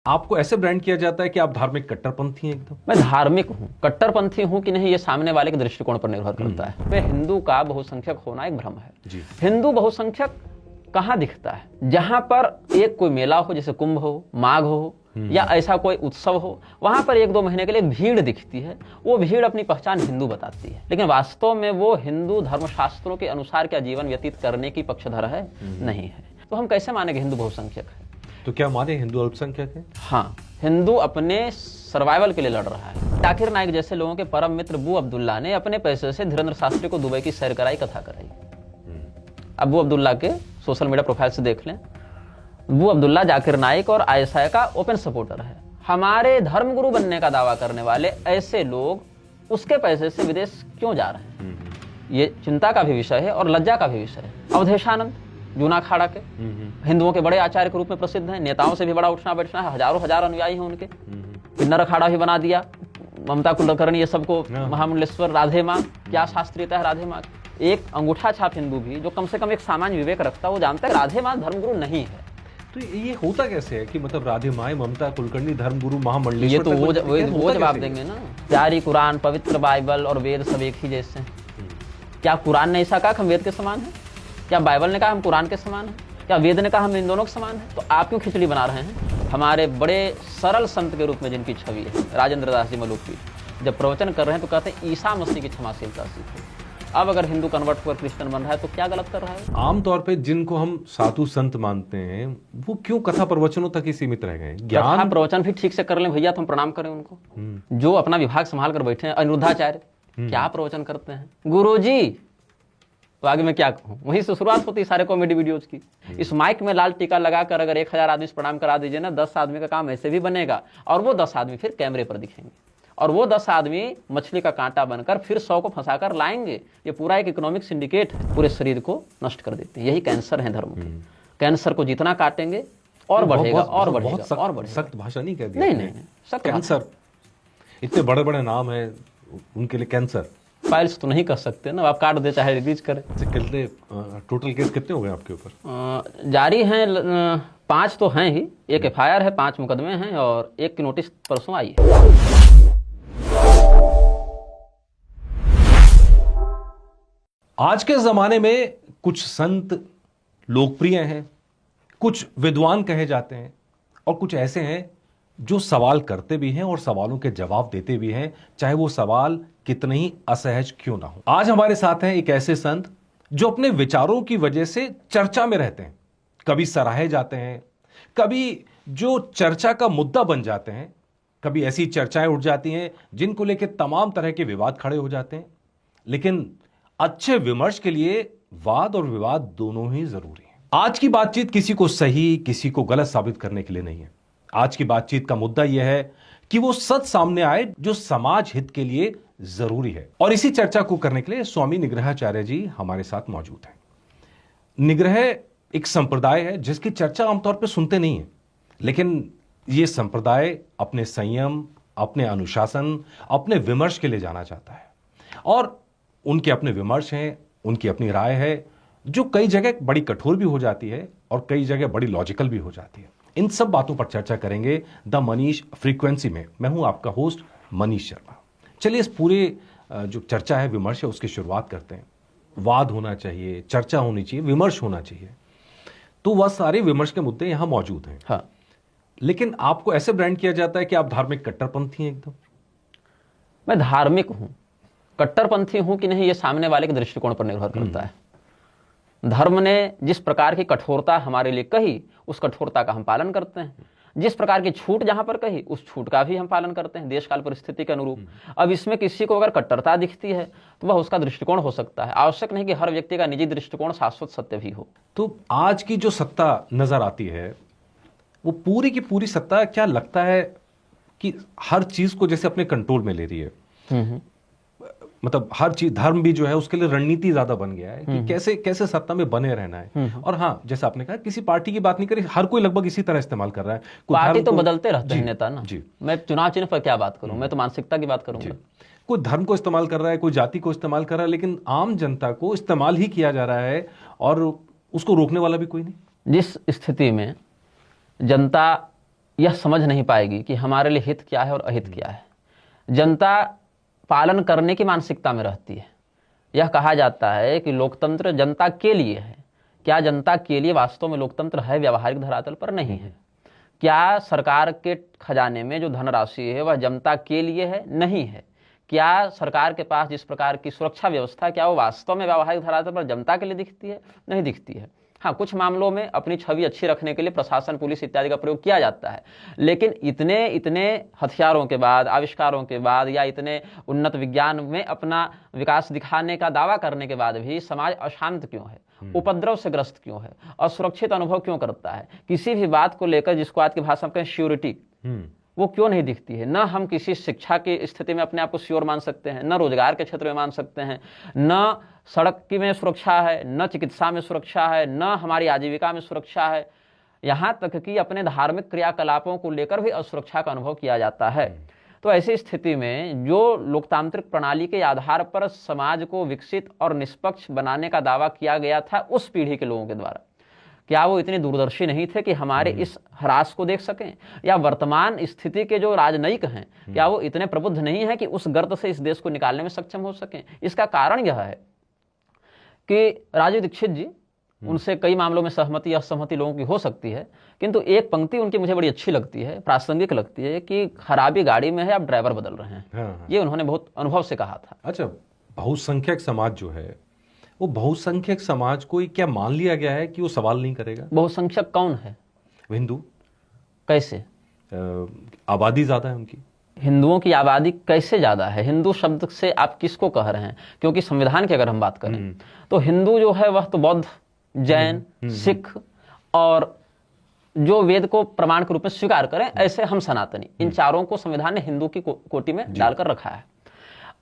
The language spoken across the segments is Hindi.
आपको ऐसे ब्रांड किया जाता है कि आप धार्मिक कट्टरपंथी हैं एकदम। मैं धार्मिक हूँ, कट्टरपंथी हूँ कि नहीं, ये सामने वाले के दृष्टिकोण पर निर्भर करता है। मैं हिंदू का बहुसंख्यक होना एक भ्रम है जी। हिंदू बहुसंख्यक कहाँ दिखता है? जहां पर एक कोई मेला हो, जैसे कुंभ हो, माघ हो, या ऐसा कोई उत्सव हो, वहां पर 1-2 महीने के लिए भीड़ दिखती है। वो भीड़ अपनी पहचान हिंदू बताती है, लेकिन वास्तव में वो हिंदू धर्मशास्त्रों के अनुसार क्या जीवन व्यतीत करने की पक्षधर है? नहीं है। तो हम कैसे माने कि हिंदू बहुसंख्यक है? तो क्या माने हिंदू अल्पसंख्यक है? हाँ, हिंदू अपने सर्वाइवल के लिए लड़ रहा है। जाकिर नाइक जैसे लोगों के परम मित्र अबू अब्दुल्ला ने अपने पैसे से धीरेन्द्र शास्त्री को दुबई की सैर कराई, कथा कराई। अबू अब्दुल्ला के सोशल मीडिया प्रोफाइल से देख लें। अबू अब्दुल्ला जाकिर नाइक और आयशा का ओपन सपोर्टर है। हमारे धर्मगुरु बनने का दावा करने वाले ऐसे लोग उसके पैसे से विदेश क्यों जा रहे हैं? ये चिंता का भी विषय है और लज्जा का भी विषय है। अवधेशानंद जूना अखाड़ा के हिंदुओं के बड़े आचार्य के रूप में प्रसिद्ध हैं, नेताओं से भी बड़ा उठना बैठना है, हजारों हजार अनुयायी हैं उनके। किन्नर अखाड़ा भी बना दिया, ममता कुलकर्णी ये सबको महामंडलेश्वर, राधे माँ, क्या शास्त्रीयता है राधे माँ की। एक अंगूठा छाप हिंदू भी जो कम से कम एक सामान्य विवेक रखता है, वो जानता है राधे माँ धर्मगुरु नहीं है। तो ये होता कैसे है कि मतलब राधे माँ, ममता कुलकर्णी धर्मगुरु महामंडलेश्वर? ये तो वो जवाब देंगे ना। प्यारी कुरान, पवित्र बाइबल और वेद सब एक ही जैसे हैं। क्या कुरान ने ऐसा कहा कि हम वेद के समान हैं? क्या बाइबल ने कहा हम कुरान के समान हैं? क्या वेद ने कहा हम इन दोनों के समान हैं? तो आप क्यों खिचड़ी बना रहे हैं? हमारे बड़े सरल संत के रूप में जिनकी छवि है, राजेंद्र दास जी मलुकवी, जब प्रवचन कर रहे हैं तो कहते हैं ईसा मसीह की क्षमाशीलता सीखो। अब अगर हिंदू कन्वर्ट होकर क्रिश्चियन बन रहा है तो क्या गलत कर रहा है? आमतौर पे जिनको हम साधु संत मानते हैं वो क्यों कथा प्रवचनों तक ही सीमित रह गए? ज्ञान प्रवचन भी ठीक से कर लें भैया तो हम प्रणाम करें उनको। जो अपना विभाग संभाल कर बैठे हैं, अनिरुद्धाचार्य क्या प्रवचन करते हैं? गुरुजी, तो आगे मैं क्या कहूँ? वहीं से शुरुआत होती है सारे कॉमेडी वीडियोज की। इस माइक में लाल टीका लगाकर अगर 1000 आदमी से प्रणाम करा दीजिए ना, 10 आदमी का काम ऐसे भी बनेगा, और वो 10 आदमी फिर कैमरे पर दिखेंगे, और वो 10 आदमी मछली का कांटा बनकर फिर 100 को फंसाकर लाएंगे। ये पूरा एक इकोनॉमिक सिंडिकेट है, पूरे शरीर को नष्ट कर देते हैं। यही कैंसर है धर्म के। कैंसर को जितना काटेंगे और बढ़ेगा और बढ़ेगा और बढ़ेगा। सख्त भाषा नहीं कह दिया? नहीं, सख्त कैंसर। इतने बड़े बड़े नाम है उनके लिए कैंसर। फाइल्स तो नहीं कर सकते ना, आप काट दे चाहे रिलीज करें। कितने टोटल केस कितने हो गए आपके ऊपर? जारी हैं 5 तो हैं ही। एक FIR है, 5 मुकदमे हैं और 1 की नोटिस परसों आई है। आज के जमाने में कुछ संत लोकप्रिय हैं, कुछ विद्वान कहे जाते हैं, और कुछ ऐसे हैं जो सवाल करते भी हैं और सवालों के जवाब देते भी हैं, चाहे वो सवाल कितने ही असहज क्यों ना हो। आज हमारे साथ हैं एक ऐसे संत जो अपने विचारों की वजह से चर्चा में रहते हैं, कभी सराहे जाते हैं, कभी जो चर्चा का मुद्दा बन जाते हैं, कभी ऐसी चर्चाएं उठ जाती हैं जिनको लेकर तमाम तरह के विवाद खड़े हो जाते हैं। लेकिन अच्छे विमर्श के लिए वाद और विवाद दोनों ही जरूरी है। आज की बातचीत किसी को सही, किसी को गलत साबित करने के लिए नहीं है। आज की बातचीत का मुद्दा यह है कि वो सच सामने आए जो समाज हित के लिए जरूरी है। और इसी चर्चा को करने के लिए स्वामी निग्रहाचार्य जी हमारे साथ मौजूद हैं। निग्रह एक संप्रदाय है जिसकी चर्चा आमतौर पर सुनते नहीं है, लेकिन यह संप्रदाय अपने संयम, अपने अनुशासन, अपने विमर्श के लिए जाना चाहता है। और उनके अपने विमर्श हैं, उनकी अपनी राय है, जो कई जगह बड़ी कठोर भी हो जाती है और कई जगह बड़ी लॉजिकल भी हो जाती है। इन सब बातों पर चर्चा करेंगे द मनीष फ्रीक्वेंसी में। मैं हूं आपका होस्ट मनीष शर्मा। चलिए इस पूरे जो चर्चा है, विमर्श है, उसकी शुरुआत करते हैं। वाद होना चाहिए, चर्चा होनी चाहिए, विमर्श होना चाहिए, तो वह सारे विमर्श के मुद्दे यहां मौजूद हैं। हाँ। लेकिन आपको ऐसे ब्रांड किया जाता है कि आप धार्मिक कट्टरपंथी हैं एकदम। मैं धार्मिक हूं, कट्टरपंथी हूं कि नहीं, ये सामने वाले के दृष्टिकोण पर निर्भर करता है। धर्म ने जिस प्रकार की कठोरता हमारे लिए कही, उस कठोरता का हम पालन करते हैं। जिस प्रकार की छूट जहां पर कही, उस छूट का भी हम पालन करते हैं, देश काल परिस्थिति के अनुरूप। अब इसमें किसी को अगर कट्टरता दिखती है तो वह उसका दृष्टिकोण हो सकता है। आवश्यक नहीं कि हर व्यक्ति का निजी दृष्टिकोण शाश्वत सत्य भी हो। तो आज की जो सत्ता नजर आती है, वो पूरी की पूरी सत्ता क्या लगता है कि हर चीज को जैसे अपने कंट्रोल में ले रही है? मतलब हर चीज, धर्म भी जो है उसके लिए रणनीति ज्यादा बन गया है कि कैसे कैसे सत्ता में बने रहना है। और हाँ, जैसे आपने कहा, किसी पार्टी की बात नहीं करी, हर कोई लगभग इसी तरह इस्तेमाल कर रहा है। पार्टी तो बदलते रहते हैं नेता ना। जी। मैं चुनाव चिन्ह पर क्या बात करूं, मैं तो मानसिकता की बात करूंगा। कोई धर्म को इस्तेमाल कर रहा है, कोई जाति को इस्तेमाल कर रहा है, लेकिन आम जनता को इस्तेमाल ही किया जा रहा है और उसको रोकने वाला भी कोई नहीं। जिस स्थिति में जनता यह समझ नहीं पाएगी कि हमारे लिए हित क्या है और अहित क्या है। जनता पालन करने की मानसिकता में रहती है। यह कहा जाता है कि लोकतंत्र जनता के लिए है। क्या जनता के लिए वास्तव में लोकतंत्र है? व्यावहारिक धरातल पर नहीं है। क्या सरकार के खजाने में जो धनराशि है वह जनता के लिए है? नहीं है। क्या सरकार के पास जिस प्रकार की सुरक्षा व्यवस्था, क्या वो वास्तव में व्यावहारिक धरातल पर जनता के लिए दिखती है? नहीं दिखती है। हाँ, कुछ मामलों में अपनी छवि अच्छी रखने के लिए प्रशासन, पुलिस इत्यादि का प्रयोग किया जाता है, लेकिन इतने इतने हथियारों के बाद, आविष्कारों के बाद, या इतने उन्नत विज्ञान में अपना विकास दिखाने का दावा करने के बाद भी समाज अशांत क्यों है? उपद्रव से ग्रस्त क्यों है? असुरक्षित अनुभव क्यों करता है? किसी भी बात को लेकर, जिसको आज की भाषा में कहें श्योरिटी, वो क्यों नहीं दिखती है? न हम किसी शिक्षा की स्थिति में अपने आप को श्योर मान सकते हैं, न रोजगार के क्षेत्र में मान सकते हैं, न सड़क की में सुरक्षा है, न चिकित्सा में सुरक्षा है, न हमारी आजीविका में सुरक्षा है। यहाँ तक कि अपने धार्मिक क्रियाकलापों को लेकर भी असुरक्षा का अनुभव किया जाता है। तो ऐसी स्थिति में जो लोकतांत्रिक प्रणाली के आधार पर समाज को विकसित और निष्पक्ष बनाने का दावा किया गया था उस पीढ़ी के लोगों के द्वारा, क्या वो इतने दूरदर्शी नहीं थे कि हमारे इस ह्रास को देख सकें? या वर्तमान स्थिति के जो राजनयिक हैं, क्या वो इतने प्रबुद्ध नहीं है कि उस गर्त से इस देश को निकालने में सक्षम हो सकें? इसका कारण यह है कि राजीव दीक्षित जी, उनसे कई मामलों में सहमति या असहमति लोगों की हो सकती है, किंतु एक पंक्ति उनकी मुझे बड़ी अच्छी लगती है, प्रासंगिक लगती है, कि खराबी गाड़ी में है, आप ड्राइवर बदल रहे हैं। हाँ। ये उन्होंने बहुत अनुभव से कहा था। अच्छा, बहुसंख्यक समाज जो है, वो बहुसंख्यक समाज को क्या मान लिया गया है कि वो सवाल नहीं करेगा? बहुसंख्यक कौन है? हिंदू। कैसे? आबादी ज्यादा है उनकी। हिंदुओं की आबादी कैसे ज्यादा है? हिंदू शब्द से आप किसको कह रहे हैं? क्योंकि संविधान की अगर हम बात करें तो हिंदू जो है वह तो बौद्ध, जैन, सिख और जो वेद को प्रमाण के रूप में स्वीकार करें ऐसे हम सनातनी, इन चारों को संविधान ने हिंदू की कोटि में डालकर रखा है।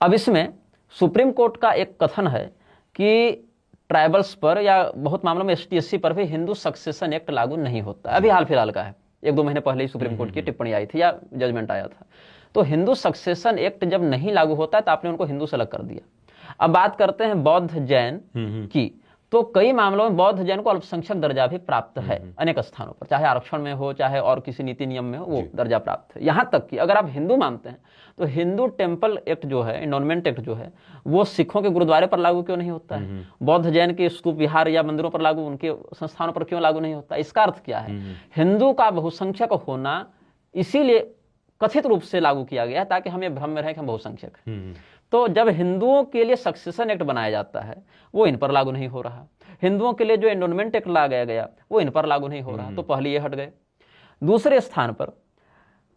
अब इसमें सुप्रीम कोर्ट का एक कथन है कि ट्राइबल्स पर या बहुत मामलों में ST/SC पर भी हिंदू सक्सेशन एक्ट लागू नहीं होता। अभी हाल फिलहाल का है, 1-2 महीने पहले ही सुप्रीम कोर्ट की टिप्पणी आई थी या जजमेंट आया था। तो हिंदू सक्सेशन एक्ट जब नहीं लागू होता है तो आपने उनको हिंदू से अलग कर दिया। अब बात करते हैं बौद्ध जैन की, तो कई मामलों में बौद्ध जैन को अल्पसंख्यक दर्जा भी प्राप्त है अनेक स्थानों पर, चाहे आरक्षण में हो, चाहे और किसी नीति नियम में हो, वो दर्जा प्राप्त है। यहाँ तक कि अगर आप हिंदू मानते हैं तो हिंदू टेम्पल एक्ट जो है, एंडोनमेंट एक्ट जो है, वो सिखों के गुरुद्वारे पर लागू क्यों नहीं होता है? बौद्ध जैन के स्तूप विहार या मंदिरों पर लागू, उनके संस्थानों पर क्यों लागू नहीं होता? इसका अर्थ क्या है? हिंदू का बहुसंख्यक होना इसीलिए कथित रूप से लागू किया गया ताकि हम ये भ्रम में रहें कि हम बहुसंख्यक हैं। तो जब हिंदुओं के लिए सक्सेशन एक्ट बनाया जाता है वो इन पर लागू नहीं हो रहा, हिंदुओं के लिए जो एंडोनमेंट एक्ट लगाया गया वो इन पर लागू नहीं हो रहा, तो पहले ये हट गए। दूसरे स्थान पर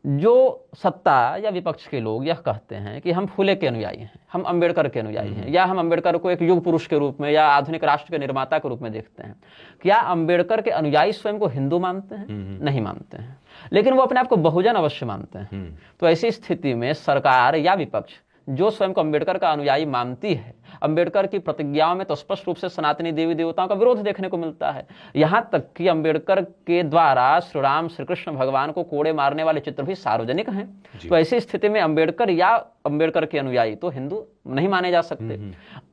जो सत्ता या विपक्ष के लोग यह कहते हैं कि हम फुले के अनुयायी हैं, हम अंबेडकर के अनुयायी हैं, या हम अंबेडकर को एक युग पुरुष के रूप में या आधुनिक राष्ट्र के निर्माता के रूप में देखते हैं। क्या अंबेडकर के अनुयायी स्वयं को हिंदू मानते हैं? नहीं मानते हैं, लेकिन वो अपने आप को बहुजन अवश्य मानते हैं। तो ऐसी स्थिति में सरकार या विपक्ष जो स्वयं को अंबेडकर का अनुयायी मानती है, अंबेडकर की प्रतिज्ञाओं में तो स्पष्ट रूप से सनातनी देवी देवताओं का विरोध देखने को मिलता है। यहां तक कि अंबेडकर के द्वारा श्री राम श्री कृष्ण भगवान को कोड़े मारने वाले चित्र भी सार्वजनिक हैं। तो ऐसी स्थिति में अंबेडकर या अंबेडकर के अनुयायी तो हिंदू नहीं माने जा सकते।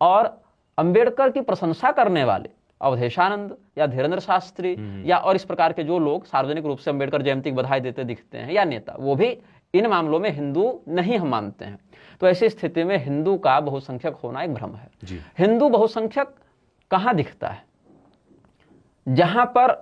और अंबेडकर की प्रशंसा करने वाले अवधेशानंद या धीरेन्द्र शास्त्री या और इस प्रकार के जो लोग सार्वजनिक रूप से अंबेडकर जयंती की बधाई देते दिखते हैं या नेता, वो भी इन मामलों में हिंदू नहीं हम मानते हैं। तो ऐसी स्थिति में हिंदू का बहुसंख्यक होना एक भ्रम है। हिंदू बहुसंख्यक कहां दिखता है? जहां पर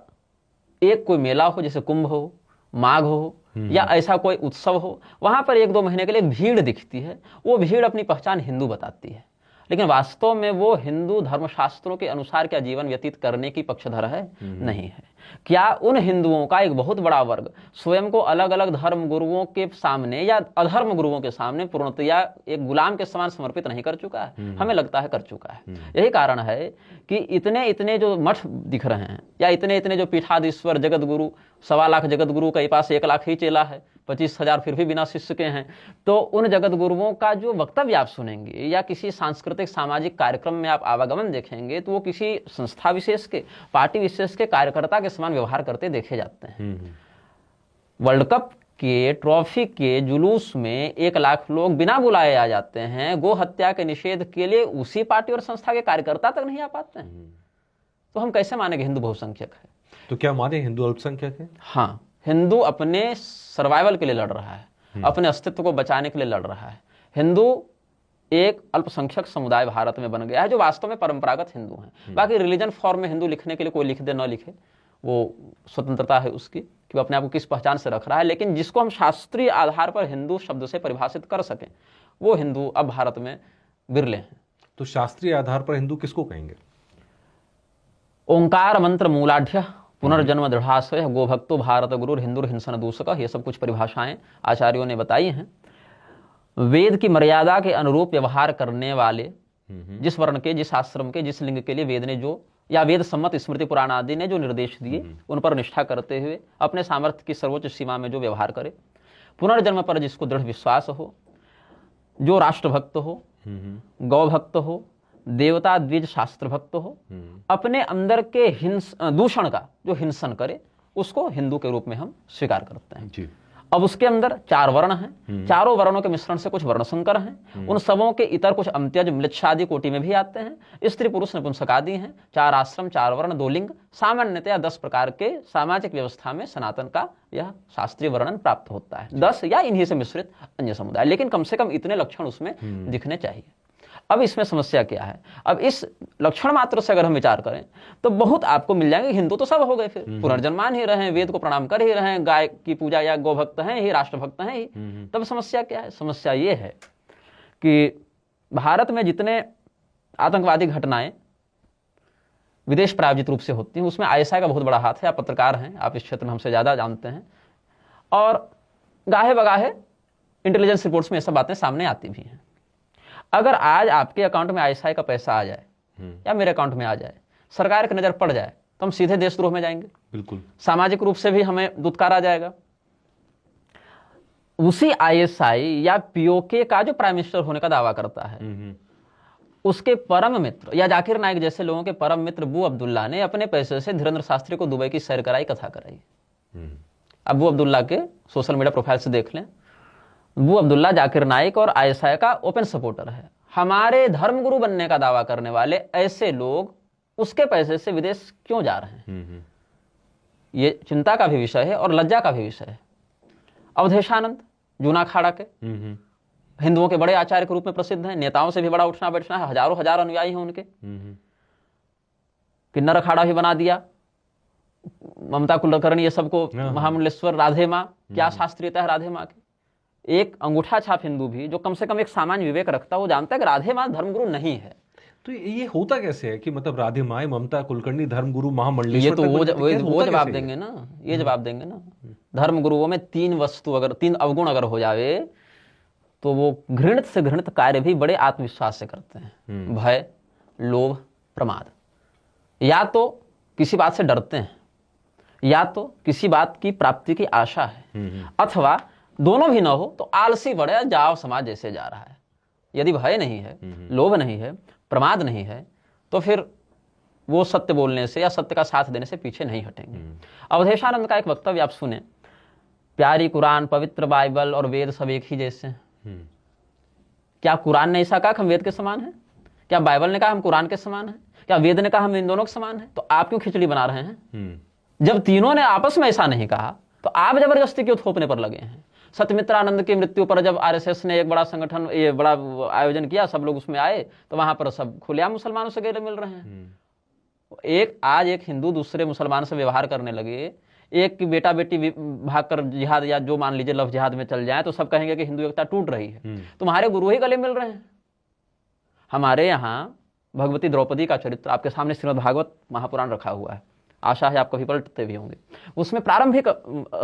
एक कोई मेला हो, जैसे कुंभ हो, माघ हो, या ऐसा कोई उत्सव हो, वहां पर 1-2 महीने के लिए भीड़ दिखती है। वो भीड़ अपनी पहचान हिंदू बताती है, लेकिन वास्तव में वो हिंदू धर्मशास्त्रों के अनुसार क्या जीवन व्यतीत करने की पक्षधर है? नहीं है। क्या उन हिंदुओं का एक बहुत बड़ा वर्ग स्वयं को अलग अलग धर्म गुरुओं के सामने या अधर्म गुरुओं के सामने पूर्णतया एक गुलाम के समान समर्पित नहीं कर चुका है? हमें लगता है कर चुका है। यही कारण है कि इतने इतने जो मठ दिख रहे हैं या इतने इतने जो पीठाधीश्वर जगत गुरु, 1.25 लाख जगत गुरु के पास 1 लाख ही चेला है, 25,000 फिर भी बिना शिष्य के हैं। तो उन जगत गुरुओं का जो वक्तव्य आप सुनेंगे या किसी सांस्कृतिक सामाजिक कार्यक्रम में आप आवागमन देखेंगे तो वो किसी संस्था विशेष के, पार्टी विशेष के कार्यकर्ता के समान व्यवहार करते देखे जाते हैं। वर्ल्ड कप के ट्रॉफी के जुलूस में 1 लाख लोग बिना बुलाए आ जाते हैं, गो हत्या के निषेध के लिए उसी पार्टी और संस्था के कार्यकर्ता तक नहीं आ पाते हैं। तो हम कैसे मानेंगे हिंदू बहुसंख्यक है? तो क्या माने हिंदू अल्पसंख्यक है? हाँ, हिंदू अपने सर्वाइवल के लिए लड़ रहा है, अपने अस्तित्व को बचाने के लिए लड़ रहा है। हिंदू एक अल्पसंख्यक समुदाय भारत में बन गया है जो वास्तव में परंपरागत हिंदू हैं। बाकी रिलीजन फॉर्म में हिंदू लिखने के लिए कोई लिख दे न लिखे, वो स्वतंत्रता है उसकी कि वो अपने आप को किस पहचान से रख रहा है, लेकिन जिसको हम शास्त्रीय आधार पर हिंदू शब्द से परिभाषित कर सकें वो हिंदू अब भारत में विरले हैं। तो शास्त्रीय आधार पर हिंदू किसको कहेंगे? ओंकार मंत्र मूलाढ़ पुनर्जन्म दृढ़ाशय गोभक्तो भारत गुरु हिंदुर हिंसन दूषक, ये सब कुछ परिभाषाएं आचार्यों ने बताई हैं। वेद की मर्यादा के अनुरूप व्यवहार करने वाले, जिस वर्ण के, जिस आश्रम के, जिस लिंग के लिए वेद ने जो या वेद सम्मत स्मृति पुराण आदि ने जो निर्देश दिए उन पर निष्ठा करते हुए अपने सामर्थ्य की सर्वोच्च सीमा में जो व्यवहार करे, पुनर्जन्म पर जिसको दृढ़ विश्वास हो, जो राष्ट्रभक्त हो, गौ भक्त हो, देवता द्विज शास्त्र भक्त हो, अपने अंदर के दूषण का जो हिंसन करे उसको हिंदू के रूप में हम स्वीकार करते हैं जी। अब उसके अंदर 4 वर्ण हैं, चारों वर्णों के मिश्रण से कुछ वर्ण संकर हैं, उन सबों के इतर कुछ अम्त्यज म्लेच्छादि कोटि में भी आते हैं, स्त्री पुरुष नपुंसक आदि हैं, 4 आश्रम, 4 वर्ण, 2 लिंग, सामान्यतया 10 प्रकार के सामाजिक व्यवस्था में सनातन का यह शास्त्रीय वर्णन प्राप्त होता है, 10 या इन्हीं से मिश्रित अन्य समुदाय, लेकिन कम से कम इतने लक्षण उसमें दिखने चाहिए। अब इसमें समस्या क्या है? अब इस लक्षण मात्र से अगर हम विचार करें तो बहुत आपको मिल जाएंगे, हिंदू तो सब हो गए, फिर पुनर्जन्मान ही रहे, वेद को प्रणाम कर ही रहे, गाय की पूजा या गोभक्त हैं ही, राष्ट्रभक्त हैं ही। तब समस्या क्या है? समस्या ये है कि भारत में जितने आतंकवादी घटनाएं विदेश प्रायोजित रूप से होती हैं उसमें आईएसआई का बहुत बड़ा हाथ है। आप पत्रकार हैं, आप इस क्षेत्र में हमसे ज्यादा जानते हैं, और गाहे बगाहे इंटेलिजेंस रिपोर्ट्स में ये सब बातें सामने आती भी हैं। अगर आज आपके अकाउंट में आईएसआई का पैसा आ जाए या मेरे अकाउंट में आ जाए, सरकार की नजर पड़ जाए, तो हम सीधे देशद्रोह में जाएंगे। बिल्कुल, सामाजिक रूप से भी हमें दुत्कार आ जाएगा। उसी आईएसआई या पीओके का जो प्राइम मिनिस्टर होने का दावा करता है, उसके परम मित्र या जाकिर नाइक जैसे लोगों के परम मित्र अबू अब्दुल्ला ने अपने पैसे से धीरेन्द्र शास्त्री को दुबई की सैर कराई, कथा कराई। अबू अब्दुल्ला के सोशल मीडिया प्रोफाइल से देख लें, अबू अब्दुल्ला जाकिर नाइक और आईएसआई का ओपन सपोर्टर है। हमारे धर्मगुरु बनने का दावा करने वाले ऐसे लोग उसके पैसे से विदेश क्यों जा रहे हैं? ये चिंता का भी विषय है और लज्जा का भी विषय है। अवधेशानंद जूना अखाड़ा के हिंदुओं के बड़े आचार्य के रूप में प्रसिद्ध हैं, नेताओं से भी बड़ा उठना बैठना है, हजारों हजार अनुयायी हैं उनके। किन्नर अखाड़ा भी बना दिया, ममता कुलकर्णी ये सबको महामंडलेश्वर, राधे माँ, क्या शास्त्रीयता है राधे माँ की। एक अंगूठा छाप हिंदू भी जो कम से कम एक सामान्य विवेक रखता है वो जानता है कि राधे माँ धर्मगुरु नहीं है। तो ये होता कैसे है कि मतलब राधे माँ, ममता कुलकर्णी धर्मगुरु महामंडलेश्वर? ये तो वो जवाब देंगे ना, ये जवाब देंगे ना। धर्मगुरुओं में 3 वस्तु अगर 3 अवगुण अगर हो जावे तो वो घृणित से घृणित कार्य भी बड़े आत्मविश्वास से करते हैं। भय, लोभ, प्रमाद। या तो किसी बात से डरते हैं, या तो किसी बात की प्राप्ति की आशा है, अथवा दोनों भी ना हो तो आलसी बड़े जाओ समाज जैसे जा रहा है। यदि भय नहीं है, लोभ नहीं है, प्रमाद नहीं है, तो फिर वो सत्य बोलने से या सत्य का साथ देने से पीछे नहीं हटेंगे। अवधेशानंद का एक वक्तव्य आप सुने, प्यारी कुरान, पवित्र बाइबल और वेद सब एक ही जैसे हैं। क्या कुरान ने ऐसा कहा कि हम वेद के समान हैं? क्या बाइबल ने कहा हम कुरान के समान हैं? क्या वेद ने कहा हम इन दोनों के समान हैं? तो आप क्यों खिचड़ी बना रहे हैं? जब तीनों ने आपस में ऐसा नहीं कहा तो आप जबरदस्ती क्यों थोपने पर लगे हैं? सत्यमित्रानंद की मृत्यु पर जब आरएसएस ने एक बड़ा संगठन, ये बड़ा आयोजन किया, सब लोग उसमें आए, तो वहां पर सब खुलेआम मुसलमानों से गले मिल रहे हैं। आज एक हिंदू दूसरे मुसलमान से व्यवहार करने लगे, एक की बेटा बेटी भागकर जिहाद या जो मान लीजिए लव जिहाद में चल जाए तो सब कहेंगे कि हिंदू एकता टूट रही है। तुम्हारे गुरु ही गले मिल रहे हैं। हमारे यहाँ भगवती द्रौपदी का चरित्र आपके सामने श्रीमद् भागवत महापुराण रखा हुआ है, आशा है आप कभी पलटते भी होंगे। उसमें प्रारंभिक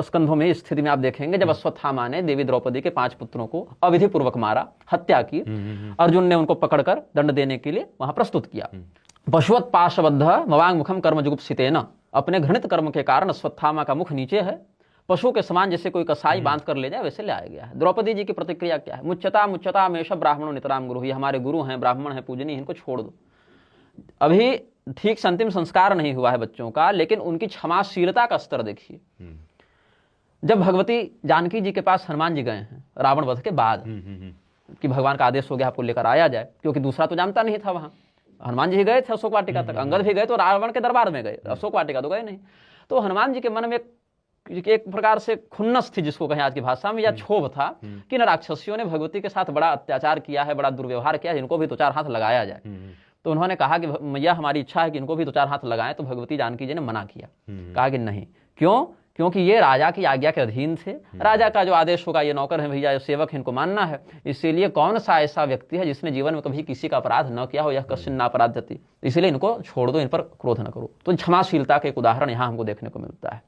स्कंधों में स्थिति में आप देखेंगे जब अश्वत्थामा ने देवी द्रौपदी के 5 पुत्रों को अविधि पूर्वक मारा, हत्या की, अर्जुन ने उनको पकड़कर दंड देने के लिए वहां प्रस्तुत किया। पशुवत पाशबद्ध मवांग मुखम कर्म जुगुप्सितेन, अपने घृणित कर्म के कारण अश्वत्थामा का मुख नीचे है, पशु के समान जैसे कोई कसाई बांध कर ले जाए वैसे ले आया गया है। द्रौपदी जी की प्रतिक्रिया क्या है? मुच्यता मुच्यता मेष ब्राह्मणों नितराम गुरु, ये हमारे गुरु हैं, ब्राह्मण हैं, पूजनीय, इनको छोड़ दो। अभी ठीक से अंतिम संस्कार नहीं हुआ है बच्चों का, लेकिन उनकी क्षमाशीलता का स्तर देखिए। जब भगवती जानकी जी के पास हनुमान जी गए हैं रावण वध के बाद कि भगवान का आदेश हो गया आपको लेकर आया जाए, क्योंकि दूसरा तो जानता नहीं था वहां। हनुमान जी गए थे अशोक वाटिका तक, अंगद भी गए तो रावण के दरबार में गए, अशोक वाटिका तो गए नहीं। तो हनुमान जी के मन में एक प्रकार से खुन्नस थी, जिसको कहें आज की भाषा में, या क्षोभ था कि इन राक्षसियों ने भगवती के साथ बड़ा अत्याचार किया है, बड़ा दुर्व्यवहार किया है, इनको भी 2-4 हाथ लगाया जाए। तो उन्होंने कहा कि मैया हमारी इच्छा है कि इनको भी 2-4 हाथ लगाएं। तो भगवती जानकी जी ने मना किया, कहा कि नहीं। क्यों? क्योंकि ये राजा की आज्ञा के अधीन थे, राजा का जो आदेश होगा, ये नौकर है भैया, सेवक है, इनको मानना है। इसीलिए कौन सा ऐसा व्यक्ति है जिसने जीवन में कभी किसी का अपराध न किया हो, यह कश्चिन ना अपराध जाति, इसलिए इनको छोड़ दो, इन पर क्रोध न करो। तो क्षमाशीलता का एक उदाहरण यहाँ हमको देखने को मिलता है।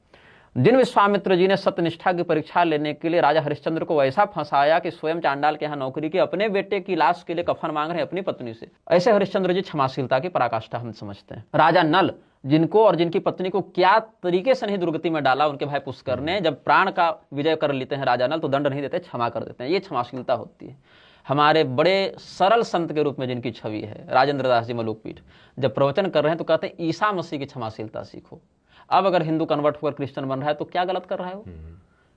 जिन विश्वामित्र जी ने सत्यनिष्ठा की परीक्षा लेने के लिए राजा हरिश्चंद्र को ऐसा फंसाया कि स्वयं चांडाल के यहाँ नौकरी की, अपने बेटे की लाश के लिए कफन मांग रहे हैं अपनी पत्नी से, ऐसे हरिश्चंद्र जी क्षमाशीलता की पराकाष्ठा हम समझते हैं। राजा नल, जिनको और जिनकी पत्नी को क्या तरीके से नहीं दुर्गति में डाला उनके भाई पुष्कर ने, जब प्राण का विजय कर लेते हैं राजा नल, तो दंड नहीं देते, क्षमा कर देते हैं। ये क्षमाशीलता होती है। हमारे बड़े सरल संत के रूप में जिनकी छवि है, राजेंद्र दास जी मलुकपीठ, जब प्रवचन कर रहे हैं तो कहते हैं ईसा मसीह की क्षमाशीलता सीखो। अब अगर हिंदू कन्वर्ट होकर क्रिश्चियन बन रहा है तो क्या गलत कर रहा है वो?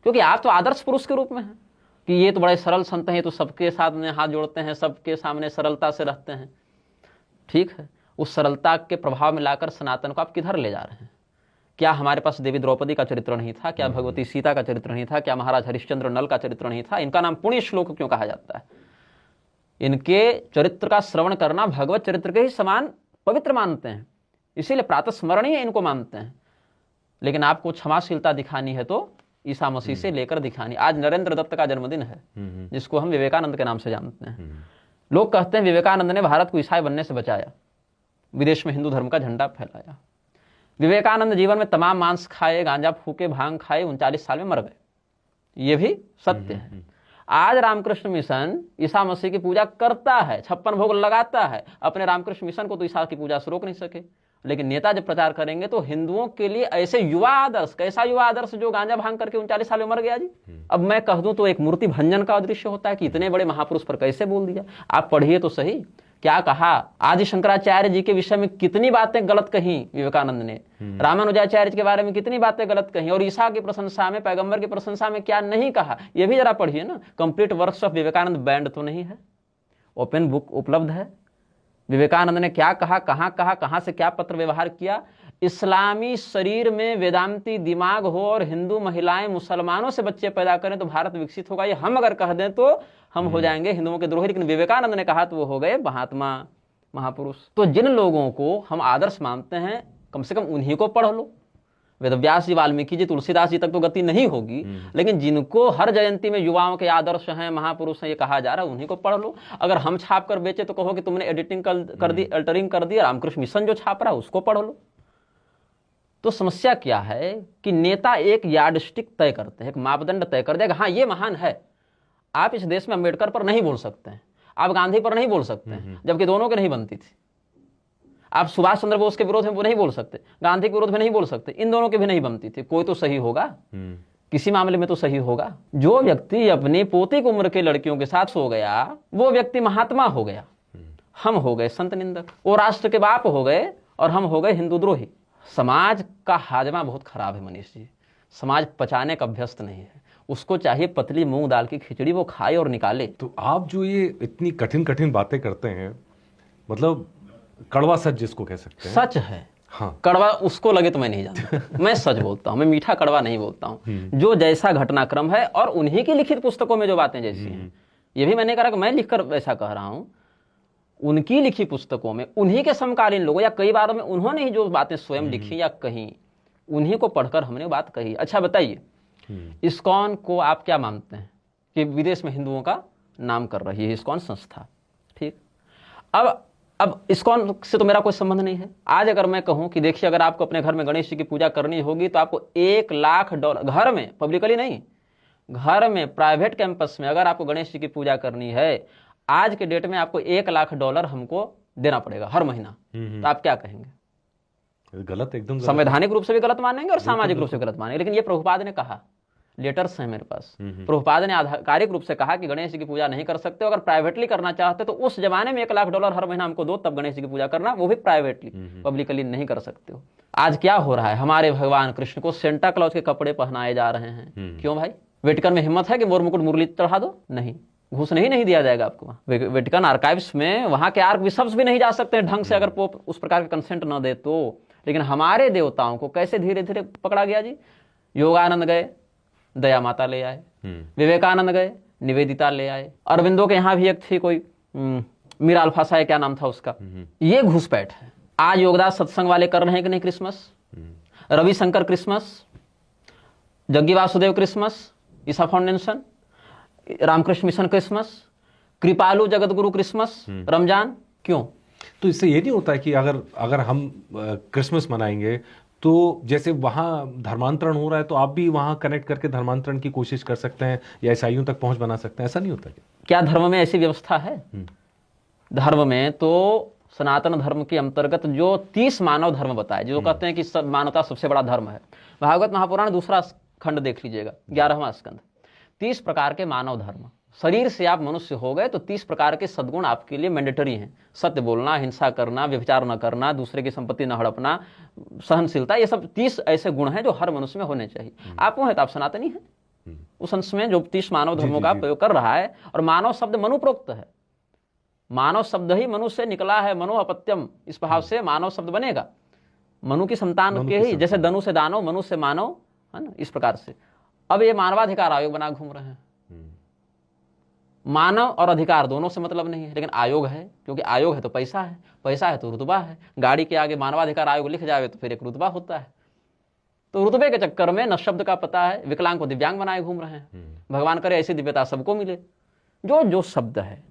क्योंकि आप तो आदर्श पुरुष के रूप में हैं कि ये तो बड़े सरल संत हैं, तो सबके साथ में हाथ जोड़ते हैं, सबके सामने सरलता से रहते हैं। ठीक है, उस सरलता के प्रभाव में लाकर सनातन को आप किधर ले जा रहे हैं? क्या हमारे पास देवी द्रौपदी का चरित्र नहीं था? क्या भगवती सीता का चरित्र नहीं था? क्या महाराज हरिश्चंद्र नल का चरित्र नहीं था? इनका नाम पुण्य श्लोक क्यों कहा जाता है? इनके चरित्र का श्रवण करना भगवत चरित्र के ही समान पवित्र मानते हैं, इसीलिए प्रातः स्मरणीय इनको मानते हैं। लेकिन आपको क्षमाशीलता दिखानी है तो ईसा मसीह से लेकर दिखानी। आज नरेंद्र दत्त का जन्मदिन है, जिसको हम विवेकानंद के नाम से जानते हैं। लोग कहते हैं विवेकानंद ने भारत को ईसाई बनने से बचाया, विदेश में हिंदू धर्म का झंडा फैलाया। विवेकानंद जीवन में तमाम मांस खाए, गांजा फूके, भांग खाए, 39 साल में मर गए, ये भी सत्य है। आज रामकृष्ण मिशन ईसा मसीह की पूजा करता है, 56 भोग लगाता है। अपने रामकृष्ण मिशन को तो ईसा की पूजा से रोक नहीं सके, लेकिन नेता जब प्रचार करेंगे तो हिंदुओं के लिए ऐसे युवा आदर्श, कैसा युवा आदर्श जो गांजा भांग करके 39 साल में मर गया जी। अब मैं कह दूं तो एक मूर्ति भंजन का दृश्य होता है कि इतने बड़े महापुरुष पर कैसे बोल दिया। आप पढ़िए तो सही, क्या कहा आदि शंकराचार्य जी के विषय में, कितनी बातें गलत कही विवेकानंद ने, रामानुजाचार्य जी के बारे में कितनी बातें गलत कही, और ईसा की प्रशंसा में, पैगंबर की प्रशंसा में क्या नहीं कहा, यह भी जरा पढ़िए ना। Complete works of Vivekananda banned तो नहीं है, ओपन बुक उपलब्ध है। विवेकानंद ने क्या कहा, कहां से क्या पत्र व्यवहार किया। इस्लामी शरीर में वेदांती दिमाग हो और हिंदू महिलाएं मुसलमानों से बच्चे पैदा करें तो भारत विकसित होगा, ये हम अगर कह दें तो हम हो जाएंगे हिंदुओं के द्रोही। लेकिन विवेकानंद ने कहा तो वो हो गए महात्मा, महापुरुष। तो जिन लोगों को हम आदर्श मानते हैं, कम से कम उन्हीं को पढ़ लो। वेदव्यास जी, वाल्मीकि जी, तुलसीदास जी तक तो गति नहीं होगी, लेकिन जिनको हर जयंती में युवाओं के आदर्श हैं, महापुरुष हैं, ये कहा जा रहा है, उन्हीं को पढ़ लो। अगर हम छाप कर बेचे तो कहो कि तुमने एडिटिंग कर दी, अल्टरिंग कर दी। रामकृष्ण मिशन जो छाप रहा है उसको पढ़ लो। तो समस्या क्या है कि नेता एक यार्डस्टिक तय करते हैं, एक मापदंड तय कर देगा, हाँ ये महान है। आप इस देश में अम्बेडकर पर नहीं बोल सकते हैं, आप गांधी पर नहीं बोल सकते हैं, जबकि दोनों के नहीं बनती थी। आप सुभाष चंद्र बोस के विरोध में वो नहीं बोल सकते, गांधी के विरोध में नहीं बोल सकते, इन दोनों के भी नहीं बनती थी। कोई तो सही होगा, किसी मामले में तो सही होगा। जो व्यक्ति अपनी पोती की उम्र के लड़कियों के साथ सो गया, वो व्यक्ति महात्मा हो गया। हम हो गए संत निंदक, वो राष्ट्र के बाप हो गए और हम हो गए हिंदू द्रोही। समाज का हाजमा बहुत खराब है मनीष जी। समाज पचाने का अभ्यस्त नहीं है, उसको चाहिए पतली मूंग दाल की खिचड़ी, वो खाए और निकाले। तो आप जो ये इतनी कठिन कठिन बातें करते हैं, मतलब कड़वा सच जिसको कह सकते हैं, सच है। हाँ, कड़वा उसको लगे तो मैं नहीं जानता। मैं सच बोलता हूँ, मैं मीठा कड़वा नहीं बोलता हूँ। जो जैसा घटनाक्रम है और उन्हीं की लिखित पुस्तकों में जो बातें जैसी हैं, ये भी मैंने कहा कि मैं लिखकर ऐसा कह रहा हूँ, उनकी लिखी पुस्तकों में उन्हीं के समकालीन लोगों या कई बार में उन्होंने ही जो बातें स्वयं लिखी या कहीं, उन्हीं को पढ़कर हमने बात कही। अच्छा बताइए, इस्कॉन को आप क्या मानते हैं कि विदेश में हिंदुओं का नाम कर रही है इस्कॉन संस्था, ठीक। अब इस्कॉन से तो मेरा कोई संबंध नहीं है। आज अगर मैं कहूं कि देखिए, अगर आपको अपने घर में गणेश जी की पूजा करनी होगी तो आपको $1,00,000, घर में, पब्लिकली नहीं, घर में प्राइवेट कैंपस में अगर आपको गणेश जी की पूजा करनी है, आज के डेट में आपको $1,00,000 हमको देना पड़ेगा हर महीना। तो आप क्या कहेंगे? गलत, एकदम संवैधानिक रूप से भी गलत मानेंगे और सामाजिक रूप से गलत मानेंगे। लेकिन ये प्रभुपाद ने कहा, लेटर्स हैं मेरे पास, प्रभुपाद ने आधिकारिक रूप से कहा कि गणेश जी की पूजा नहीं कर सकते। अगर प्राइवेटली करना चाहते तो उस जमाने में $1,00,000 हर महीना हमको दो, तब गणेश जी की पूजा करना, वो भी प्राइवेटली, पब्लिकली नहीं कर सकते हो। आज क्या हो रहा है, हमारे भगवान कृष्ण को सेंटा क्लॉज के कपड़े पहनाए जा रहे हैं। क्यों भाई? वेटिकन में हिम्मत है कि मोर मुकुट मुरली चढ़ा दो? नहीं, घूस नहीं दिया जाएगा आपको। वेटिकन आर्काइव्स में वहां के आर्क बिशप्स भी नहीं जा सकते ढंग से, अगर पोप उस प्रकार के कंसेंट न दे तो। लेकिन हमारे देवताओं को कैसे धीरे धीरे पकड़ा गया जी। योगानंद गए, दया माता ले आए, विवेकानंद गए, निवेदिता ले आए, अरविंदो के यहाँ भी एक थी कोई मीरा अल्फासा, क्या नाम था उसका। ये घुसपैठ है। आज योगदास सत्संग वाले कर रहे हैं कि नहीं Christmas, Ravishankar Christmas, Jaggi Vasudev Christmas, Isha foundation, Ramakrishna mission Christmas, Kripalu Jagadguru Christmas, Ramzan, क्यों? तो इससे ये नहीं होता है कि अगर हम क्रिसमस मनाएंगे तो जैसे वहां धर्मांतरण हो रहा है तो आप भी वहां कनेक्ट करके धर्मांतरण की कोशिश कर सकते हैं या ईसाइयों तक पहुंच बना सकते हैं, ऐसा नहीं होता क्या धर्म में ऐसी व्यवस्था है? धर्म में तो सनातन धर्म के अंतर्गत जो 30 मानव धर्म बताए, जो कहते हैं कि सब मानवता सबसे बड़ा धर्म है। भागवत महापुराण दूसरा खंड देख लीजिएगा, 11वां स्कंद। 30 प्रकार के मानव धर्म। शरीर से आप मनुष्य हो गए तो 30 प्रकार के सद्गुण आपके लिए मैंडेटरी हैं। सत्य बोलना, हिंसा करना, व्यभिचार न करना, दूसरे की संपत्ति न हड़पना, सहनशीलता, ये सब 30 ऐसे गुण हैं जो हर मनुष्य में होने चाहिए। आप वो है तो आप सनातनी हैं। उस अंश में जो 30 मानव धर्मों का प्रयोग कर रहा है। और मानव शब्द मनुप्रोक्त है, मानव शब्द ही मनु से निकला है, मनो अपत्यम, इस भाव से मानव शब्द बनेगा। मनु की संतान के ही, जैसे दनु से दानव, मनु से मानव, है ना, इस प्रकार से। अब ये मानवाधिकार आयोग बना घूम रहे हैं। मानव और अधिकार दोनों से मतलब नहीं है, लेकिन आयोग है, क्योंकि आयोग है तो पैसा है, पैसा है तो रुतबा है। गाड़ी के आगे मानवाधिकार आयोग लिख जावे तो फिर एक रुतबा होता है। तो रुतबे के चक्कर में न शब्द का पता है, विकलांग को दिव्यांग बनाए घूम रहे हैं। भगवान करे ऐसी दिव्यता सबको मिले। जो शब्द है,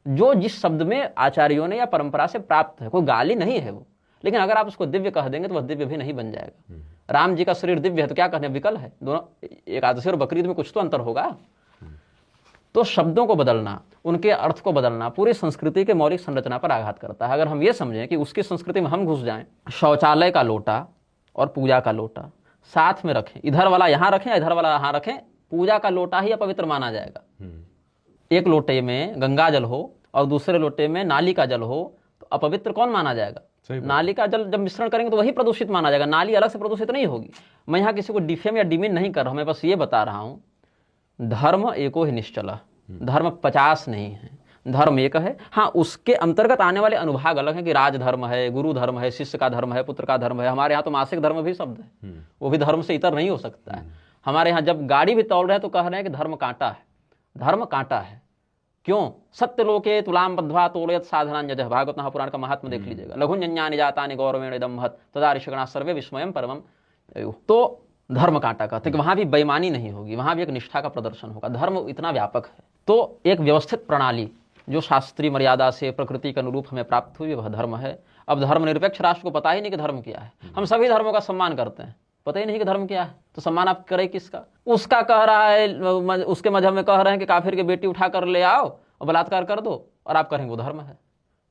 जो जिस शब्द में आचार्यों ने या परंपरा से प्राप्त है, कोई गाली नहीं है वो, लेकिन अगर आप उसको दिव्य कह देंगे तो वह दिव्य भी नहीं बन जाएगा। राम जी का शरीर दिव्य है तो क्या कहने, विकल है। दोनों एकादशी और बकरीद में कुछ तो अंतर होगा। तो शब्दों को बदलना, उनके अर्थ को बदलना पूरी संस्कृति के मौलिक संरचना पर आघात करता है। अगर हम ये समझें कि उसकी संस्कृति में हम घुस जाएं, शौचालय का लोटा और पूजा का लोटा साथ में रखें, इधर वाला यहां रखें, इधर वाला यहां रखें, पूजा का लोटा ही अपवित्र माना जाएगा। एक लोटे में गंगा जल हो और दूसरे लोटे में नाली का जल हो तो अपवित्र कौन माना जाएगा? नाली का जल जब मिश्रण करेंगे तो वही प्रदूषित माना जाएगा, नाली अलग से प्रदूषित नहीं होगी। मैं यहाँ किसी को डिफेम या डिमीन नहीं कर रहा हूं, मैं बस ये बता रहा हूं, धर्म एको ही निश्चला, धर्म 50 नहीं है, धर्म एक है। हाँ, उसके अंतर्गत आने वाले अनुभाग अलग है कि राज धर्म है, गुरु धर्म है, शिष्य का धर्म है, पुत्र का धर्म है। हमारे यहाँ तो मासिक धर्म भी शब्द है, वो भी धर्म से इतर नहीं हो सकता है। हमारे यहाँ जब गाड़ी भी तोड़ रहे हैं तो कह रहे हैं कि धर्म कांटा है, धर्म कांटा है। क्यों? सत्य लोके तुलाम बद्ध्वा तोलयत साधनान जजः, भागवत महापुराण का महात्मा देख लीजिएगा। लघुन्यन्यानि जातानि गौरवेण इदम्भत तदा ऋषिगणा सर्वे विस्मयं परमं। तो धर्म कांटा कहते हैं कि वहां भी बेईमानी नहीं होगी, वहां भी एक निष्ठा का प्रदर्शन होगा। धर्म इतना व्यापक है। तो एक व्यवस्थित प्रणाली जो शास्त्रीय मर्यादा से प्रकृति के अनुरूप हमें प्राप्त हुई वह धर्म है। अब धर्म निरपेक्ष राष्ट्र को पता ही नहीं कि धर्म क्या है। हम सभी धर्मों का सम्मान करते हैं, पता ही नहीं कि धर्म क्या है, तो सम्मान आप करें किसका? उसका कह रहा है, उसके मजहब में कह रहे हैं कि काफिर की बेटी उठा कर ले आओ और बलात्कार कर दो, और आप कहेंगे वो धर्म है।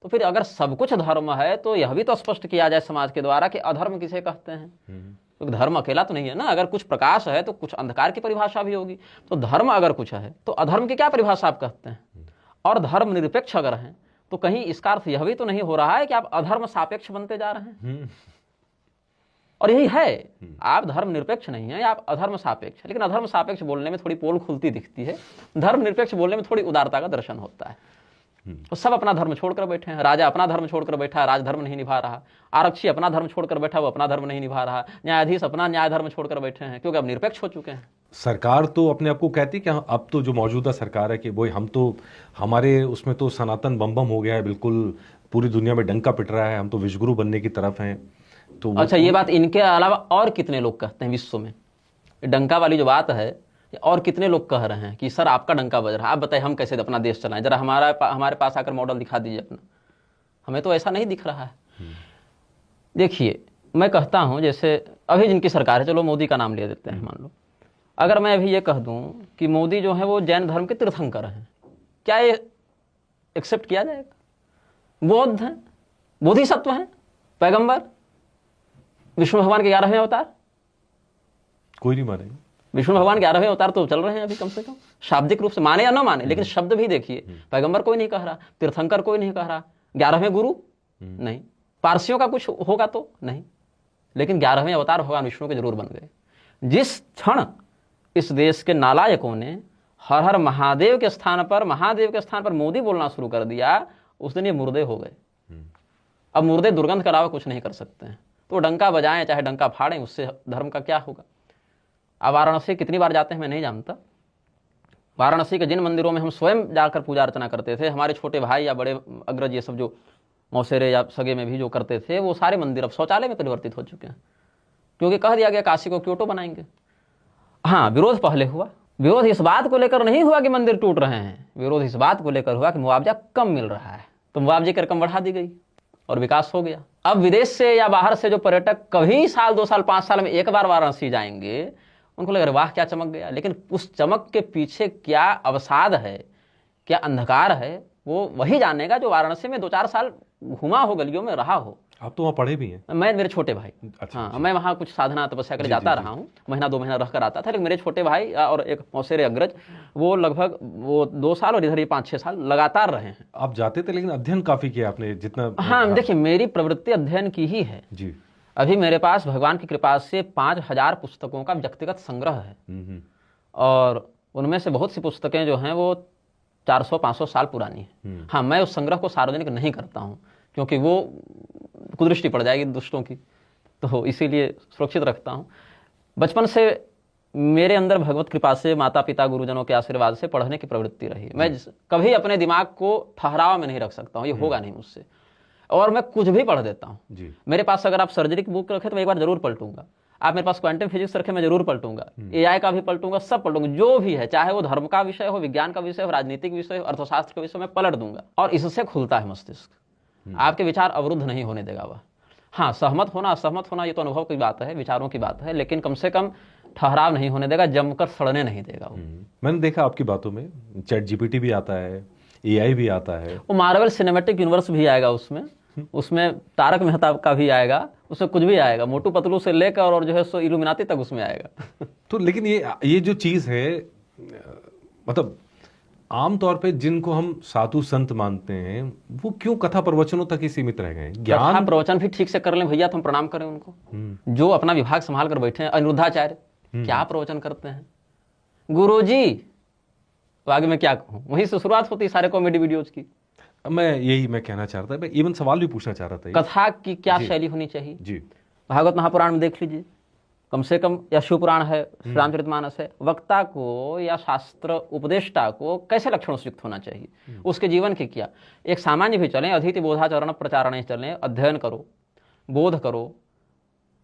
तो फिर अगर सब कुछ धर्म है तो यह भी तो स्पष्ट किया जाए समाज के द्वारा कि अधर्म किसे कहते हैं। क्योंकि धर्म अकेला तो नहीं है ना, अगर कुछ प्रकाश है तो कुछ अंधकार की परिभाषा भी होगी। तो धर्म अगर कुछ है तो अधर्म की क्या परिभाषा आप कहते हैं? और धर्म निरपेक्ष अगर हैं तो कहीं इसका अर्थ यह भी तो नहीं हो रहा है कि आप अधर्म सापेक्ष बनते जा रहे हैं। और यही है, आप धर्म निरपेक्ष नहीं है, आप अधर्म सापेक्ष। लेकिन अधर्म सापेक्ष बोलने में थोड़ी पोल खुलती दिखती है, धर्म निरपेक्ष बोलने में थोड़ी उदारता का दर्शन होता है। तो सब अपना धर्म छोड़कर बैठे हैं। राजा अपना धर्म छोड़कर बैठा है, राजधर्म नहीं निभा रहा। आरक्षी अपना धर्म छोड़कर बैठा, वो अपना धर्म नहीं निभा रहा। न्यायाधीश अपना न्याय धर्म छोड़कर बैठे हैं, क्योंकि अब निरपेक्ष हो चुके हैं। सरकार तो अपने आप को कहती है कि अब तो जो मौजूदा सरकार है कि वो हम तो हमारे उसमें तो सनातन बम बम हो गया है, बिल्कुल पूरी दुनिया में डंका पिट रहा है, हम तो विश्वगुरु बनने की तरफ हैं। तो अच्छा, ये बात इनके अलावा और कितने लोग कहते हैं विश्व में? डंका वाली जो बात है, और कितने लोग कह रहे हैं कि सर आपका डंका बज रहा है, आप बताइए हम कैसे अपना देश चलाएं, जरा हमारे पास आकर मॉडल दिखा दीजिए अपना। हमें तो ऐसा नहीं दिख रहा है। देखिए, मैं कहता हूं जैसे अभी जिनकी सरकार है, चलो मोदी का नाम ले देते हैं, मान लो अगर मैं अभी ये कह दूं कि मोदी जो है वो जैन धर्म के तीर्थंकर हैं, क्या ये एक्सेप्ट किया जाएगा? बौद्ध हैं, बोधिसत्व हैं, पैगंबर, विष्णु भगवान के 11वें अवतार, कोई नहीं मानेगा। विष्णु भगवान के 11वें अवतार तो चल रहे हैं अभी, कम से कम शाब्दिक रूप से माने या न माने, लेकिन शब्द भी देखिए, पैगंबर कोई नहीं कह रहा, तीर्थंकर कोई नहीं कह रहा, 11वें गुरु नहीं, पारसियों का कुछ होगा तो नहीं, लेकिन 11वें अवतार भगवान विष्णु के जरूर बन गए। जिस क्षण इस देश के नालायकों ने हर हर महादेव के स्थान पर मोदी बोलना शुरू कर दिया, उस दिन ये मुर्दे हो गए। अब मुर्दे दुर्गंध के अलावा कुछ नहीं कर सकते हैं, तो डंका बजाएं चाहे डंका फाड़ें, उससे धर्म का क्या होगा? अब वाराणसी कितनी बार जाते हैं मैं नहीं जानता। वाराणसी के जिन मंदिरों में हम स्वयं जाकर पूजा अर्चना करते थे, हमारे छोटे भाई या बड़े अग्रज ये सब जो मौसेरे या सगे में भी जो करते थे, वो सारे मंदिर अब शौचालय में परिवर्तित हो चुके हैं, क्योंकि कह दिया गया काशी को क्योटो बनाएंगे। हाँ, विरोध पहले हुआ। विरोध इस बात को लेकर नहीं हुआ कि मंदिर टूट रहे हैं, विरोध इस बात को लेकर हुआ कि मुआवजा कम मिल रहा है, तो मुआवजे की रकम बढ़ा दी गई और विकास हो गया। अब विदेश से या बाहर से जो पर्यटक कभी साल 2 साल 5 साल में एक बार वाराणसी जाएंगे, उनको लग रहा है वाह क्या चमक गया, लेकिन उस चमक के पीछे क्या अवसाद है, क्या अंधकार है, वो वही जानेगा जो वाराणसी में 2-4 साल घुमा हो, गलियों में रहा हो। आप तो वहाँ पढ़े भी हैं? मैं, मेरे छोटे भाई। अच्छा, हाँ, मैं वहाँ कुछ साधना तपस्या के लिए जाता रहा हूँ, महीना 2 महीना रहकर आता था, लेकिन मेरे छोटे भाई और एक मौसेरे अग्रज वो लगभग 2 साल और इधर ये 5-6 साल लगातार रहे हैं। आप जाते थे, लेकिन अध्ययन काफी किया आपने जितना। हाँ, देखिए मेरी प्रवृत्ति अध्ययन की ही है जी। अभी मेरे पास भगवान की कृपा से 5000 पुस्तकों का व्यक्तिगत संग्रह है, और उनमें से बहुत सी पुस्तकें जो हैं वो 400-500 साल पुरानी है। हाँ, मैं उस संग्रह को सार्वजनिक नहीं करता हूँ, क्योंकि वो कुदृष्टि पड़ जाएगी दुष्टों की, तो इसीलिए सुरक्षित रखता हूँ। बचपन से मेरे अंदर भगवत कृपा से, माता पिता गुरुजनों के आशीर्वाद से पढ़ने की प्रवृत्ति रही। मैं कभी अपने दिमाग को ठहराव में नहीं रख सकता हूँ, ये होगा नहीं मुझसे, और मैं कुछ भी पढ़ देता हूँ। मेरे पास अगर आप सर्जरी की बुक रखे तो मैं एक बार जरूर पलटूंगा, आप मेरे पास क्वांटम फिजिक्स रखे मैं जरूर पलटूंगा, AI का भी पलटूंगा, सब पलटूंगा, जो भी है, चाहे वो धर्म का विषय हो, विज्ञान का विषय हो, राजनीतिक विषय हो, अर्थशास्त्र का विषय, मैं पलट दूंगा, और इससे खुलता है मस्तिष्क। आपके विचार अवरुद्ध नहीं होने देगा वह। हाँ, सहमत होना असहमत होना ये तो अनुभव की बात है, विचारों की बात है, लेकिन कम से कम ठहराव नहीं होने देगा, जमकर सड़ने नहीं देगा वो। मैंने देखा आपकी बातों में चैट GPT भी आता है, AI भी आता है, वो मार्वल सिनेमैटिक यूनिवर्स भी आएगा उसमें तारक मेहता का भी आएगा, उसमें कुछ भी आएगा, मोटू पतलू से लेकर और जो है सो इल्यूमिनाती तक उसमें आएगा। तो लेकिन ये जो चीज है, मतलब आमतौर पे जिनको हम साधु संत मानते हैं, वो क्यों कथा प्रवचनों तक ही सीमित रह गए? ज्ञान प्रवचन भी ठीक से कर लें भैया तो हम प्रणाम करें उनको। जो अपना विभाग संभाल कर बैठे हैं, अनिरुद्धाचार्य क्या प्रवचन करते हैं, गुरुजी, तो आगे मैं क्या कहूँ, वहीं से शुरुआत होती है सारे कॉमेडी वीडियोज की। मैं कहना चाह रहा था, मैं इवन सवाल भी पूछना चाह रहा था, कथा की क्या शैली होनी चाहिए जी। भागवत महापुराण में देख लीजिए, कम से कम, या शिव पुराण है, रामचरितमानस है, वक्ता को या शास्त्र उपदेष्टा को कैसे लक्षणों से युक्त होना चाहिए, उसके जीवन की क्या, एक सामान्य भी चलें, अधीति बोधाचरण प्रचारण चलें, अध्ययन करो, बोध करो,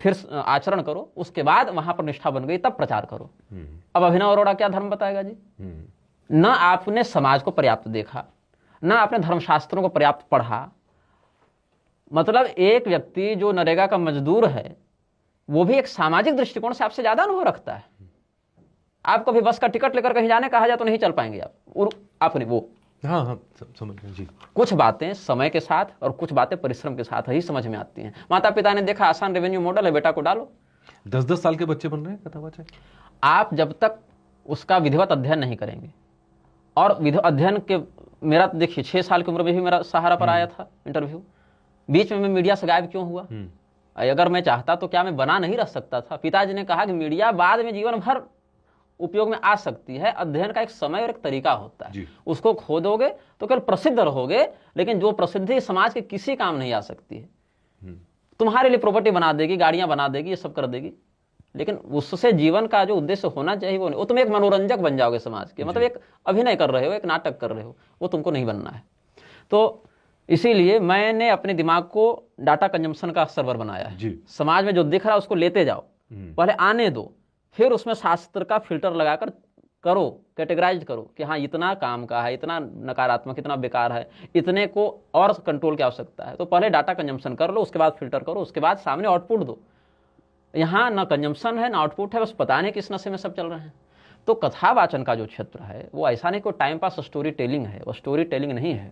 फिर आचरण करो, उसके बाद वहां पर निष्ठा बन गई तब प्रचार करो। अब अभिनव अरोड़ा क्या धर्म बताएगा जी? न आपने समाज को पर्याप्त देखा, न आपने धर्मशास्त्रों को पर्याप्त पढ़ा। मतलब एक व्यक्ति जो नरेगा का मजदूर है, वो भी एक सामाजिक दृष्टिकोण से आपसे ज्यादा अनुभव रखता है। आप कभी बस का टिकट लेकर कहीं जाने कहा जाए तो नहीं चल पाएंगे आप, और आपने वो हाँ समझ गए जी। कुछ बातें समय के साथ और कुछ बातें परिश्रम के साथ ही समझ में आती हैं। माता पिता ने देखा आसान रेवेन्यू मॉडल है, बेटा को डालो। 10-10 साल के बच्चे बन रहे हैं कथावाचक। आप जब तक उसका विधिवत अध्ययन नहीं करेंगे, और विधिवत अध्ययन के, मेरा देखिए 6 साल की उम्र में भी मेरा सहारा पर आया था इंटरव्यू, बीच में मैं मीडिया से गायब क्यों हुआ? अगर मैं चाहता तो क्या मैं बना नहीं रह सकता था? पिताजी ने कहा कि मीडिया बाद में जीवन भर उपयोग में आ सकती है, अध्ययन का एक समय और एक तरीका होता है, उसको खो दोगे तो केवल प्रसिद्ध रहोगे, लेकिन जो प्रसिद्धि समाज के किसी काम नहीं आ सकती है। तुम्हारे लिए प्रॉपर्टी बना देगी, गाड़ियां बना देगी, ये सब कर देगी, लेकिन उससे जीवन का जो उद्देश्य होना चाहिए वो नहीं। वो तुम एक मनोरंजक बन जाओगे समाज के, मतलब एक अभिनय कर रहे हो, एक नाटक कर रहे हो, वो तुमको नहीं बनना है। तो इसीलिए मैंने अपने दिमाग को डाटा कंजम्पशन का सर्वर बनाया है। समाज में जो दिख रहा है उसको लेते जाओ, पहले आने दो, फिर उसमें शास्त्र का फिल्टर लगाकर करो, कैटेगराइज करो कि हाँ इतना काम का है, इतना नकारात्मक, इतना बेकार है, इतने को और कंट्रोल की आवश्यकता है। तो पहले डाटा कंजम्पशन कर लो, उसके बाद फिल्टर करो, उसके बाद सामने आउटपुट दो। यहाँ ना कंजम्पशन है ना आउटपुट है, बस पता नहीं किस नशे में सब चल रहे हैं। तो कथावाचन का जो क्षेत्र है वो ऐसा नहीं कोई टाइम पास स्टोरी टेलिंग है, वो स्टोरी टेलिंग नहीं है।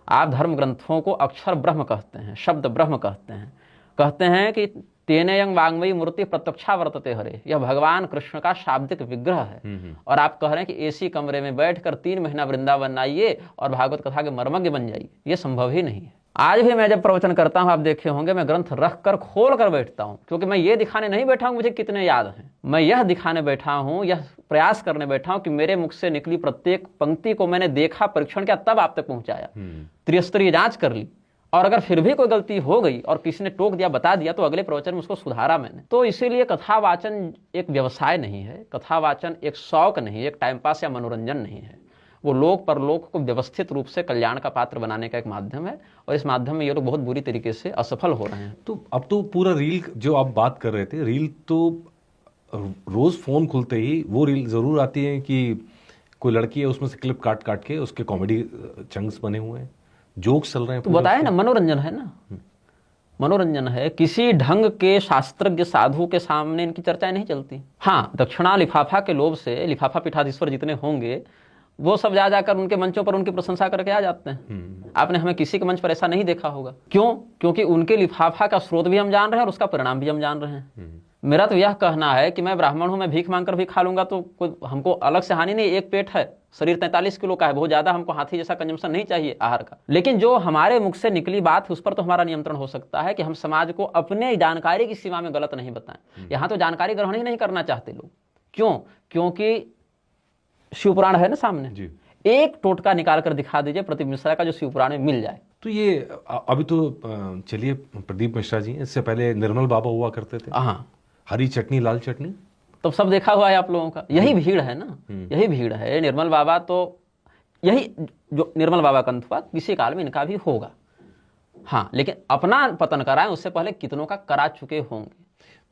आप धर्म ग्रंथों को अक्षर ब्रह्म कहते हैं, शब्द ब्रह्म कहते हैं कि तेने यंग वांगमयी मूर्ति प्रत्यक्षा वर्तते हरे, यह भगवान कृष्ण का शाब्दिक विग्रह है। और आप कह रहे हैं कि एसी कमरे में बैठकर 3 महीना वृंदावन आइए और भागवत कथा के मर्मज्ञ बन जाइए, ये संभव ही नहीं है। आज भी मैं जब प्रवचन करता हूं, आप देखे होंगे, मैं ग्रंथ रख कर खोल कर बैठता हूं, क्योंकि मैं ये दिखाने नहीं बैठा हूं मुझे कितने याद हैं, मैं यह दिखाने बैठा हूं, यह प्रयास करने बैठा हूं कि मेरे मुख से निकली प्रत्येक पंक्ति को मैंने देखा, परीक्षण किया, तब आप तक पहुंचाया, त्रिस्तरीय जांच कर ली, और अगर फिर भी कोई गलती हो गई और किसी ने टोक दिया, बता दिया, तो अगले प्रवचन में उसको सुधारा मैंने। तो इसीलिए कथावाचन एक व्यवसाय नहीं है, कथावाचन एक शौक नहीं, एक टाइम पास या मनोरंजन नहीं है। वो लोक परलोक को व्यवस्थित रूप से कल्याण का पात्र बनाने का एक माध्यम है, और इस माध्यम में ये लोग बहुत बुरी तरीके से असफल हो रहे हैं। तो अब तो पूरा रील जो आप बात कर रहे थे, रील तो रोज फोन खुलते ही वो रील जरूर आती है कि कोई लड़की है, उसमें से क्लिप काट काट के उसके कॉमेडी चंक्स बने हुए हैं, जोक्स चल रहे हैं। तो बताया ना, मनोरंजन है ना, मनोरंजन है। किसी ढंग के शास्त्रज्ञ साधु के सामने इनकी चर्चाएं नहीं चलती। हाँ, दक्षिणा लिफाफा के लोभ से लिफाफा पीठाधीश्वर जितने होंगे वो सब जा जाकर उनके मंचों पर उनकी प्रशंसा करके आ जाते हैं। आपने हमें किसी के मंच पर ऐसा नहीं देखा होगा। क्यों? क्योंकि उनके लिफाफा का स्रोत भी हम जान रहे हैं और उसका परिणाम भी हम जान रहे हैं। मेरा तो यह कहना है कि मैं ब्राह्मण हूं, मैं भीख मांगकर भी खा लूंगा तो कोई हमको अलग से हानि नहीं। एक पेट है, शरीर 43 किलो का है, बहुत ज्यादा हमको हाथी जैसा कंजम्पशन नहीं चाहिए आहार का। लेकिन जो हमारे मुख से निकली बात है उस पर तो हमारा नियंत्रण हो सकता है कि हम समाज को अपने जानकारी की सीमा में गलत नहीं बताएं। यहां तो जानकारी ग्रहण ही नहीं करना चाहते लोग। क्यों? क्योंकि शिवपुराण है ना सामने जी। एक टोटका निकाल कर दिखा दीजिए प्रदीप मिश्रा का जो शिवपुराण में मिल जाए। तो ये अभी तो चलिए प्रदीप मिश्रा जी, इससे पहले निर्मल बाबा हुआ करते थे। हाँ, हरी चटनी लाल चटनी तो सब देखा हुआ है आप लोगों का। यही भीड़ है ना, यही भीड़ है। निर्मल बाबा तो यही जो निर्मल बाबा का अंत हुआ, किसी काल में इनका भी होगा। हाँ, लेकिन अपना पतन कराएं उससे पहले कितनों का करा चुके होंगे।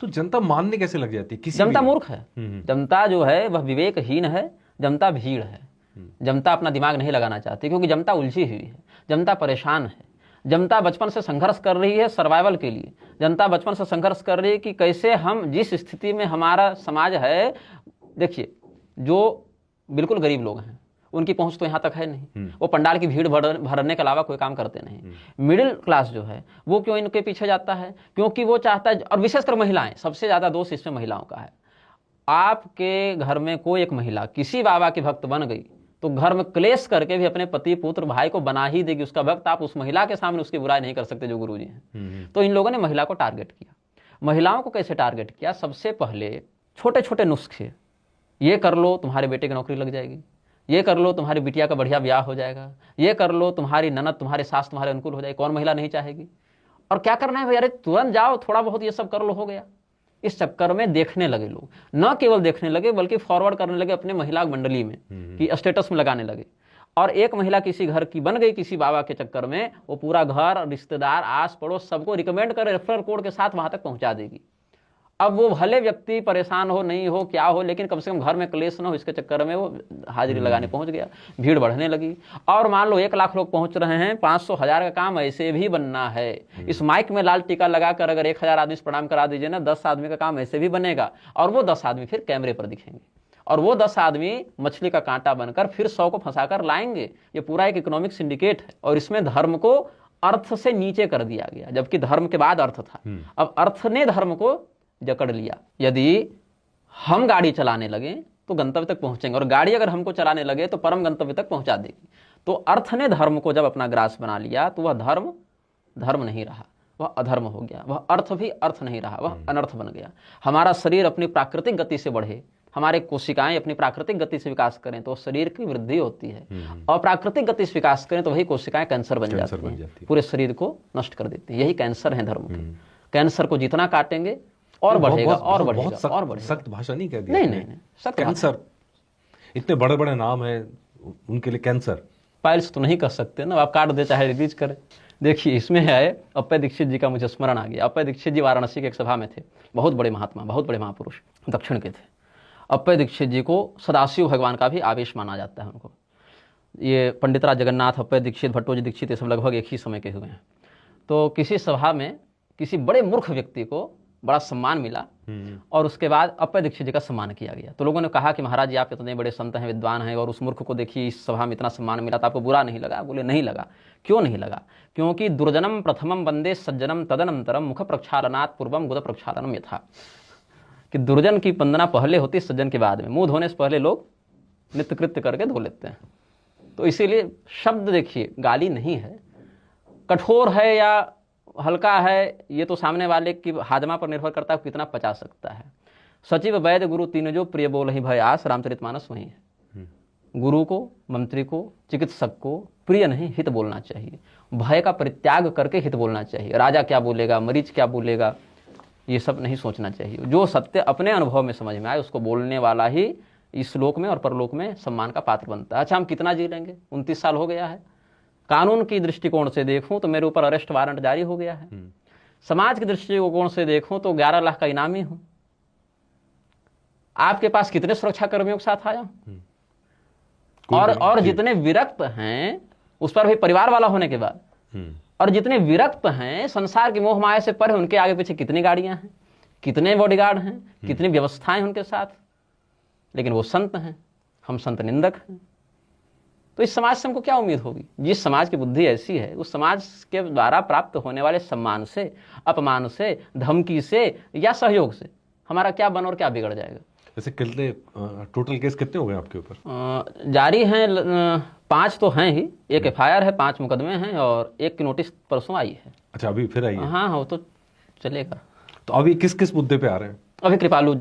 तो जनता मानने कैसे लग जाती है? जनता मूर्ख है, जनता जो है वह विवेकहीन है, जनता भीड़ है। जनता अपना दिमाग नहीं लगाना चाहती क्योंकि जनता उलझी हुई है, जनता परेशान है। जनता बचपन से संघर्ष कर रही है सर्वाइवल के लिए। जनता बचपन से संघर्ष कर रही है कि कैसे हम जिस स्थिति में हमारा समाज है, देखिए जो बिल्कुल गरीब लोग हैं उनकी पहुंच तो यहाँ तक है नहीं, वो पंडाल की भीड़ भरने के अलावा कोई काम करते नहीं। मिडिल क्लास जो है वो क्यों इनके पीछे जाता है? क्योंकि वो चाहता है, और विशेषकर महिलाएं, सबसे ज्यादा दोष इसमें महिलाओं का है। आपके घर में कोई एक महिला किसी बाबा की भक्त बन गई तो घर में क्लेश करके भी अपने पति पुत्र भाई को बना ही देगी उसका भक्त। आप उस महिला के सामने उसकी बुराई नहीं कर सकते जो गुरुजी हैं। तो इन लोगों ने महिला को टारगेट किया। महिलाओं को कैसे टारगेट किया? सबसे पहले छोटे छोटे नुस्खे, ये कर लो तुम्हारे बेटे की नौकरी लग जाएगी, ये कर लो तुम्हारी बिटिया का बढ़िया ब्याह हो जाएगा, ये कर लो तुम्हारी ननद तुम्हारे सास तुम्हारे अनुकूल हो जाएगी। कौन महिला नहीं चाहेगी? और क्या करना है भाई? अरे तुरंत जाओ, थोड़ा बहुत ये सब कर लो, हो गया। इस चक्कर में देखने लगे लोग, न केवल देखने लगे बल्कि फॉरवर्ड करने लगे अपने महिला मंडली में कि स्टेटस में लगाने लगे। और एक महिला किसी घर की बन गई किसी बाबा के चक्कर में, वो पूरा घर, रिश्तेदार, आस पड़ोस सबको रिकमेंड कर रेफरल कोड के साथ वहां तक पहुंचा देगी। अब वो भले व्यक्ति परेशान हो, नहीं हो, क्या हो, लेकिन कम से कम घर में क्लेश न हो, इसके चक्कर में वो हाजिरी लगाने पहुंच गया। भीड़ बढ़ने लगी। और मान लो 1 लाख लोग पहुंच रहे हैं, 500 1000 का काम ऐसे भी बनना है। इस माइक में लाल टीका लगाकर अगर 1000 आदमी से प्रणाम करा दीजिए ना, 10 आदमी का काम ऐसे भी बनेगा। और वो 10 आदमी फिर कैमरे पर दिखेंगे, और वो 10 आदमी मछली का कांटा बनकर फिर 100 को फंसाकर लाएंगे। ये पूरा एक इकोनॉमिक सिंडिकेट है। और इसमें धर्म को अर्थ से नीचे कर दिया गया, जबकि धर्म के बाद अर्थ था। अब अर्थ ने धर्म को जकड़ लिया। यदि हम गाड़ी चलाने लगे तो गंतव्य तक पहुंचेंगे, और गाड़ी अगर हमको चलाने लगे तो परम गंतव्य तक पहुंचा देगी। तो अर्थ ने धर्म को जब अपना ग्रास बना लिया तो वह धर्म धर्म नहीं रहा, वह अधर्म हो गया। वह अर्थ भी अर्थ नहीं रहा, वह अनर्थ बन गया। हमारा शरीर अपनी प्राकृतिक गति से बढ़े, हमारे कोशिकाएं अपनी प्राकृतिक गति से विकास करें तो शरीर की वृद्धि होती है, और प्राकृतिक गति से विकास करें तो वही कोशिकाएं कैंसर बन जाती हैं, पूरे शरीर को नष्ट कर देती है। यही कैंसर है धर्म के। कैंसर को जितना काटेंगे और बढ़ेगा और बढ़ेगा और बढ़ेगा। सख्त भाषा नहीं कह दिया? नहीं, सख्त कैंसर, इतने बड़े बड़े नाम है उनके लिए कैंसर। पाइल्स तो नहीं कर सकते ना, आप काट दे चाहे रिलीज करें। देखिए इसमें है अप्पय दीक्षित जी का मुझे स्मरण आ गया। अप्पय दीक्षित जी वाराणसी के एक सभा में थे, बहुत बड़े महात्मा, बहुत बड़े महापुरुष दक्षिण के थे। अप्पय दीक्षित जी को सदाशिव भगवान का भी आवेश माना जाता है उनको। ये पंडितराज जगन्नाथ, अप्पय दीक्षित, भट्टोजी दीक्षित, ये सब लगभग एक ही समय के हुए हैं। तो किसी सभा में किसी बड़े मूर्ख व्यक्ति को बड़ा सम्मान मिला, और उसके बाद अप्पय दीक्षित जी का सम्मान किया गया। तो लोगों ने कहा कि महाराज जी आप इतने बड़े संत हैं, विद्वान हैं, और उस मूर्ख को देखिए इस सभा में इतना सम्मान मिला, तो आपको बुरा नहीं लगा? बोले नहीं लगा। क्यों नहीं लगा? क्योंकि दुर्जनम प्रथमम वंदे सज्जनम तदनंतरम मुख प्रक्षालनात् पूर्वम गुद प्रक्षालनम यथा, कि दुर्जन की वंदना पहले होती है सज्जन के बाद में। मुंह धोने से पहले लोग नित्य कृत्य करके धो लेते हैं। तो इसीलिए शब्द देखिए गाली नहीं है, कठोर है या हल्का है, ये तो सामने वाले की हाजमा पर निर्भर करता है कितना पचा सकता है। सचिव वैद्य गुरु तीन जो प्रिय बोल ही भय आस, रामचरितमानस वही है। गुरु को, मंत्री को, चिकित्सक को प्रिय नहीं हित बोलना चाहिए। भय का परित्याग करके हित बोलना चाहिए। राजा क्या बोलेगा, मरीज क्या बोलेगा, ये सब नहीं सोचना चाहिए। जो सत्य अपने अनुभव में समझ में आए उसको बोलने वाला ही इस लोक में और परलोक में सम्मान का पात्र बनता है। अच्छा, हम कितना जी लेंगे? 29 साल हो गया है। कानून की दृष्टिकोण से देखूं तो मेरे ऊपर अरेस्ट वारंट जारी हो गया है। समाज की दृष्टिकोण से देखूं तो 11 लाख का इनामी हूं। आपके पास कितने सुरक्षा कर्मियों के साथ आया और जितने विरक्त हैं उस पर भी परिवार वाला होने के बाद, और जितने विरक्त हैं संसार की मोह माया से परे, उनके आगे पीछे कितनी गाड़ियां हैं, कितने बॉडीगार्ड हैं, कितनी व्यवस्थाएं उनके साथ, लेकिन वो संत हैं, हम संत निंदक हैं। तो इस समाज से हमको क्या उम्मीद होगी? जिस समाज की बुद्धि ऐसी है उस समाज के द्वारा प्राप्त होने वाले सम्मान से, अपमान से, धमकी से या सहयोग से हमारा क्या बन और क्या बिगड़ जाएगा? वैसे कितने टोटल केस कितने हो गए आपके ऊपर? जारी हैं 5 तो हैं ही, एक FIR है, 5 मुकदमे हैं और 1 की नोटिस परसों आई है। अच्छा, अभी फिर आई है? हाँ, वो तो चलेगा। तो अभी किस किस मुद्दे पे आ रहे हैं? अभी कृपालू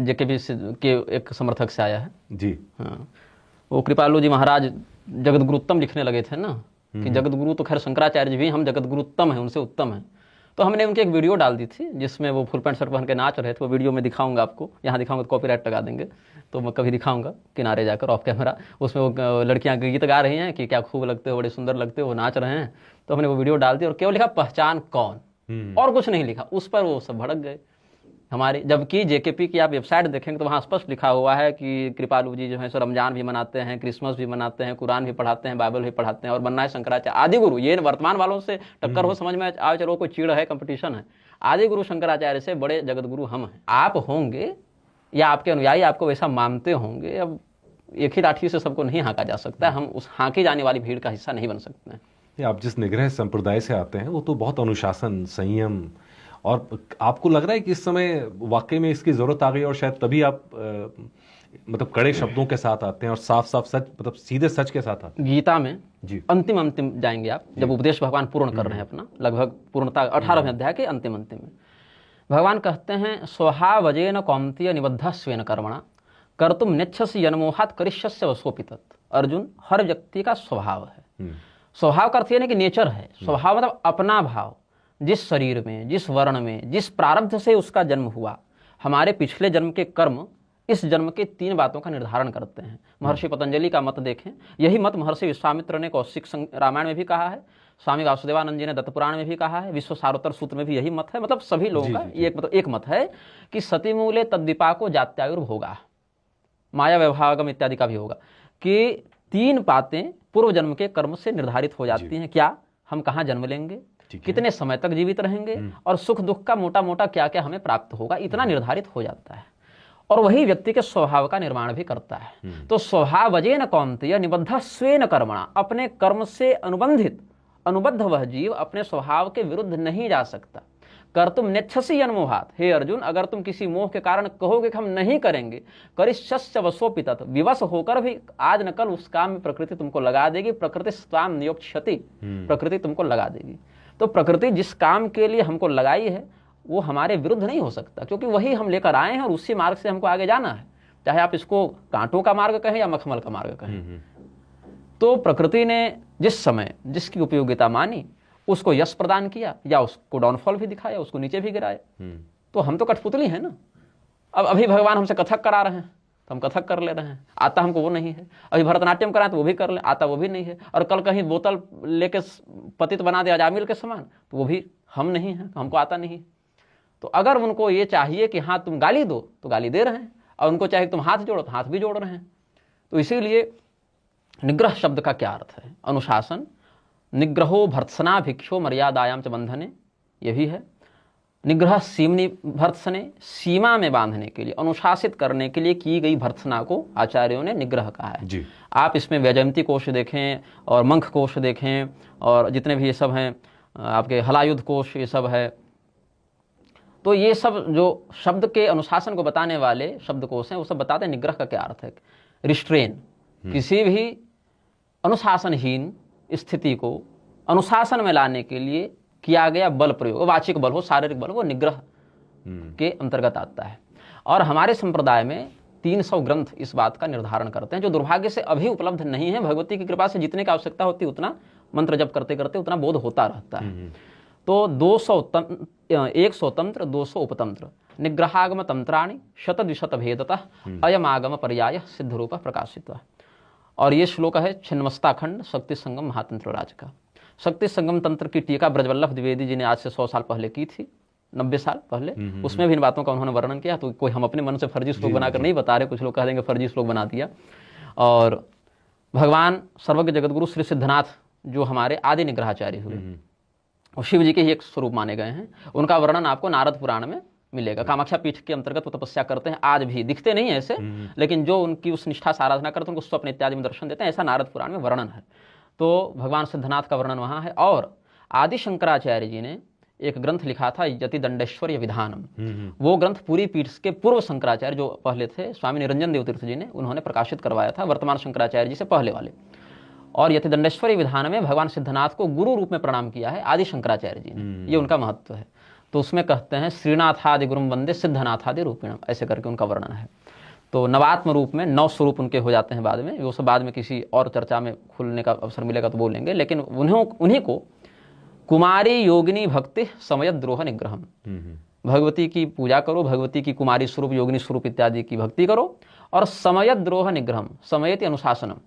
JKB के एक समर्थक से आया है जी। हाँ, वो कृपालू जी महाराज जगतगुरुत्तम लिखने लगे थे ना, कि जगतगुरु तो खैर शंकराचार्य जी भी, हम जगतगुरुत्तम हैं, उनसे उत्तम हैं। तो हमने उनकी एक वीडियो डाल दी थी जिसमें वो फुल पैंट शर्ट पहन के नाच रहे थे। वो वीडियो में दिखाऊंगा आपको, यहाँ दिखाऊंगा तो कॉपीराइट लगा देंगे, तो मैं कभी दिखाऊंगा किनारे जाकर ऑफ कैमरा। उसमें वो लड़कियां गीत गा रही हैं कि क्या खूब लगते हो, बड़े सुंदर लगते हो, वो नाच रहे हैं। तो हमने वो वीडियो डाल दी और केवल लिखा पहचान कौन, और कुछ नहीं लिखा। उस पर वो सब भड़क गए हमारे। जबकि JKP की आप वेबसाइट देखेंगे तो वहाँ स्पष्ट लिखा हुआ है कि कृपालू जी जो है सो रमजान भी मनाते हैं, क्रिसमस भी मनाते हैं, कुरान भी पढ़ाते हैं, बाइबल भी पढ़ाते हैं, और बनना है शंकराचार्य आदि गुरु। ये वर्तमान वालों से टक्कर हो, समझ में आए, चलो कोई चीड़ है, कंपटीशन है। आदि गुरु शंकराचार्य से बड़े जगत गुरु हम हैं। आप होंगे या आपके अनुयायी आपको वैसा मानते होंगे। अब एक ही लाठी से सबको नहीं हाँका जा सकता। हम उस हाँकी जाने वाली भीड़ का हिस्सा नहीं बन सकते हैं। आप जिस निग्रह संप्रदाय से आते हैं वो तो बहुत अनुशासन, संयम, और आपको लग रहा है कि इस समय वाकई में इसकी जरूरत आ गई और शायद तभी आप मतलब कड़े शब्दों के साथ आते हैं और साफ साफ सच, मतलब सीधे सच के साथ आते हैं? गीता में जी अंतिम जाएंगे आप, जब उपदेश भगवान पूर्ण कर रहे हैं अपना, लगभग पूर्णता 18वें अध्याय के अंतिम में भगवान कहते हैं, स्वभावजेन कौन्तेय निबद्ध स्वेन कर्मणा कर्तुम नेच्छसि यन्मोहात् करिष्यस्य वसोऽपि तत्। अर्जुन, हर व्यक्ति का स्वभाव है। स्वभाव का अर्थ यह नहीं कि नेचर है। स्वभाव मतलब अपना भाव, जिस शरीर में, जिस वर्ण में, जिस प्रारब्ध से उसका जन्म हुआ। हमारे पिछले जन्म के कर्म इस जन्म के 3 बातों का निर्धारण करते हैं। महर्षि पतंजलि का मत देखें, यही मत महर्षि विश्वामित्र ने कौशिक रामायण में भी कहा है, स्वामी वासुदेवानंद जी ने दत्त पुराण में भी कहा है, विश्व सारोत्तर सूत्र में भी यही मत है। मतलब सभी लोगों का ये एक मत है कि सतिमूले तद्विपाको जात्यायुर्भोगा, माया व्यभागम इत्यादि का भी होगा, कि 3 बातें पूर्व जन्म के कर्म से निर्धारित हो जाती हैं। क्या? हम कहाँ जन्म लेंगे, कितने समय तक जीवित रहेंगे, और सुख दुख का मोटा मोटा क्या क्या हमें प्राप्त होगा, इतना निर्धारित हो जाता है। और वही व्यक्ति के स्वभाव का निर्माण भी करता है। तो स्वभावजेन कौन्तेय निबद्ध स्वेन कर्मणा, अपने कर्म से अनुबद्ध वह जीव अपने स्वभाव के विरुद्ध नहीं जा सकता। कर्तुम नेच्छसि यन्मोहात्, हे अर्जुन, अगर तुम किसी मोह के कारण कहोगे कि हम नहीं करेंगे, करिष्यस्य वसोऽपि तत्, विवश होकर भी आज न कल उस काम में प्रकृति तुमको लगा देगी। प्रकृति स्वाम नियोक्ष्यति, प्रकृति तुमको लगा देगी। तो प्रकृति जिस काम के लिए हमको लगाई है वो हमारे विरुद्ध नहीं हो सकता, क्योंकि वही हम लेकर आए हैं और उसी मार्ग से हमको आगे जाना है, चाहे आप इसको कांटों का मार्ग कहें या मखमल का मार्ग कहें। तो प्रकृति ने जिस समय जिसकी उपयोगिता मानी उसको यश प्रदान किया, या उसको डाउनफॉल भी दिखाया, उसको नीचे भी गिराया। तो हम तो कठपुतली हैं ना। अब अभी भगवान हमसे कथक करा रहे हैं तो हम कथक कर ले रहे हैं, आता हमको वो नहीं है। अभी भरतनाट्यम कराएं तो वो भी कर ले, आता वो भी नहीं है। और कल कहीं बोतल लेके पतित बना दे अजामिल के समान, तो वो भी हम नहीं है, हमको आता नहीं। तो अगर उनको ये चाहिए कि हाँ तुम गाली दो तो गाली दे रहे हैं, और उनको चाहिए तुम हाथ जोड़ो तो हाथ भी जोड़ रहे हैं। तो इसीलिए निग्रह शब्द का क्या अर्थ है? अनुशासन। निग्रहो भर्त्सना भिक्षो मर्यादायाम च बंधने, यही है। निग्रह सीमनि भर्त्सने, सीमा में बांधने के लिए, अनुशासित करने के लिए की गई भर्त्सना को आचार्यों ने निग्रह कहा है जी। आप इसमें वैजयंती कोश देखें और मंख कोश देखें, और जितने भी ये सब हैं आपके हलायुध कोश, ये सब है। तो ये सब जो शब्द के अनुशासन को बताने वाले शब्दकोश हैं वो सब बताते हैं निग्रह का क्या अर्थ है। रिस्ट्रेन, किसी भी अनुशासनहीन स्थिति को अनुशासन में लाने के लिए किया गया बल प्रयोग, वाचिक बल हो, शारीरिक बल हो, वो निग्रह के अंतर्गत आता है। और हमारे संप्रदाय में 300 ग्रंथ इस बात का निर्धारण करते हैं, जो दुर्भाग्य से अभी उपलब्ध नहीं है। भगवती की कृपा से जितने की आवश्यकता होती है उतना मंत्र जप करते करते उतना बोध होता रहता है। तो 100 तंत्र 200 उपतंत्र, निग्रहागम तंत्राणि शतद्विशत भेदतः अयमागम पर्याय सिद्ध रूप प्रकाशित। और ये श्लोक है छिन्नमस्ताखंड शक्ति संगम महातंत्र राज का। शक्ति संगम तंत्र की टीका ब्रजवल्लभ द्विवेदी जी ने आज से 100 साल पहले की थी, 90 साल पहले। उसमें भी इन बातों का उन्होंने वर्णन किया। तो कोई हम अपने मन से फर्जी श्लोक बनाकर नहीं बता रहे, कुछ लोग कह देंगे फर्जी श्लोक बना दिया। और भगवान सर्वज्ञ जगतगुरु श्री सिद्धनाथ जो हमारे आदि निग्रहाचार्य हुए और शिव जी के ही एक स्वरूप माने गए हैं, उनका वर्णन आपको नारद पुराण में मिलेगा। कामाख्या पीठ के अंतर्गत वो तपस्या करते हैं, आज भी दिखते नहीं ऐसे, लेकिन जो उनकी उस निष्ठा से आराधना करते हैं उनको स्वप्न इत्यादि में दर्शन देते हैं, ऐसा नारद पुराण में वर्णन है। तो भगवान सिद्धनाथ का वर्णन वहाँ है। और आदि शंकराचार्य जी ने एक ग्रंथ लिखा था यति दंडेश्वर्य विधानम। वो ग्रंथ पूरी पीठ के पूर्व शंकराचार्य जो पहले थे स्वामी निरंजन देव तीर्थ जी ने, उन्होंने प्रकाशित करवाया था, वर्तमान शंकराचार्य जी से पहले वाले। और यति दंडेश्वरी विधान में भगवान सिद्धनाथ को गुरु रूप में प्रणाम किया है आदि शंकराचार्य जी ने, ये उनका महत्व है। तो उसमें कहते हैं श्रीनाथादि गुरुम वंदे सिद्धनाथादि रूपिणम, ऐसे करके उनका वर्णन है। तो नवात्म रूप में 9 स्वरूप उनके हो जाते हैं बाद में, वो सब बाद में किसी और चर्चा में खुलने का अवसर मिलेगा तो बोलेंगे। लेकिन उन्हीं को कुमारी योगिनी भक्ति समय द्रोह निग्रहम, भगवती की पूजा करो, भगवती की कुमारी स्वरूप योगिनी स्वरूप इत्यादि की भक्ति करो। और समय द्रोह निग्रहम, समयति अनुशासनम,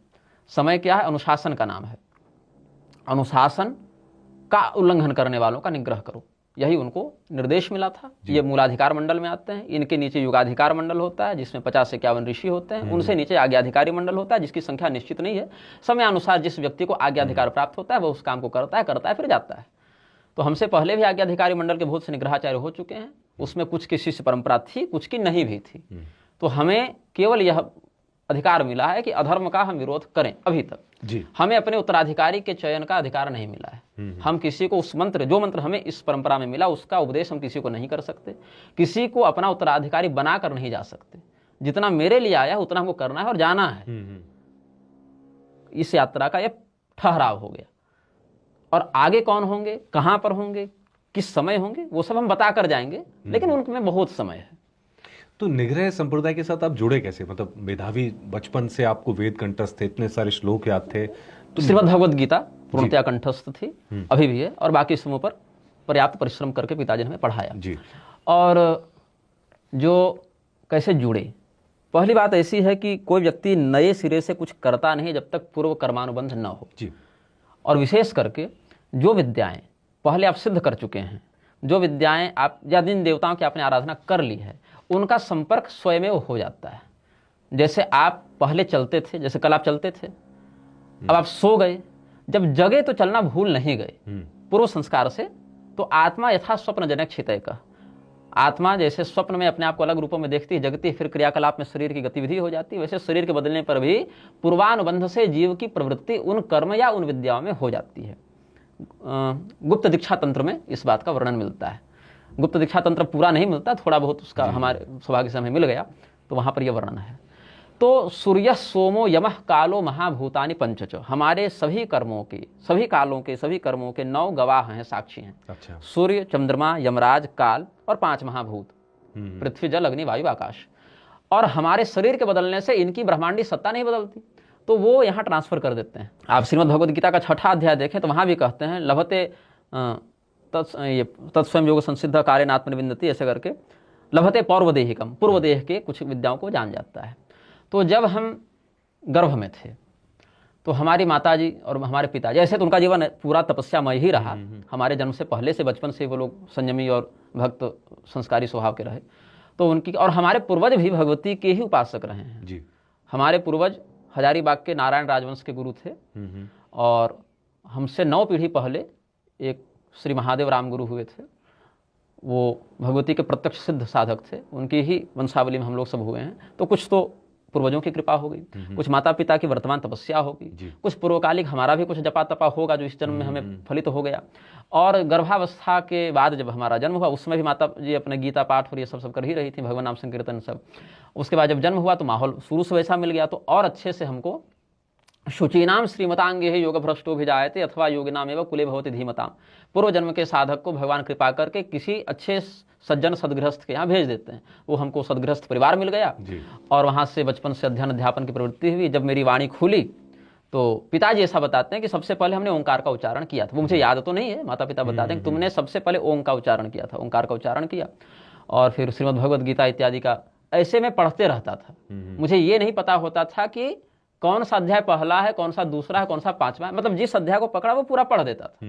समय क्या है? अनुशासन का नाम है। अनुशासन का उल्लंघन करने वालों का निग्रह करो, यही उनको निर्देश मिला था। ये मूलाधिकार मंडल में आते हैं, इनके नीचे युगाधिकार मंडल होता है जिसमें 50 से 51 ऋषि होते हैं, उनसे नीचे आज्ञाधिकारी मंडल होता है जिसकी संख्या निश्चित नहीं है। समय अनुसार जिस व्यक्ति को आज्ञाधिकार प्राप्त होता है वो उस काम को करता है फिर जाता है। तो हमसे पहले भी आज्ञाधिकारी मंडल के बहुत से निग्रहाचार्य हो चुके हैं, उसमें कुछ की शिष्य परंपरा थी, कुछ की नहीं भी थी। तो हमें केवल यह अधिकार मिला है कि अधर्म का हम विरोध करें। अभी तक जी हमें अपने उत्तराधिकारी के चयन का अधिकार नहीं मिला है। हम किसी को उस मंत्र, जो मंत्र हमें इस परंपरा में मिला, उसका उपदेश हम किसी को नहीं कर सकते, किसी को अपना उत्तराधिकारी बनाकर नहीं जा सकते। जितना मेरे लिए आया उतना हमको करना है और जाना है। इस यात्रा का यह ठहराव हो गया। और आगे कौन होंगे, कहां पर होंगे, किस समय होंगे, वो सब हम बताकर जाएंगे, लेकिन उनमें बहुत समय है। तो निग्रह संप्रदाय के साथ आप जुड़े कैसे? मतलब मेधावी बचपन से आपको वेद कंठस्थ थे, इतने सारे श्लोक याद थे, तो श्रीमद् भगवद गीता पूर्णतया कंठस्थ थी, अभी भी है, और बाकी समूह पर पर्याप्त परिश्रम करके पिताजी ने हमें पढ़ाया जी। और जो कैसे जुड़े, पहली बात ऐसी है कि कोई व्यक्ति नए सिरे से कुछ करता नहीं जब तक पूर्व कर्मानुबंध न हो जी। और विशेष करके जो विद्याएं पहले आप सिद्ध कर चुके हैं, जो विद्याएं आप या जिन देवताओं की आपने आराधना कर ली है, उनका संपर्क स्वयं हो जाता है। जैसे आप पहले चलते थे, जैसे कल आप चलते थे, अब आप सो गए, जब जगे तो चलना भूल नहीं गए पूर्व संस्कार से। तो आत्मा यथा स्वप्न जनक क्षितय का, आत्मा जैसे स्वप्न में अपने आप को अलग रूपों में देखती है, जगती है, फिर क्रियाकलाप में शरीर की गतिविधि हो जाती है, वैसे शरीर के बदलने पर भी पूर्वानुबंध से जीव की प्रवृत्ति उन कर्म या उन विद्याओं में हो जाती है। गुप्त दीक्षा तंत्र में इस बात का वर्णन मिलता है। गुप्त दीक्षा तंत्र पूरा नहीं मिलता, थोड़ा बहुत उसका हमारे सौभाग्य से हमें मिल गया, तो वहां पर यह वर्णन है। तो सूर्य सोमो यमः कालो महाभूतानि पंचच, हमारे सभी कर्मों के, सभी कालों के, सभी कर्मों के 9 गवाह हैं, साक्षी हैं। अच्छा। सूर्य, चंद्रमा, यमराज, काल और 5 महाभूत, पृथ्वी, जल, अग्नि, वायु, आकाश। और हमारे शरीर के बदलने से इनकी ब्रह्मांडी सत्ता नहीं बदलती, तो वो यहाँ ट्रांसफर कर देते हैं। आप श्रीमद् भगवद गीता का 6वां अध्याय देखें तो वहां भी कहते हैं लभते तत्स्वयं योग संसिद्ध कार्य आत्मनिविंदति, ऐसे करके लभते पौर्वदेहिकम, पूर्व देह के कुछ विद्याओं को जान जाता है। तो जब हम गर्भ में थे तो हमारी माताजी और हमारे पिताजी, ऐसे तो उनका जीवन पूरा तपस्यामय ही रहा, हमारे जन्म से पहले से बचपन से वो लोग संयमी और भक्त संस्कारी स्वभाव के रहे। तो उनकी और हमारे पूर्वज भी भगवती के ही उपासक रहे हैं जी। हमारे पूर्वज हजारीबाग के नारायण राजवंश के गुरु थे, और हमसे 9 पीढ़ी पहले एक श्री महादेव राम गुरु हुए थे, वो भगवती के प्रत्यक्ष सिद्ध साधक थे, उनकी ही वंशावली में हम लोग सब हुए हैं। तो कुछ तो पूर्वजों की कृपा हो गई, कुछ माता पिता की वर्तमान तपस्या होगी, कुछ पूर्वकालिक हमारा भी कुछ जपा तपा होगा जो इस जन्म में हमें फलित हो गया। और गर्भावस्था के बाद जब हमारा जन्म हुआ उसमें भी माता जी अपने गीता पाठ और ये सब कर ही रही थी, भगवान नाम संकीर्तन सब। उसके बाद जब जन्म हुआ तो माहौल शुरू से वैसा मिल गया, तो और अच्छे से हमको शुचीनाम श्रीमतांगे योग भ्रष्टो भी जायते अथवा योगिनाम एवं कुले भवति धीमताम। पूर्व जन्म के साधक को भगवान कृपा करके किसी अच्छे सज्जन सदगृहस्थ के यहाँ भेज देते हैं। वो हमको सदगृहस्थ परिवार मिल गया और वहाँ से बचपन से अध्ययन अध्यापन की प्रवृत्ति हुई। जब मेरी वाणी खुली तो पिताजी ऐसा बताते हैं कि सबसे पहले हमने ओंकार का उच्चारण किया था। वो मुझे याद तो नहीं है, माता पिता बताते हैं कि तुमने सबसे पहले ओंकार का उच्चारण किया था, ओंकार का उच्चारण किया। और फिर श्रीमद् भगवद गीता इत्यादि का ऐसे में पढ़ते रहता था। मुझे ये नहीं पता होता था कि कौन सा अध्याय पहला है, कौन सा दूसरा है, कौन सा पांचवा है। मतलब जिस अध्याय को पकड़ा वो पूरा पढ़ देता था।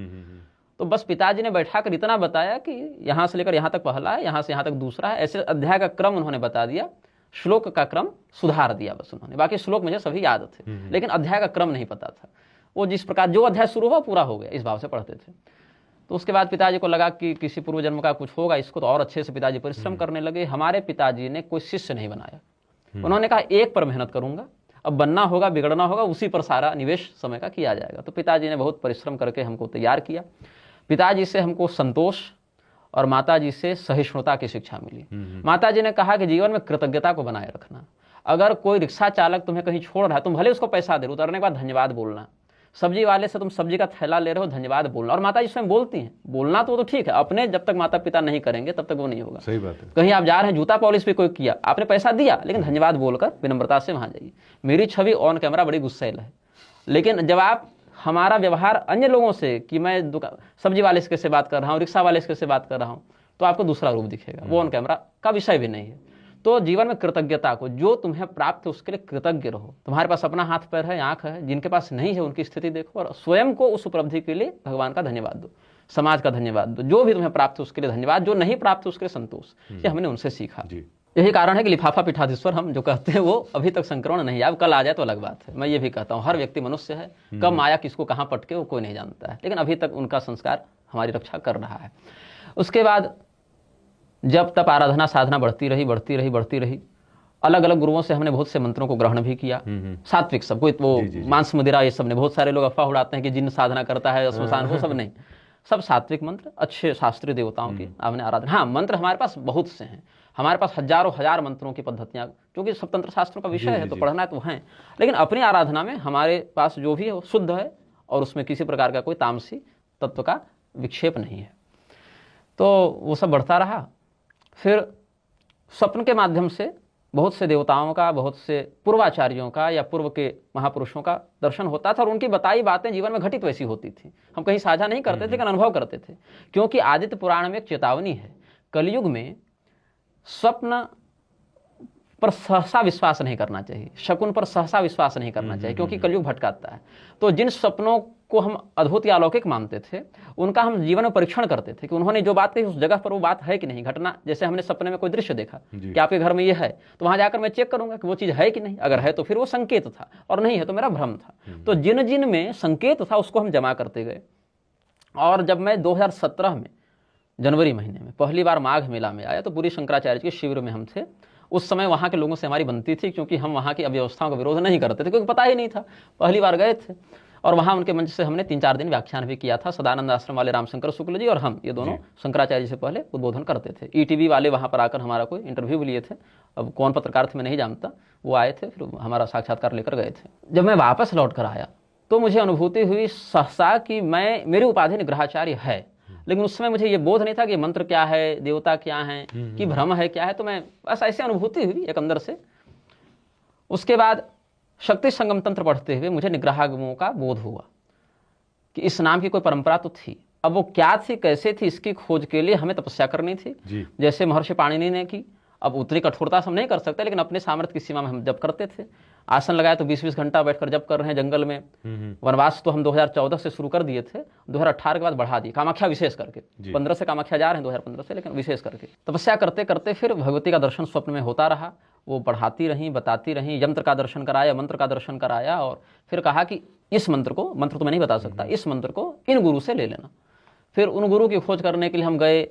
तो बस पिताजी ने बैठा कर इतना बताया कि यहाँ से लेकर यहाँ तक पहला है, यहाँ से यहाँ तक दूसरा है। ऐसे अध्याय का क्रम उन्होंने बता दिया, श्लोक का क्रम सुधार दिया बस उन्होंने। बाकी श्लोक मुझे सभी याद थे, लेकिन अध्याय का क्रम नहीं पता था। वो जिस प्रकार जो अध्याय शुरू हुआ पूरा हो गया, इस भाव से पढ़ते थे। तो उसके बाद पिताजी को लगा कि किसी पूर्व जन्म का कुछ होगा, इसको तो और अच्छे से पिताजी परिश्रम करने लगे। हमारे पिताजी ने कोई शिष्य नहीं बनाया। उन्होंने कहा एक पर मेहनत करूंगा, अब बनना होगा बिगड़ना होगा, उसी पर सारा निवेश समय का किया जाएगा। तो पिताजी ने बहुत परिश्रम करके हमको तैयार किया। पिताजी से हमको संतोष और माताजी से सहिष्णुता की शिक्षा मिली। माताजी ने कहा कि जीवन में कृतज्ञता को बनाए रखना। अगर कोई रिक्शा चालक तुम्हें कहीं छोड़ रहा है, तुम भले उसको पैसा दे, उतरने के बाद धन्यवाद बोलना। सब्जी वाले से तुम सब्जी का थैला ले रहे हो, धन्यवाद बोलना। और माताजी स्वयं बोलती हैं, बोलना तो ठीक है, अपने जब तक माता पिता नहीं करेंगे तब तक वो नहीं होगा। सही बात है। कहीं आप जा रहे हैं, जूता पॉलिश भी कोई किया, आपने पैसा दिया, लेकिन धन्यवाद बोलकर विनम्रता से वहां जाइए। मेरी छवि ऑन कैमरा बड़ी गुस्सैल है, लेकिन जब आप हमारा व्यवहार अन्य लोगों से कि मैं सब्जी वाले से कैसे बात कर रहा हूँ, रिक्शा वाले से कैसे बात कर रहा हूँ, तो आपको दूसरा रूप दिखेगा। वो ऑन कैमरा का विषय भी नहीं है। तो जीवन में कृतज्ञता को, जो तुम्हें प्राप्त है उसके लिए कृतज्ञ रहो। तुम्हारे पास अपना हाथ पैर है, आंख है, जिनके पास नहीं है उनकी स्थिति देखो और स्वयं को उस उपलब्धि के लिए भगवान का धन्यवाद दो, समाज का धन्यवाद दो। जो भी तुम्हें प्राप्त है उसके लिए धन्यवाद, जो नहीं प्राप्त है उसके लिए संतोष। ये हमने उनसे सीखा। यही कारण है कि लिफाफा पीठाधीश्वर हम जो कहते हैं वो अभी तक संक्रमण नहीं आया। कल आ जाए तो अलग बात है। मैं ये भी कहता हूँ, हर व्यक्ति मनुष्य है, कब माया किसको कहाँ पटके वो कोई नहीं जानता है, लेकिन अभी तक उनका संस्कार हमारी रक्षा कर रहा है। उसके बाद जब तब आराधना साधना बढ़ती रही। अलग अलग गुरुओं से हमने बहुत से मंत्रों को ग्रहण भी किया। सात्विक सब, कोई वो मांस मदिरा ये सब ने, बहुत सारे लोग अफवाह उड़ाते हैं कि जिन साधना करता है श्मशान, वो सब नहीं, सब सात्विक मंत्र, अच्छे शास्त्रीय देवताओं की आपने आराधना। हाँ, मंत्र हमारे पास बहुत से हैं, हमारे पास हजारों हजार मंत्रों की पद्धतियाँ, क्योंकि सब तंत्र शास्त्रों का विषय है तो पढ़ना तो है। लेकिन अपनी आराधना में हमारे पास जो भी है वो शुद्ध है और उसमें किसी प्रकार का कोई तामसी तत्व का विक्षेप नहीं है। तो वो सब बढ़ता रहा। फिर स्वप्न के माध्यम से बहुत से देवताओं का, बहुत से पूर्वाचार्यों का या पूर्व के महापुरुषों का दर्शन होता था और उनकी बताई बातें जीवन में घटित वैसी होती थी। हम कहीं साझा नहीं करते थे, लेकिन अनुभव करते थे। क्योंकि आदित्य पुराण में एक चेतावनी है, कलयुग में स्वप्न पर सहसा विश्वास नहीं करना चाहिए, शकुन पर सहसा विश्वास नहीं करना चाहिए, क्योंकि कलयुग भटकाता है। तो जिन स्वप्नों को हम अद्भुत या अलौकिक मानते थे, उनका हम जीवन में परीक्षण करते थे कि उन्होंने जो बात कही उस जगह पर वो बात है कि नहीं। घटना, जैसे हमने सपने में कोई दृश्य देखा कि आपके घर में ये है, तो वहां जाकर मैं चेक करूंगा कि वो चीज है कि नहीं। अगर है तो फिर वो संकेत था, और नहीं है तो मेरा भ्रम था। तो जिन जिन में संकेत था उसको हम जमा करते गए। और जब मैं 2017 में जनवरी महीने में पहली बार माघ मेला में आया, तो पूरी शंकराचार्य के शिविर में हम थे। उस समय वहाँ के लोगों से हमारी बनती थी, क्योंकि हम वहाँ की अव्यवस्थाओं का विरोध नहीं करते थे, क्योंकि पता ही नहीं था, पहली बार गए थे। और वहाँ उनके मंच से हमने 3-4 दिन व्याख्यान भी किया था। सदानंद आश्रम वाले रामशंकर शुक्ल जी और हम, ये दोनों शंकराचार्य जी से पहले उद्बोधन करते थे। ईटीवी वाले वहाँ पर आकर हमारा कोई इंटरव्यू भी लिए थे। अब कौन पत्रकार थे मैं नहीं जानता, वो आए थे, फिर हमारा साक्षात्कार लेकर गए थे। जब मैं वापस लौट कर आया तो मुझे अनुभूति हुई सहसा कि मेरी उपाधि निग्रहाचार्य है, लेकिन उस समय मुझे ये बोध नहीं था कि मंत्र क्या है, देवता क्या है, कि भ्रम है क्या है। तो मैं बस ऐसे अनुभूति हुई एक अंदर से। उसके बाद शक्ति संगम तंत्र पढ़ते हुए मुझे निग्रहागमों का बोध हुआ कि इस नाम की कोई परंपरा तो थी। अब वो क्या थी, कैसे थी, इसकी खोज के लिए हमें तपस्या करनी थी, जैसे महर्षि पाणिनि ने की। अब उतनी कठोरता से हम नहीं कर सकते, लेकिन अपने सामर्थ्य की सीमा में हम जब करते थे। आसन लगाया तो 20-20 घंटा बैठकर जब कर रहे हैं जंगल में। वनवास तो हम 2014 से शुरू कर दिए थे, 2018 के बाद बढ़ा दिए, कामाख्या विशेष करके। 15 से कामाख्या जा रहे हैं 2015 से, लेकिन विशेष करके तपस्या करते करते फिर भगवती का दर्शन स्वप्न में होता रहा। वो पढ़ाती रही, बताती रही, यंत्र का दर्शन कराया, मंत्र का दर्शन कराया, और फिर कहा कि इस मंत्र को, मंत्र तो मैं नहीं बता सकता, इस मंत्र को इन गुरु से ले लेना। फिर उन गुरु की खोज करने के लिए हम गए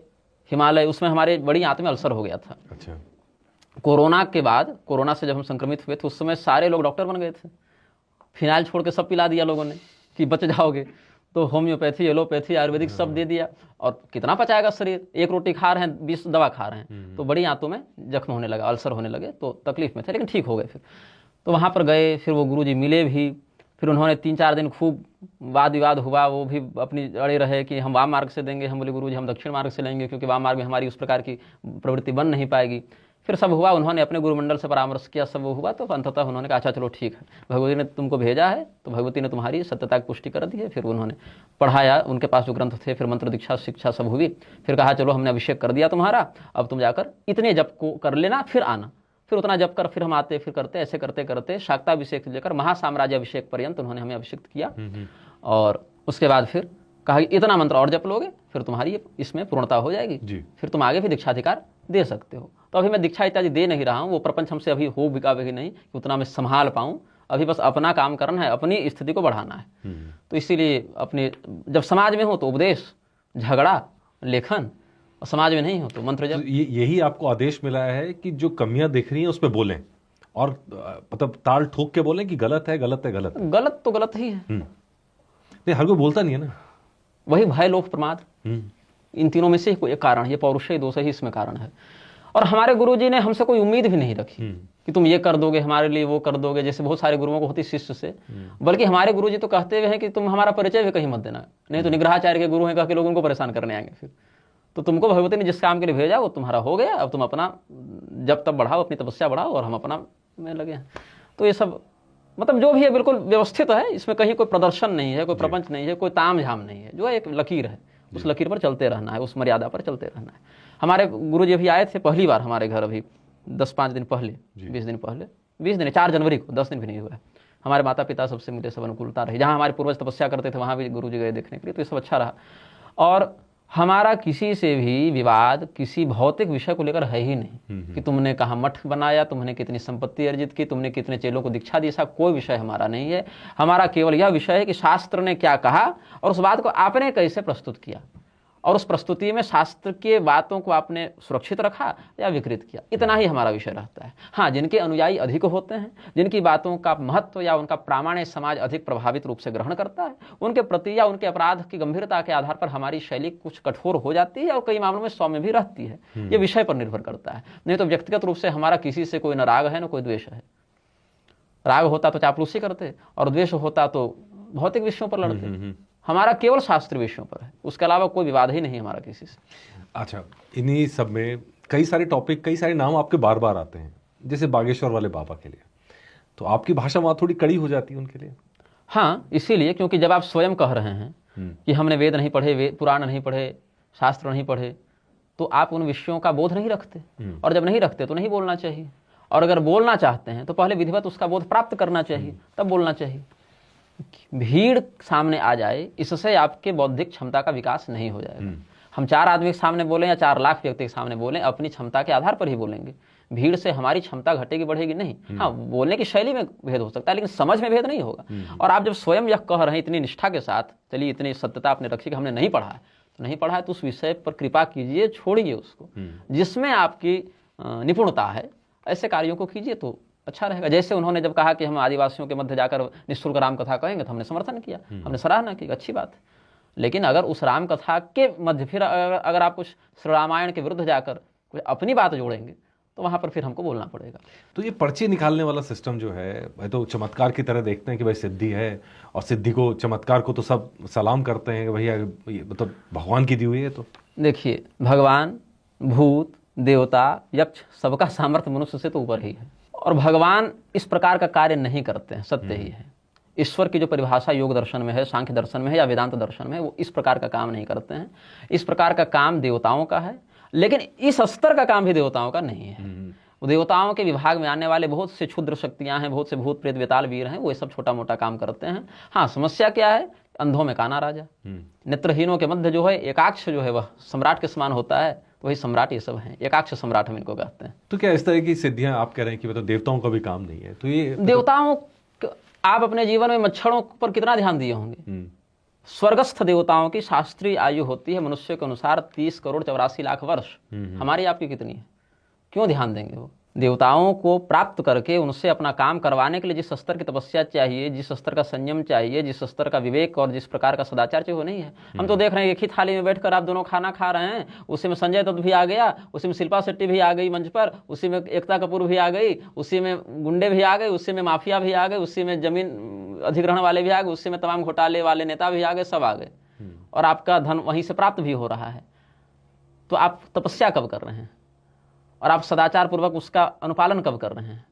हिमालय। उसमें हमारे बड़ी आंत में अल्सर हो गया था। अच्छा। कोरोना के बाद, कोरोना से जब हम संक्रमित हुए थे, उस समय सारे लोग डॉक्टर बन गए थे। फिनाइल छोड़ के सब पिला दिया लोगों ने कि बच जाओगे। तो होम्योपैथी, एलोपैथी, आयुर्वेदिक सब दे दिया। और कितना पचाएगा शरीर, एक रोटी खा रहे हैं, 20 दवा खा रहे हैं। तो बड़ी आंतों में जख्म होने लगा, अल्सर होने लगे, तो तकलीफ में थे, लेकिन ठीक हो गए। फिर तो वहाँ पर गए, फिर वो गुरुजी मिले भी, फिर उन्होंने 3-4 दिन खूब वाद विवाद हुआ, वो भी अपनी अड़े रहे कि हम वाम मार्ग से देंगे, हम बोले गुरुजी हम दक्षिण मार्ग से लेंगे क्योंकि वाम मार्ग में हमारी उस प्रकार की प्रवृत्ति बन नहीं पाएगी। फिर सब हुआ, उन्होंने अपने गुरुमंडल से परामर्श किया, सब वो हुआ, तो अंततः उन्होंने कहा अच्छा चलो ठीक है, भगवती ने तुमको भेजा है तो भगवती ने तुम्हारी सत्यता की पुष्टि कर दी है। फिर उन्होंने पढ़ाया, उनके पास जो ग्रंथ थे, फिर मंत्र दीक्षा शिक्षा सब हुई। फिर कहा चलो हमने अभिषेक कर दिया तुम्हारा, अब तुम जाकर इतने जप को कर लेना, फिर आना। फिर उतना जप कर फिर हम आते, फिर करते, ऐसे करते करते शाक्ताभिषेक से लेकर महासाम्राज्य अभिषेक पर्यंत उन्होंने हमें अभिषेक किया। और उसके बाद फिर कहा कि इतना मंत्र और जप लोगे फिर तुम्हारी इसमें पूर्णता हो जाएगी, फिर तुम आगे भी दीक्षाधिकार दे सकते हो। तो अभी मैं दीक्षा इत्यादि दे नहीं रहा हूँ, वो प्रपंच हमसे अभी हो बिका भी नहीं कि उतना मैं संभाल पाऊँ। अभी बस अपना काम करना है, अपनी स्थिति को बढ़ाना है। तो इसीलिए अपने जब समाज में हो तो उपदेश, झगड़ा, लेखन, और समाज में नहीं हो तो मंत्र जप। तो यही आपको आदेश मिला है कि जो कमियां दिख रही हैं उस पर बोलें, और मतलब ताल ठोक के बोलें कि गलत है गलत है गलत है। गलत तो गलत ही है। नहीं, हर कोई बोलता नहीं है ना। वही भय, लोभ, प्रमाद, इन तीनों में से कोई एक कारण, ये पौरुषेय दोष ही इसमें कारण है। और हमारे गुरुजी ने हमसे कोई उम्मीद भी नहीं रखी कि तुम ये कर दोगे हमारे लिए, वो कर दोगे, जैसे बहुत सारे गुरुओं को होती शिष्य से। बल्कि हमारे गुरुजी तो कहते हुए हैं कि तुम हमारा परिचय भी कहीं मत देना, नहीं तो निग्रहाचार्य के गुरु हैं कह के लोग उनको परेशान करने आएंगे। फिर तो तुमको भगवती ने जिस काम के लिए भेजा वो तुम्हारा हो गया, अब तुम अपना जब तब बढ़ाओ, अपनी तपस्या बढ़ाओ, और हम अपना में लगे हैं। तो ये सब मतलब जो भी है बिल्कुल व्यवस्थित है, इसमें कहीं कोई प्रदर्शन नहीं है, कोई प्रपंच नहीं है, कोई ताम झाम नहीं है, जो एक लकीर है उस लकीर पर चलते रहना है, उस मर्यादा पर चलते रहना है। हमारे गुरुजी अभी आए थे पहली बार हमारे घर, अभी 10-5 दिन पहले, 20 दिन पहले, 20 दिन 4 जनवरी को, 10 दिन भी नहीं हुआ है। हमारे माता पिता सबसे मिले, सब अनुकूलता रही। जहाँ हमारे पूर्वज तपस्या करते थे वहाँ भी गुरुजी गए देखने के लिए, तो ये सब अच्छा रहा। और हमारा किसी से भी विवाद किसी भौतिक विषय को लेकर है ही नहीं कि तुमने कहाँ मठ बनाया, तुमने कितनी संपत्ति अर्जित की, तुमने कितने चेलों को दीक्षा दी, ऐसा कोई विषय हमारा नहीं है। हमारा केवल यह विषय है कि शास्त्र ने क्या कहा और उस बात को आपने कैसे प्रस्तुत किया, और उस प्रस्तुति में शास्त्र के बातों को आपने सुरक्षित रखा या विकृत किया, इतना ही हमारा विषय रहता है। हाँ, जिनके अनुयायी अधिक होते हैं, जिनकी बातों का महत्व या उनका प्रामाण्य समाज अधिक प्रभावित रूप से ग्रहण करता है, उनके प्रति या उनके अपराध की गंभीरता के आधार पर हमारी शैली कुछ कठोर हो जाती है और कई मामलों में सौम्य भी रहती है। ये विषय पर निर्भर करता है। नहीं तो व्यक्तिगत रूप से हमारा किसी से कोई न राग है न कोई द्वेष है। राग होता तो चापलूसी करते, और द्वेष होता तो भौतिक विषयों पर लड़ते। हमारा केवल शास्त्र विषयों पर है, उसके अलावा कोई विवाद ही नहीं हमारा किसी से। अच्छा, इन्हीं सब में कई सारे टॉपिक, कई सारे नाम आपके बार बार आते हैं, जैसे बागेश्वर वाले बाबा के लिए, तो आपकी भाषा वहाँ थोड़ी कड़ी हो जाती है उनके लिए। हाँ, इसीलिए क्योंकि जब आप स्वयं कह रहे हैं कि हमने वेद नहीं पढ़े, पुराण नहीं पढ़े, शास्त्र नहीं पढ़े, तो आप उन विषयों का बोध नहीं रखते, और जब नहीं रखते तो नहीं बोलना चाहिए, और अगर बोलना चाहते हैं तो पहले विधिवत उसका बोध प्राप्त करना चाहिए, तब बोलना चाहिए। भीड़ सामने आ जाए इससे आपके बौद्धिक क्षमता का विकास नहीं हो जाएगा। हम 4 आदमी के सामने बोलें या 4 लाख व्यक्ति के सामने बोलें, अपनी क्षमता के आधार पर ही बोलेंगे। भीड़ से हमारी क्षमता घटेगी बढ़ेगी नहीं। हाँ, बोलने की शैली में भेद हो सकता है, लेकिन समझ में भेद नहीं होगा। और आप जब स्वयं यह कह रहे हैं इतनी निष्ठा के साथ, चलिए इतनी सत्यता आपने रखी कि हमने नहीं पढ़ा है, तो नहीं पढ़ा है तो उस विषय पर कृपा कीजिए, छोड़िए उसको, जिसमें आपकी निपुणता है ऐसे कार्यों को कीजिए तो अच्छा रहेगा। जैसे उन्होंने जब कहा कि हम आदिवासियों के मध्य जाकर निःशुल्क राम कथा कहेंगे, तो हमने समर्थन किया, हमने सराहना की, अच्छी बात है। लेकिन अगर उस राम कथा के मध्य फिर अगर आप कुछ श्री रामायण के विरुद्ध जाकर कुछ अपनी बात जोड़ेंगे तो वहां पर फिर हमको बोलना पड़ेगा। तो ये पर्चे निकालने वाला सिस्टम जो है तो चमत्कार की तरह देखते हैं कि भाई सिद्धि है, और सिद्धि को, चमत्कार को तो सब सलाम करते हैं कि भैया मतलब भगवान की दी हुई है। तो देखिए, भगवान, भूत, देवता, यक्ष, सबका सामर्थ्य मनुष्य से तो ऊपर ही है, और भगवान इस प्रकार का कार्य नहीं करते हैं, सत्य ही है। ईश्वर की जो परिभाषा योग दर्शन में है, सांख्य दर्शन में है या वेदांत दर्शन में है, वो इस प्रकार का काम नहीं करते हैं। इस प्रकार का काम देवताओं का है, लेकिन इस स्तर का काम भी देवताओं का नहीं है। वो देवताओं के विभाग में आने वाले बहुत से क्षुद्र शक्तियां हैं, बहुत से भूत प्रेत वेताल वीर हैं, वो सब छोटा मोटा काम करते हैं। हाँ, समस्या क्या है? अंधों में काना राजा, नेत्रहीनों के मध्य जो है एकाक्ष जो है वह सम्राट के समान होता है, वही सम्राट ये सब हैं, एकाक्ष सम्राट हम इनको कहते हैं। तो क्या इस तरह की सिद्धियां आप कह रहे हैं कि मतलब देवताओं का भी काम नहीं है? तो ये देवताओं, आप अपने जीवन में मच्छरों पर कितना ध्यान दिए होंगे? स्वर्गस्थ देवताओं की शास्त्रीय आयु होती है मनुष्य के अनुसार 30 करोड़ 84 लाख वर्ष। हमारी आपकी कितनी है? क्यों ध्यान देंगे वो? देवताओं को प्राप्त करके उनसे अपना काम करवाने के लिए जिस स्तर की तपस्या चाहिए, जिस स्तर का संयम चाहिए, जिस स्तर का विवेक और जिस प्रकार का सदाचार चाहिए, वो नहीं है। हम तो देख रहे हैं एक ही थाली में बैठकर आप दोनों खाना खा रहे हैं, उसी में संजय दत्त भी आ गया, उसी में शिल्पा शेट्टी भी आ गई मंच पर, उसी में एकता कपूर भी आ गई, उसी में गुंडे भी आ गए, उसी में माफिया भी आ गए, उसी में जमीन अधिग्रहण वाले भी आ गए, उसी में तमाम घोटाले वाले नेता भी आ गए, सब आ गए, और आपका धन वहीं से प्राप्त भी हो रहा है। तो आप तपस्या कब कर रहे हैं और आप सदाचार पूर्वक उसका अनुपालन कब कर रहे हैं?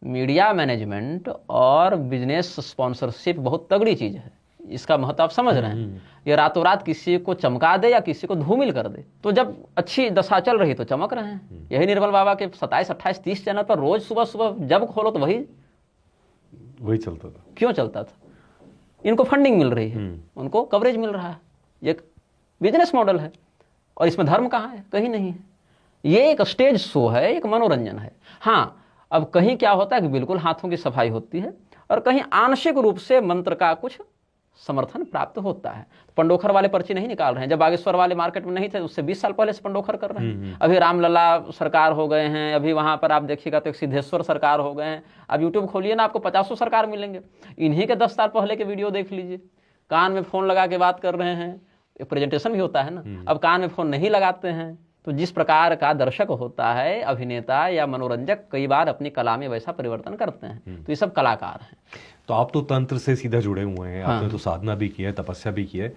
मीडिया मैनेजमेंट और बिजनेस स्पॉन्सरशिप बहुत तगड़ी चीज है, इसका महत्व आप समझ रहे हैं। ये रातों रात किसी को चमका दे या किसी को धूमिल कर दे। तो जब अच्छी दशा चल रही तो चमक रहे हैं। यही निर्मल बाबा के 27, 28, 30 चैनल पर रोज सुबह सुबह जब खोलो तो वही चलता था। क्यों चलता था? इनको फंडिंग मिल रही है, उनको कवरेज मिल रहा है, ये बिजनेस मॉडल है। और इसमें धर्म कहाँ है? कहीं नहीं है। ये एक स्टेज शो है, एक मनोरंजन है। हाँ, अब कहीं क्या होता है कि बिल्कुल हाथों की सफाई होती है और कहीं आंशिक रूप से मंत्र का कुछ समर्थन प्राप्त होता है। पंडोखर वाले पर्ची नहीं निकाल रहे हैं। जब बागेश्वर वाले मार्केट में नहीं थे उससे 20 साल पहले से पंडोखर कर रहे हैं। अभी रामलला सरकार हो गए हैं, अभी वहां पर आप देखिएगा तो एक सिद्धेश्वर सरकार हो गए हैं। अब यूट्यूब खोलिए ना, आपको 50 सरकार मिलेंगे। इन्हीं के 10 साल पहले के वीडियो देख लीजिए। कान में फोन लगा के बात कर रहे हैं, एक प्रेजेंटेशन भी होता है ना। अब कान में फोन नहीं लगाते हैं। तो जिस प्रकार का दर्शक होता है, अभिनेता या मनोरंजक, कई बार अपनी कला में वैसा परिवर्तन करते हैं। तो ये सब कलाकार हैं। तो आप तो तंत्र से सीधा जुड़े हुए हैं। आपने तो साधना भी की है, तपस्या भी की है।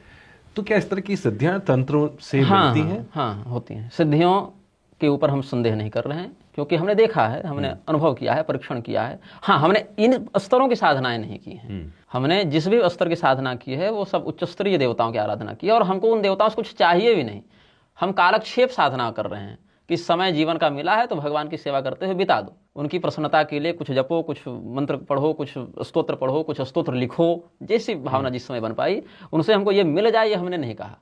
तो क्या इस तरह की सिद्धियां तंत्र से मिलती हैं? हाँ, होती हैं। सिद्धियों के ऊपर हम संदेह नहीं कर रहे हैं, क्योंकि हमने देखा है, हमने अनुभव किया है, परीक्षण किया है। हाँ, हमने इन स्तरों की साधनाएं नहीं की हैं। हमने जिस भी स्तर की साधना की है वो सब उच्च स्तरीय देवताओं की आराधना की है, और हमको उन देवताओं से कुछ चाहिए भी नहीं। हम कालक्षेप साधना कर रहे हैं कि समय जीवन का मिला है तो भगवान की सेवा करते हुए बिता दो। उनकी प्रसन्नता के लिए कुछ जपो, कुछ मंत्र पढ़ो, कुछ स्तोत्र पढ़ो, कुछ स्तोत्र लिखो, जैसी भावना जिस समय बन पाई। उनसे हमको ये मिल जाए ये हमने नहीं कहा।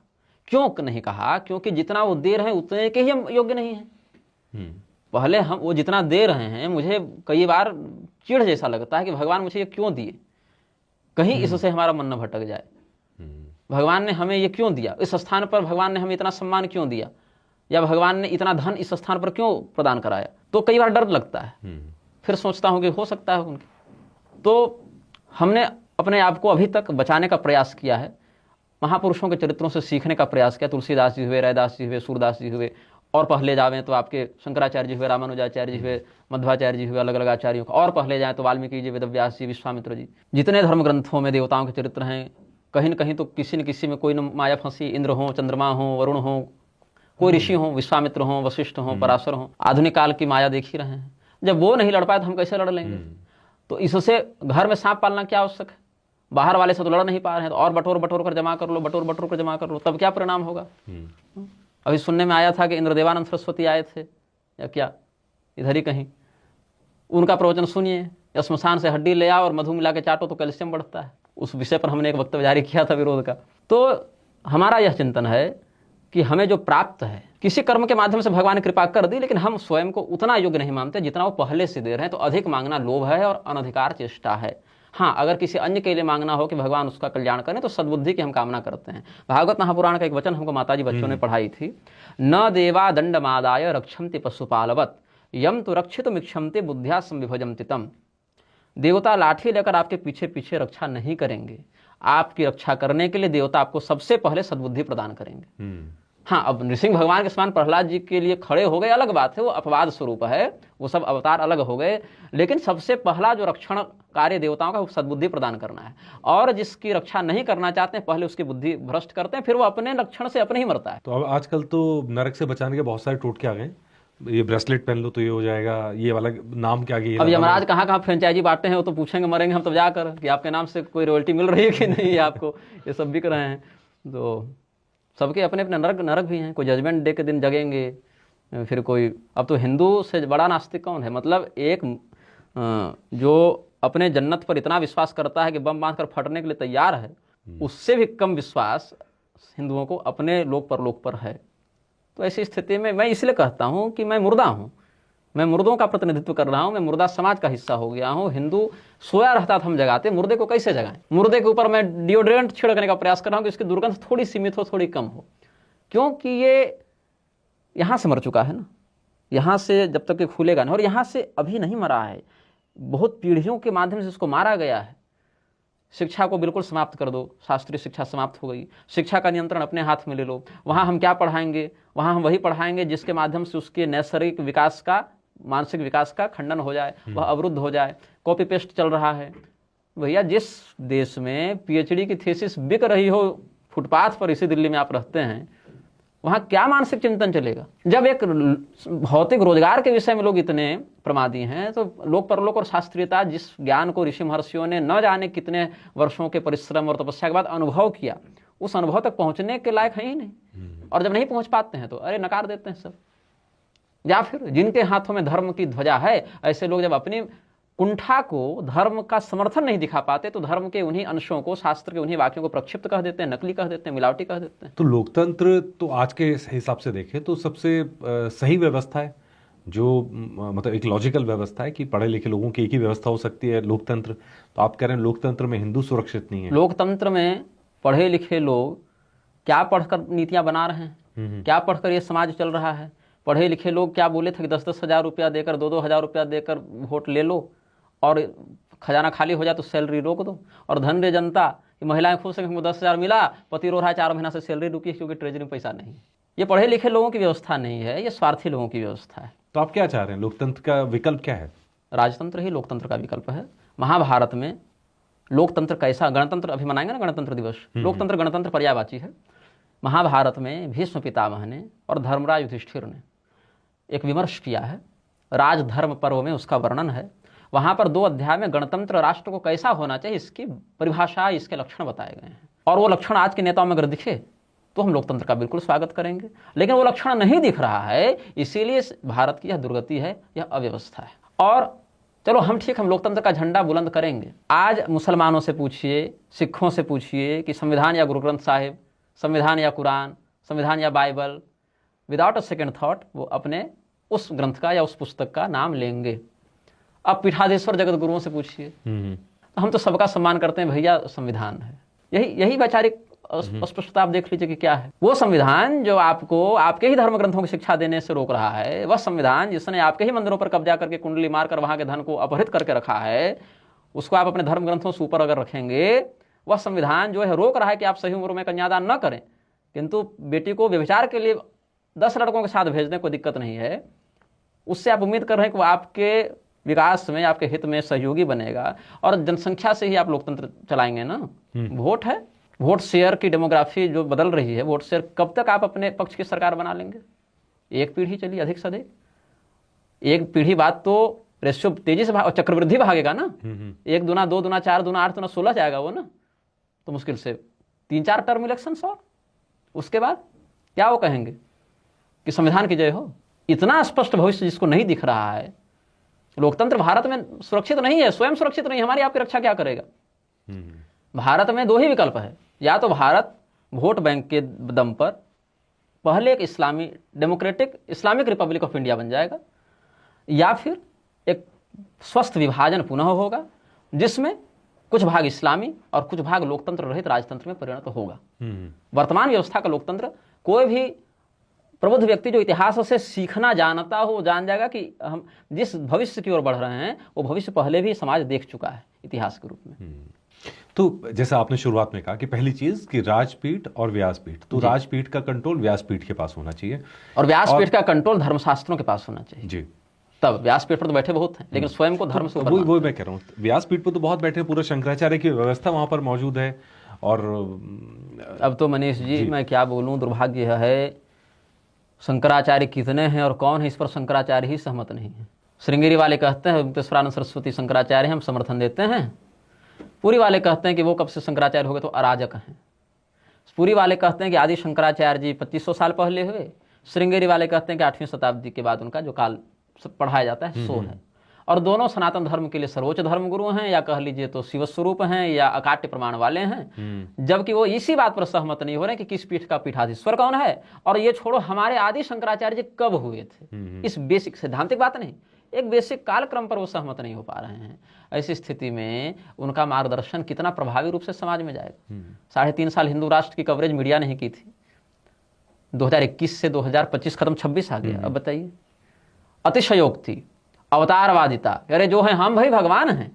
क्यों नहीं कहा? क्योंकि जितना वो दे रहे हैं उतने के ही हम योग्य नहीं हैं। पहले हम वो जितना दे रहे हैं, मुझे कई बार चिढ़ जैसा लगता है कि भगवान मुझे ये क्यों दिए, कहीं इससे हमारा मन न भटक जाए। भगवान ने हमें ये क्यों दिया? इस स्थान पर भगवान ने हमें इतना सम्मान क्यों दिया, या भगवान ने इतना धन इस स्थान पर क्यों प्रदान कराया? तो कई बार डर लगता है। फिर सोचता हूं कि हो सकता है उनके। तो हमने अपने आप को अभी तक बचाने का प्रयास किया है, महापुरुषों के चरित्रों से सीखने का प्रयास किया। तुलसीदास जी हुए, रैदास जी हुए, सूरदास जी हुए, और पहले जावें तो आपके शंकराचार्य जी हुए, रामानुजाचार्य जी हुए, मध्वाचार्य जी हुए, अलग अलग आचार्यों का। और पहले जाए तो वाल्मीकि जी, वेदव्यास जी, विश्वामित्र जी। जितने धर्म ग्रंथों में देवताओं के चरित्र हैं, कहीं न कहीं तो किसी न किसी में कोई न माया फंसी। इंद्र हो, चंद्रमा हो, वरुण हो, कोई ऋषि हो, विश्वामित्र हो, वशिष्ठ हो, पराशर हो। आधुनिक काल की माया देख ही रहे हैं। जब वो नहीं लड़ पाए तो हम कैसे लड़ लेंगे? तो इससे घर में सांप पालना क्या आवश्यक है? बाहर वाले से तो लड़ नहीं पा रहे हैं, तो और बटोर बटोर कर जमा कर लो, बटोर बटोर कर जमा कर लो, तब क्या परिणाम होगा? अभी सुनने में आया था कि इंद्रदेवानंद सरस्वती आए थे, या क्या इधर ही कहीं। उनका प्रवचन सुनिए, श्मशान से हड्डी ले आओ और मधु मिला के चाटो तो कैल्शियम बढ़ता है। उस विषय पर हमने एक वक्तव्य जारी किया था विरोध का। तो हमारा यह चिंतन है कि हमें जो प्राप्त है, किसी कर्म के माध्यम से भगवान ने कृपा कर दी, लेकिन हम स्वयं को उतना योग्य नहीं मानते जितना वो पहले से दे रहे हैं। तो अधिक मांगना लोभ है और अनधिकार चेष्टा है। हाँ, अगर किसी अन्य के लिए मांगना हो कि भगवान उसका कल्याण करें तो सद्बुद्धि की हम कामना करते हैं। भागवत महापुराण का एक वचन हमको माताजी बच्चों ने पढ़ाई थी, न देवा दंडमादाय रक्षन्ति पशुपालवत यम तो रक्षित मिक्षन्ति बुद्धिया संविभजन्ति तम। देवता लाठी लेकर आपके पीछे पीछे रक्षा नहीं करेंगे। आपकी रक्षा करने के लिए देवता आपको सबसे पहले सद्बुद्धि प्रदान करेंगे। हाँ, अब नृसिंह भगवान के समान प्रहलाद जी के लिए खड़े हो गए, अलग बात है, वो अपवाद स्वरूप है, वो सब अवतार अलग हो गए। लेकिन सबसे पहला जो रक्षण कार्य देवताओं का वो सद्बुद्धि प्रदान करना है। और जिसकी रक्षा नहीं करना चाहते हैं, पहले उसकी बुद्धि भ्रष्ट करते हैं, फिर वो अपने लक्षण से अपने ही मरता है। तो अब आजकल तो नरक से बचाने के बहुत सारे टोटके आ गए। ये ब्रेसलेट पहन लो तो ये हो जाएगा, ये वाला नाम क्या गया। अब यमराज कहाँ फ्रेंचाइजी बांटते हैं, वो तो पूछेंगे, मरेंगे हम तब जाकर कि आपके नाम से कोई रॉयल्टी मिल रही है कि नहीं, आपको ये सब बिक रहे हैं। तो सबके अपने अपने नरक भी हैं। कोई जजमेंट डे के दिन जगेंगे, फिर कोई। अब तो हिंदू से बड़ा नास्तिक कौन है? मतलब एक जो अपने जन्नत पर इतना विश्वास करता है कि बम बांध कर फटने के लिए तैयार है, उससे भी कम विश्वास हिंदुओं को अपने लोक पर है। तो ऐसी स्थिति में मैं इसलिए कहता हूँ कि मैं मुर्दा हूँ, मैं मुर्दों का प्रतिनिधित्व कर रहा हूँ, मैं मुर्दा समाज का हिस्सा हो गया हूँ। हिंदू सोया रहता था हम जगाते, मुर्दे को कैसे जगाएं? मुर्दे के ऊपर मैं डिओड्रेंट छिड़कने का प्रयास कर रहा हूँ कि इसकी दुर्गंध थोड़ी सीमित हो, थोड़ी कम हो, क्योंकि ये यहाँ से मर चुका है ना, यहाँ से जब तक ये खुलेगा नहीं, और यहाँ से अभी नहीं मरा है, बहुत पीढ़ियों के माध्यम से इसको मारा गया है। शिक्षा को बिल्कुल समाप्त कर दो, शास्त्रीय शिक्षा समाप्त हो गई, शिक्षा का नियंत्रण अपने हाथ में ले लो। वहाँ हम क्या पढ़ाएंगे? वहाँ हम वही पढ़ाएंगे जिसके माध्यम से उसके नैसर्गिक विकास का, मानसिक विकास का खंडन हो जाए, वह अवरुद्ध हो जाए। कॉपी पेस्ट चल रहा है। भैया जिस देश में पीएचडी की थीसिस बिक रही हो फुटपाथ पर, इसी दिल्ली में आप रहते हैं, वहाँ क्या मानसिक चिंतन चलेगा? जब एक भौतिक रोजगार के विषय में लोग इतने प्रमादी हैं, तो लोक परलोक और शास्त्रीयता, जिस ज्ञान को ऋषि महर्षियों ने न जाने कितने वर्षों के परिश्रम और तपस्या के बाद अनुभव किया, उस अनुभव तक पहुंचने के लायक है ही नहीं। और जब नहीं पहुंच पाते हैं तो अरे नकार देते हैं सब। या फिर जिनके हाथों में धर्म की ध्वजा है, ऐसे लोग जब अपनी कुंठा को, धर्म का समर्थन नहीं दिखा पाते, तो धर्म के उन्हीं अंशों को, शास्त्र के उन्हीं वाक्यों को प्रक्षिप्त कह देते हैं, नकली कह देते हैं, मिलावटी कह देते हैं। तो लोकतंत्र तो आज के हिसाब से देखें तो सबसे सही व्यवस्था है, जो मतलब एक लॉजिकल व्यवस्था है कि पढ़े लिखे लोगों की एक ही व्यवस्था हो सकती है लोकतंत्र। तो आप कह रहे हैं लोकतंत्र में हिंदू सुरक्षित नहीं है? लोकतंत्र में पढ़े लिखे लोग क्या पढ़कर नीतियां बना रहे हैं, क्या पढ़कर ये समाज चल रहा है? पढ़े लिखे लोग क्या बोले थे कि 10-10 हज़ार रुपया देकर, 2-2 हज़ार रुपया देकर वोट ले लो, और खजाना खाली हो जाए तो सैलरी रोक दो। और धन रे जनता, कि महिलाएं खुश हैं कि 10 हज़ार मिला, पति रो रहा है 4 महीना से सैलरी रुकी क्योंकि ट्रेजरी में पैसा नहीं। ये पढ़े लिखे लोगों की व्यवस्था नहीं है, ये स्वार्थी लोगों की व्यवस्था है। तो आप क्या चाह रहे हैं? लोकतंत्र का विकल्प क्या है? राजतंत्र ही लोकतंत्र का विकल्प है। महाभारत में लोकतंत्र कैसा, गणतंत्र अभी मनाएंगे ना गणतंत्र दिवस, लोकतंत्र गणतंत्र पर्यायवाची है। महाभारत में भीष्म पितामह ने और धर्मराज युधिष्ठिर ने एक विमर्श किया है, राजधर्म पर्व में उसका वर्णन है। वहां पर 2 अध्याय में गणतंत्र राष्ट्र को कैसा होना चाहिए इसकी परिभाषा, इसके लक्षण बताए गए हैं। और वो लक्षण आज के नेताओं में अगर दिखे तो हम लोकतंत्र का बिल्कुल स्वागत करेंगे, लेकिन वो लक्षण नहीं दिख रहा है, इसीलिए भारत की यह दुर्गति है, यह अव्यवस्था है। और चलो हम ठीक, हम लोकतंत्र का झंडा बुलंद करेंगे। आज मुसलमानों से पूछिए, सिखों से पूछिए कि संविधान या गुरु ग्रंथ साहिब, संविधान या कुरान, संविधान या Bible, without a second thought वो अपने उस ग्रंथ का या उस पुस्तक का नाम लेंगे। अब पीठाधीश्वर जगत गुरुओं से पूछिए, हम तो सबका सम्मान करते हैं, भैया संविधान है। यही वैचारिक अस्पष्टता आप देख लीजिए कि क्या है। वो संविधान जो आपको आपके ही धर्म ग्रंथों की शिक्षा देने से रोक रहा है, वह संविधान जिसने आपके ही मंदिरों पर कब्जा करके कुंडली मारकर वहां के धन को अपहरित करके रखा है, उसको आप अपने धर्म ग्रंथों से ऊपर अगर रखेंगे, वह संविधान जो है रोक रहा है कि आप सही उम्र में कन्यादान न करें, किंतु बेटी को व्यभिचार के लिए 10 लड़कों के साथ भेजने कोई दिक्कत नहीं है, उससे आप उम्मीद कर रहे हैं कि वो आपके विकास में, आपके हित में सहयोगी बनेगा। और जनसंख्या से ही आप लोकतंत्र चलाएंगे ना। वोट है, वोट शेयर की डेमोग्राफी जो बदल रही है, वोट शेयर कब तक आप अपने पक्ष की सरकार बना लेंगे? एक पीढ़ी चली अधिक से अधिक, एक पीढ़ी बाद तो रेशियो तेजी से और चक्रवृद्धि भागेगा ना। 1 दूना 2 दूना 4 दूना 8 दूना 16 जाएगा वो ना। तो मुश्किल से 3-4 टर्म इलेक्शन और उसके बाद क्या वो कहेंगे कि संविधान की जय हो? इतना स्पष्ट भविष्य जिसको नहीं दिख रहा है। लोकतंत्र भारत में सुरक्षित नहीं है, स्वयं सुरक्षित नहीं, हमारी आपकी रक्षा क्या करेगा? भारत में 2 ही विकल्प है, या तो भारत वोट बैंक के दम पर पहले एक इस्लामी democratic Islamic republic of India बन जाएगा, या फिर एक स्वस्थ विभाजन पुनः होगा जिसमें कुछ भाग इस्लामी और कुछ भाग लोकतंत्र रहित राजतंत्र में परिणत होगा। वर्तमान व्यवस्था का लोकतंत्र, कोई भी प्रबुद्ध व्यक्ति जो इतिहास से सीखना जानता हो, जान जाएगा कि हम जिस भविष्य की ओर बढ़ रहे हैं वो भविष्य पहले भी समाज देख चुका है इतिहास के रूप में। तो जैसा आपने शुरुआत में कहा कि पहली चीज कि राजपीठ और व्यासपीठ, तो राजपीठ का कंट्रोल व्यासपीठ के पास होना चाहिए और व्यासपीठ का कंट्रोल धर्मशास्त्रों के पास होना चाहिए जी। तब व्यासपीठ पर तो बैठे बहुत हैं, लेकिन स्वयं को धर्म से ऊपर वो मैं कह रहा हूँ, व्यासपीठ पर तो बहुत बैठे, पूरा शंकराचार्य की व्यवस्था वहां पर मौजूद है। और अब तो मनीष जी मैं क्या बोलूं, दुर्भाग्य है, शंकराचार्य कितने हैं और कौन है इस पर शंकराचार्य ही सहमत नहीं है। श्रृंगेरी वाले कहते हैं मुक्तेश्वरानंद सरस्वती शंकराचार्य हम समर्थन देते हैं, पुरी वाले कहते हैं कि वो कब से शंकराचार्य हो गए तो अराजक हैं। पुरी वाले कहते हैं कि आदि शंकराचार्य जी 2500 साल पहले हुए, श्रृंगेरी वाले कहते हैं कि 8वीं शताब्दी के बाद उनका जो काल पढ़ाया जाता है सो है। और दोनों सनातन धर्म के लिए सर्वोच्च धर्म गुरु हैं, या कह लीजिए तो शिव स्वरूप हैं, या अकाट्य प्रमाण वाले हैं। जबकि वो इसी बात पर सहमत नहीं हो रहे कि किस पीठ का पीठाधीश्वर कौन है। और ये छोड़ो, हमारे आदि शंकराचार्य जी कब हुए थे, इस बेसिक सैद्धांतिक बात नहीं, एक बेसिक कालक्रम पर वो सहमत नहीं हो पा रहे हैं। ऐसी स्थिति में उनका मार्गदर्शन कितना प्रभावी रूप से समाज में जाएगा? 3.5 साल हिंदू राष्ट्र की कवरेज मीडिया ने ही की थी, 2021 से 2025 खत्म, 26 आ गया। अब बताइए, अतिशयोक्ति, अवतारवादिता, अरे जो है हम भाई भगवान हैं।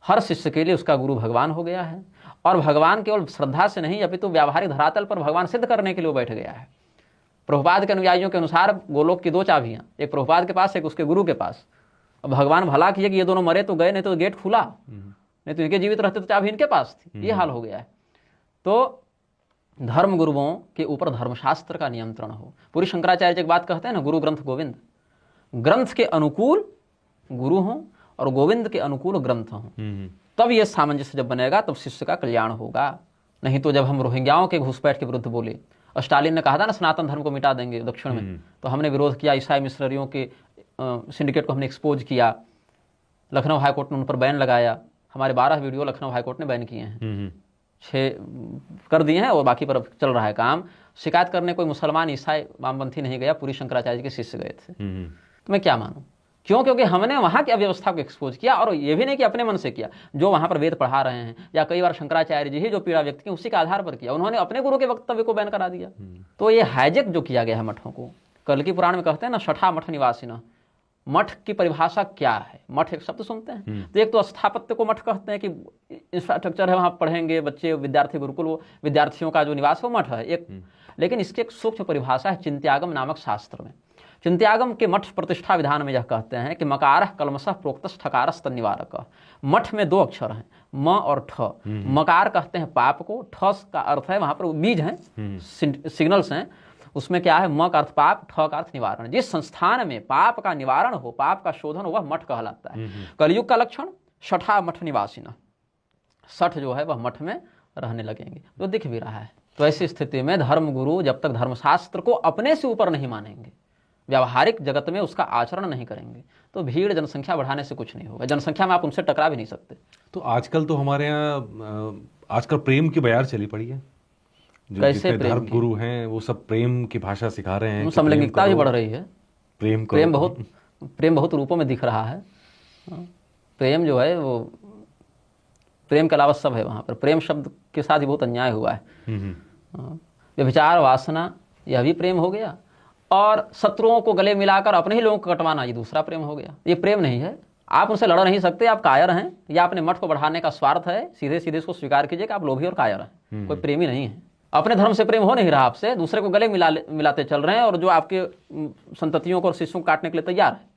हर शिष्य के लिए उसका गुरु भगवान हो गया है, और भगवान केवल श्रद्धा से नहीं अपितु व्यावहारिक धरातल पर भगवान सिद्ध करने के लिए बैठ गया है। प्रभुपाद के अनुयायियों के अनुसार गोलोक की दो चाबियां, एक प्रभुपाद के पास, एक उसके गुरु के पास। अब भगवान भला किए कि ये दोनों मरे तो गए, नहीं तो गेट खुला, नहीं तो इनके जीवित रहते तो चाबी इनके पास थी। ये हाल हो गया है। तो धर्म गुरुओं के ऊपर धर्मशास्त्र का नियंत्रण हो। पूरी शंकराचार्य जी एक बात कहते हैं ना, गुरु ग्रंथ गोविंद, ग्रंथ के अनुकूल गुरु हों और गोविंद के अनुकूल ग्रंथ हों, तब ये सामंजस्य जब बनेगा तब शिष्य का कल्याण होगा। नहीं तो जब हम रोहिंग्याओं के घुसपैठ के विरुद्ध बोले, और स्टालिन ने कहा था ना सनातन धर्म को मिटा देंगे दक्षिण में, तो हमने विरोध किया, ईसाई मिशनरियों के सिंडिकेट को हमने एक्सपोज किया, लखनऊ हाईकोर्ट ने उन पर बैन लगाया। हमारे 12 वीडियो लखनऊ हाईकोर्ट ने बैन किए हैं, 6 कर दिए हैं और बाकी पर चल रहा है काम। शिकायत करने कोई मुसलमान, ईसाई, वामपंथी नहीं गया, पूरी शंकराचार्य जी के शिष्य गए थे। तो मैं क्या मानूं? क्यों? क्योंकि हमने वहां की अव्यवस्था को एक्सपोज किया, और ये भी नहीं कि अपने मन से किया, जो वहां पर वेद पढ़ा रहे हैं, या कई बार शंकराचार्य जी ही जो पीड़ा व्यक्त की उसी के आधार पर किया। उन्होंने अपने गुरु के वक्तव्य को बैन करा दिया। तो ये हाईजेक जो किया गया है मठों को, कल की पुराण में कहते हैं ना, छठा मठ निवासी। मठ की परिभाषा क्या है? मठ एक शब्द सुनते हैं तो एक तो स्थापत्य को मठ कहते हैं कि इंफ्रास्ट्रक्चर है, वहां पढ़ेंगे बच्चे, विद्यार्थी, गुरुकुल, वो विद्यार्थियों का जो निवास, वो मठ है एक। लेकिन इसकी एक सूक्ष्म परिभाषा है चिंत्यागम नामक शास्त्र में। चिंत्यागम के मठ प्रतिष्ठा विधान में यह कहते हैं कि मकारः कलमशः प्रोक्तः ठकारः तन्निवारकः। मठ में 2 अक्षर हैं, म और ठ। मकार कहते हैं पाप को, ठ का अर्थ है, वहां पर बीज हैं, सिग्नल्स हैं। उसमें क्या है? म का अर्थ पाप, ठ का अर्थ निवारण। जिस संस्थान में पाप का निवारण हो, पाप का शोधन हो, वह मठ कहलाता है। कलयुग का लक्षण छठा मठ निवासिना, 60 जो है वह मठ में रहने लगेंगे, जो दिख भी रहा है। तो ऐसी स्थिति में धर्म गुरु जब तक धर्मशास्त्र को अपने से ऊपर नहीं मानेंगे, व्यावहारिक जगत में उसका आचरण नहीं करेंगे, तो भीड़ जनसंख्या बढ़ाने से कुछ नहीं होगा। जनसंख्या में आप उनसे टकरा भी नहीं सकते। तो आजकल तो हमारे यहाँ आजकल प्रेम की बयार चली पड़ी है। जो कैसे जितने धर्म गुरु हैं वो सब प्रेम की भाषा सिखा रहे हैं। समलैंगिकता भी बढ़ रही है। प्रेम बहुत रूपों में दिख रहा है। प्रेम जो है वो, प्रेम के अलावा सब है वहाँ पर। प्रेम शब्द के साथ ही बहुत अन्याय हुआ है। व्यभिचार, वासना, यह भी प्रेम हो गया, और शत्रुओं को गले मिलाकर अपने ही लोगों को कटवाना, ये दूसरा प्रेम हो गया। ये प्रेम नहीं है। आप उनसे लड़ नहीं सकते, आप कायर हैं, या अपने मठ को बढ़ाने का स्वार्थ है। सीधे सीधे इसको स्वीकार कीजिए कि आप लोभी और कायर हैं, कोई प्रेमी नहीं है। अपने धर्म से प्रेम हो नहीं रहा आपसे, दूसरे को गले मिलाते चल रहे हैं, और जो आपके संततियों को और शिष्यों को काटने के लिए तैयार है।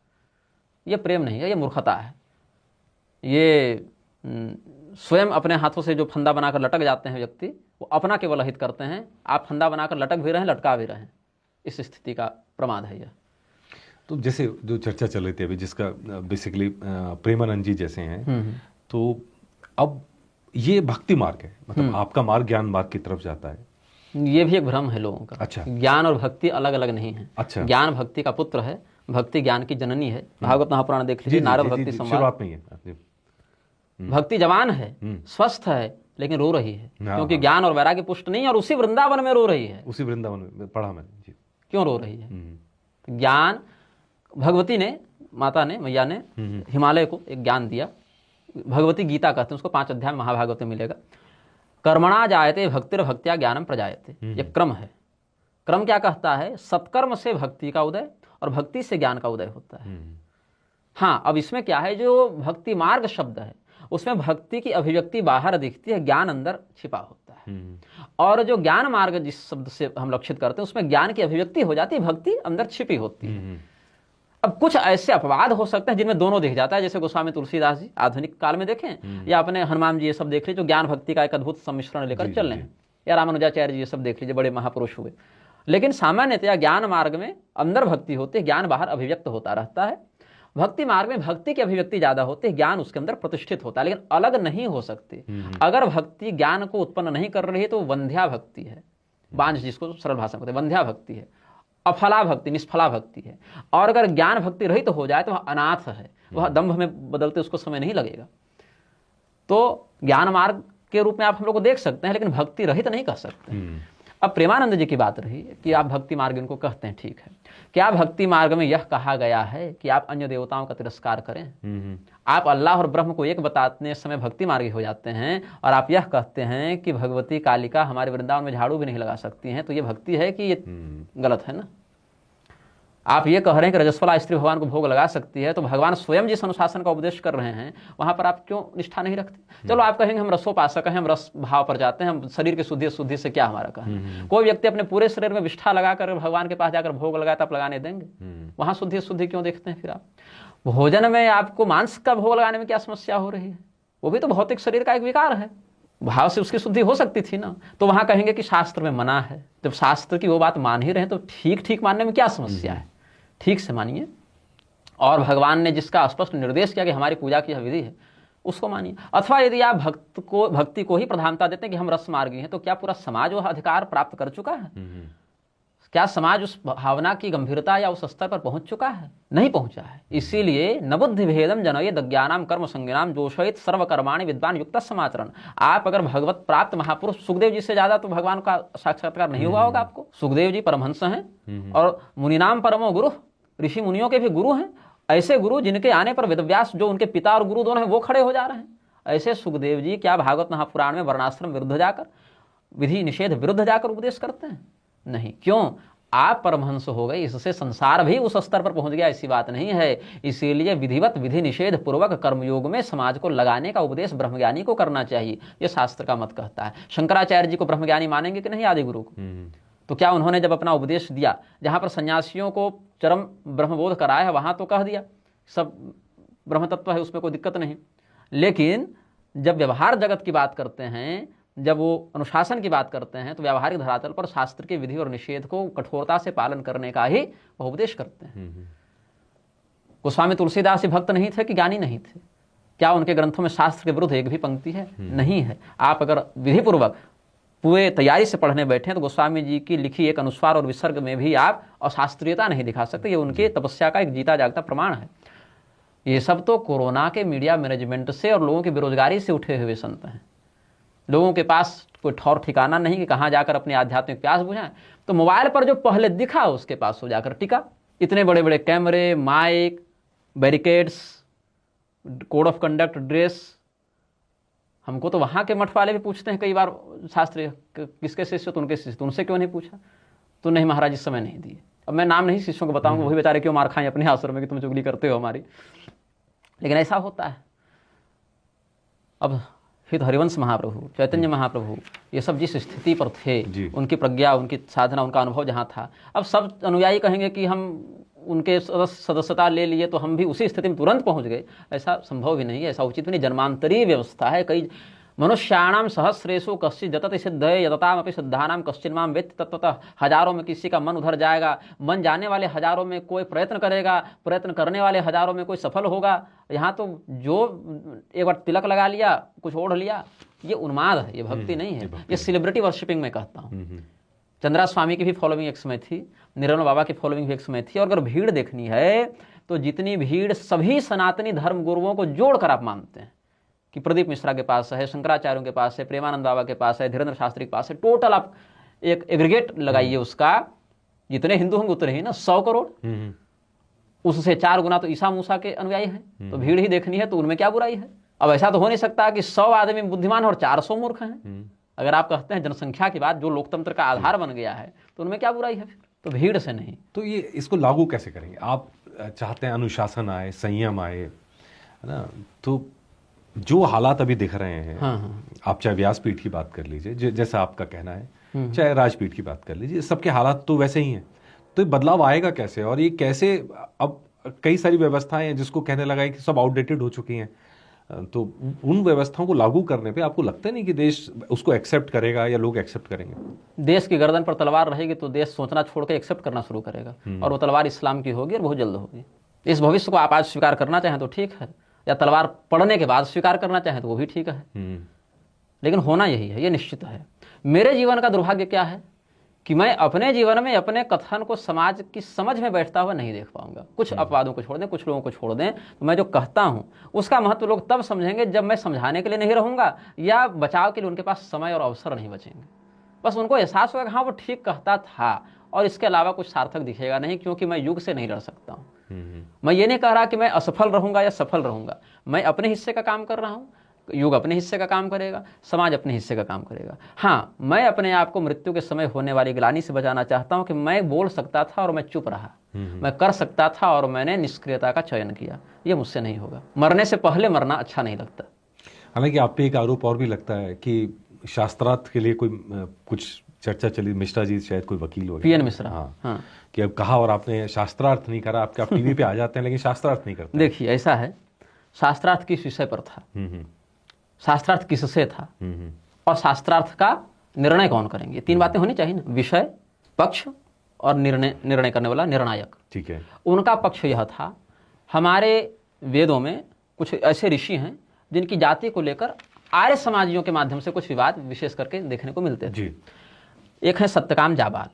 ये प्रेम नहीं है, ये मूर्खता है। ये स्वयं अपने हाथों से जो फंदा बनाकर लटक जाते हैं व्यक्ति, वो अपना केवल हित करते हैं। आप फंदा बनाकर लटक भी रहें, लटका भी रहें, इस स्थिति का प्रमाद है यह। तो जैसे जो चर्चा चल रही थी अभी, जिसका बेसिकली प्रेमानंद जी जैसे हैं, तो अब ये भक्ति मार्ग है, मतलब आपका मार्ग ज्ञान मार्ग की तरफ जाता है। ये भी एक भ्रम है लोगों का। अच्छा। ज्ञान और भक्ति अलग अलग नहीं है। अच्छा। ज्ञान भक्ति का पुत्र है, भक्ति ज्ञान की जननी है। भागवत महापुराण देख लीजिए, नारद भक्ति संवाद। शुरुआत में है। भक्ति जवान है, स्वस्थ है, लेकिन रो रही है, क्योंकि ज्ञान और वैराग्य पुष्ट नहीं, और उसी वृंदावन में रो रही है। उसी वृंदावन में पढ़ा मैंने जी। क्यों रो रही है? ज्ञान, भगवती ने, माता ने, मैया ने हिमालय को एक ज्ञान दिया। भगवती गीता कहते हैं उसको, 5 अध्याय महाभागवत में मिलेगा। कर्मणा जायते भक्तिर भक्त्या ज्ञानम प्रजायते, ये क्रम है। क्रम क्या कहता है? सत्कर्म से भक्ति का उदय और भक्ति से ज्ञान का उदय होता है। हाँ, अब इसमें क्या है, जो भक्ति मार्ग शब्द है उसमें भक्ति की अभिव्यक्ति बाहर दिखती है, ज्ञान अंदर छिपा होता है। और जो ज्ञान मार्ग जिस शब्द से हम लक्षित करते हैं उसमें ज्ञान की अभिव्यक्ति हो जाती है, भक्ति अंदर छिपी होती है। अब कुछ ऐसे अपवाद हो सकते हैं जिनमें दोनों दिख जाता है, जैसे गोस्वामी तुलसीदास जी आधुनिक काल में देखें, या अपने हनुमान जी ये सब देख लीजिए, जो ज्ञान भक्ति का एक अद्भुत सम्मिश्रण लेकर चल रहे हैं, या रामानुजाचार्य जी ये सब देख लीजिए, बड़े महापुरुष हुए। लेकिन सामान्यतया ज्ञान मार्ग में अंदर भक्ति होती है, ज्ञान बाहर अभिव्यक्त होता रहता है। भक्ति मार्ग में भक्ति की अभिव्यक्ति ज्यादा होती है, ज्ञान उसके अंदर प्रतिष्ठित होता है, लेकिन अलग नहीं हो सकती। अगर भक्ति ज्ञान को उत्पन्न नहीं कर रही है तो वंध्या भक्ति है, बांझ जिसको सरल भाषा में कहते हैं, वंध्या भक्ति है, अफला भक्ति, निष्फला भक्ति है। और अगर ज्ञान भक्ति रहित हो जाए तो वह अनाथ है, वह दंभ में बदलते उसको समय नहीं लगेगा। तो ज्ञान मार्ग के रूप में आप हम लोग को देख सकते हैं, लेकिन भक्ति रहित नहीं कह सकते। अब प्रेमानंद जी की बात रही कि आप भक्ति मार्ग इनको कहते हैं, ठीक है। क्या भक्ति मार्ग में यह कहा गया है कि आप अन्य देवताओं का तिरस्कार करें? आप अल्लाह और ब्रह्म को एक बताने समय भक्ति मार्गी हो जाते हैं, और आप यह कहते हैं कि भगवती कालिका हमारे वृंदावन में झाड़ू भी नहीं लगा सकती हैं, तो ये भक्ति है कि ये गलत है ना? आप ये कह रहे हैं कि रजस्वला स्त्री भगवान को भोग लगा सकती है, तो भगवान स्वयं जिस अनुशासन का उपदेश कर रहे हैं वहां पर आप क्यों निष्ठा नहीं रखते? चलो आप कहेंगे हम रसोपासक हैं, हम रस भाव पर जाते हैं, हम शरीर की शुद्धि से क्या हमारा कहना। कोई व्यक्ति अपने पूरे शरीर में विष्ठा लगाकर भगवान के पास जाकर भोग लगाए तो आप लगाने देंगे? वहां शुद्धि क्यों देखते हैं? फिर आप भोजन में आपको मांस का भोग लगाने में क्या समस्या हो रही है? वो भी तो भौतिक शरीर का एक विकार है, भाव से उसकी शुद्धि हो सकती थी ना। तो वहां कहेंगे कि शास्त्र में मना है। जब शास्त्र की वो बात मान ही रहे तो ठीक मानने में क्या समस्या है? ठीक से मानिए, और भगवान ने जिसका स्पष्ट निर्देश किया कि हमारी पूजा की विधि है उसको मानिए। अथवा यदि आप भक्ति को ही प्रधानता देते हैं कि हम रस मार्गी हैं, तो क्या पूरा समाज वह अधिकार प्राप्त कर चुका है? क्या समाज उस भावना की गंभीरता या उस स्तर पर पहुंच चुका है? नहीं पहुंचा है। इसीलिए न बुद्धि भेदम जनयेद अज्ञानाम कर्म संज्ञानाम जोषयित सर्वकर्माणि विद्वान युक्त समाचरण। आप अगर भगवत प्राप्त महापुरुष सुखदेव जी से ज्यादा तो भगवान का साक्षात्कार नहीं हुआ होगा आपको। सुखदेव जी परमहंस हैं और मुनिनाम परमो गुरु, ऋषि मुनियों के भी गुरु हैं। ऐसे गुरु जिनके आने पर वेदव्यास जो उनके पिता और गुरु दोनों हैं वो खड़े हो जा रहे हैं। ऐसे सुखदेव जी क्या भागवत महापुराण में वर्णाश्रम विरुद्ध जाकर, विधि निषेध विरुद्ध जाकर उपदेश करते हैं? नहीं। क्यों? आप परमहंस हो गए, इससे संसार भी उस स्तर पर पहुंच गया, ऐसी बात नहीं है। इसीलिए विधिवत विधि निषेध पूर्वक कर्मयोग में समाज को लगाने का उपदेश ब्रह्मज्ञानी को करना चाहिए, ये शास्त्र का मत कहता है। शंकराचार्य जी को ब्रह्मज्ञानी मानेंगे कि नहीं आदि गुरु को? तो क्या उन्होंने जब अपना उपदेश दिया, जहां पर सन्यासियों को चरम ब्रह्मबोध कराया है, वहां तो कह दिया सब ब्रह्म तत्व है, उसमें कोई दिक्कत नहीं। लेकिन जब व्यवहार जगत की बात करते हैं, जब वो अनुशासन की बात करते हैं, तो व्यावहारिक धरातल पर शास्त्र के विधि और निषेध को कठोरता से पालन करने का ही वो उपदेश करते हैं। गोस्वामी तुलसीदास ही भक्त नहीं थे कि ज्ञानी नहीं थे? क्या उनके ग्रंथों में शास्त्र के विरुद्ध एक भी पंक्ति है? नहीं है। आप अगर विधिपूर्वक पूरे तैयारी से पढ़ने बैठे तो गोस्वामी जी की लिखी एक अनुस्वार और विसर्ग में भी आप अशास्त्रीयता नहीं दिखा सकते। ये उनके तपस्या का एक जीता जागता प्रमाण है। ये सब तो कोरोना के मीडिया मैनेजमेंट से और लोगों की बेरोजगारी से उठे हुए संत हैं। लोगों के पास कोई ठौर ठिकाना नहीं कि कहाँ जाकर अपनी आध्यात्मिक प्यास बुझाएं, तो मोबाइल पर जो पहले दिखा उसके पास हो जाकर टिका। इतने बड़े बड़े कैमरे, mic, barricades, code of conduct, dress. हमको तो वहाँ के मठ वाले भी पूछते हैं कई बार, शास्त्री किसके शिष्य तो उनके शिष्य, तो उनसे क्यों नहीं पूछा? तो नहीं महाराज इस समय नहीं दिए। अब मैं नाम नहीं शिष्यों को बताऊंगा, वही बेचारे क्यों मार खाएं अपने आश्रम में कि तुम चुगली करते हो हमारी। लेकिन ऐसा होता है। अब फिर हरिवंश महाप्रभु, चैतन्य महाप्रभु, ये सब जिस स्थिति पर थे, उनकी प्रज्ञा, उनकी साधना, उनका अनुभव जहाँ था, अब सब अनुयायी कहेंगे कि हम उनके सदस्यता ले लिए तो हम भी उसी स्थिति में तुरंत पहुंच गए। ऐसा संभव भी नहीं है, ऐसा उचित भी नहीं। जन्मांतरीय व्यवस्था है। कई मनुष्याणाम सहस्रेशु कश्चित जतति सिद्धये यतताम अपि सिद्धानाम कश्चिन्माम वेत्ति तत्वतः। हजारों में किसी का मन उधर जाएगा, मन जाने वाले हजारों में कोई प्रयत्न करेगा, प्रयत्न करने वाले हजारों में कोई सफल होगा। यहाँ तो जो एक बार तिलक लगा लिया, कुछ ओढ़ लिया, ये उन्माद है, ये भक्ति नहीं है, ये सेलिब्रिटी वर्शिपिंग में कहता हूँ। चंद्रा स्वामी की भी फॉलोइंग एक समय थी, निर्मल बाबा की फॉलोइंग भी एक समय थी। और अगर भीड़ देखनी है तो जितनी भीड़ सभी सनातनी धर्म गुरुओं को जोड़कर आप मानते हैं कि प्रदीप मिश्रा के पास है, शंकराचार्यों के पास है, प्रेमानंद बाबा के पास है, धीरेन्द्र शास्त्री के पास है, टोटल आप एक एग्रीगेट लगाइए उसका, जितने हिंदू होंगे उतने ही ना, 100 करोड़, उससे 4 गुना तो ईसा मूसा के अनुयायी हैं। तो भीड़ ही देखनी है तो उनमें क्या बुराई है? अब ऐसा तो हो नहीं सकता कि 100 आदमी बुद्धिमान और 400 मूर्ख हैं। अगर आप कहते हैं जनसंख्या की बात जो लोकतंत्र का आधार बन गया है, तो उनमें क्या बुराई है? फिर तो भीड़ से नहीं। तो ये इसको लागू कैसे करेंगे? आप चाहते हैं अनुशासन आए, संयम आए, है ना? तो जो हालात अभी दिख रहे हैं, आप चाहे व्यासपीठ की बात कर लीजिए, जैसा आपका कहना है, चाहे राजपीठ की बात कर लीजिए, सबके हालात तो वैसे ही हैं। तो ये बदलाव आएगा कैसे? और ये कैसे? अब कई सारी व्यवस्थाएं हैं जिसको कहने लगा है कि सब आउटडेटेड हो चुकी हैं, तो उन व्यवस्थाओं को लागू करने पे आपको लगता नहीं कि देश उसको एक्सेप्ट करेगा या लोग एक्सेप्ट करेंगे? देश की गर्दन पर तलवार रहेगी तो देश सोचना छोड़ के एक्सेप्ट करना शुरू करेगा, और वो तलवार इस्लाम की होगी और बहुत जल्द होगी। इस भविष्य को आप आज स्वीकार करना चाहें तो ठीक है, या तलवार पड़ने के बाद स्वीकार करना चाहें तो वो भी ठीक है, लेकिन होना यही है, ये निश्चित है। मेरे जीवन का दुर्भाग्य क्या है कि मैं अपने जीवन में अपने कथन को समाज की समझ में बैठता हुआ नहीं देख पाऊंगा। कुछ अपवादों को छोड़ दें, कुछ लोगों को छोड़ दें, तो मैं जो कहता हूं उसका महत्व लोग तब समझेंगे जब मैं समझाने के लिए नहीं रहूंगा या बचाव के लिए उनके पास समय और अवसर नहीं बचेंगे। बस उनको एहसास होगा कि हाँ वो ठीक कहता था, और इसके अलावा कुछ सार्थक दिखेगा नहीं, क्योंकि मैं युग से नहीं लड़ सकता हूँ। मैं ये नहीं कह रहा कि मैं असफल रहूंगा या सफल रहूंगा, मैं अपने हिस्से का काम कर रहा हूँ। युग अपने हिस्से का काम करेगा, समाज अपने हिस्से का काम करेगा। हाँ, मैं अपने आप को मृत्यु के समय होने वाली ग्लानि से बचाना चाहता हूँ कि मैं बोल सकता था और मैं चुप रहा, मैं कर सकता था और मैंने निष्क्रियता का चयन किया। ये मुझसे नहीं होगा। मरने से पहले मरना अच्छा नहीं लगता। हालांकि आप पे एक आरोप और भी लगता है कि शास्त्रार्थ के लिए कोई कुछ चर्चा चली, मिश्रा जी शायद कोई वकील हो, पीएन मिश्रा। हाँ, कि अब कहा और आपने शास्त्रार्थ नहीं करा, आप टीवी पे आ जाते हैं लेकिन शास्त्रार्थ नहीं करते। देखिए, ऐसा है, शास्त्रार्थ किस विषय पर था, शास्त्रार्थ किससे था, और शास्त्रार्थ का निर्णय कौन करेंगे, तीन बातें होनी चाहिए ना, विषय, पक्ष और निर्णय करने वाला निर्णायक। ठीक है। उनका पक्ष यह था, हमारे वेदों में कुछ ऐसे ऋषि हैं जिनकी जाति को लेकर आर्य समाजियों के माध्यम से कुछ विवाद विशेष करके देखने को मिलते थे। एक है सत्यकाम जाबाल,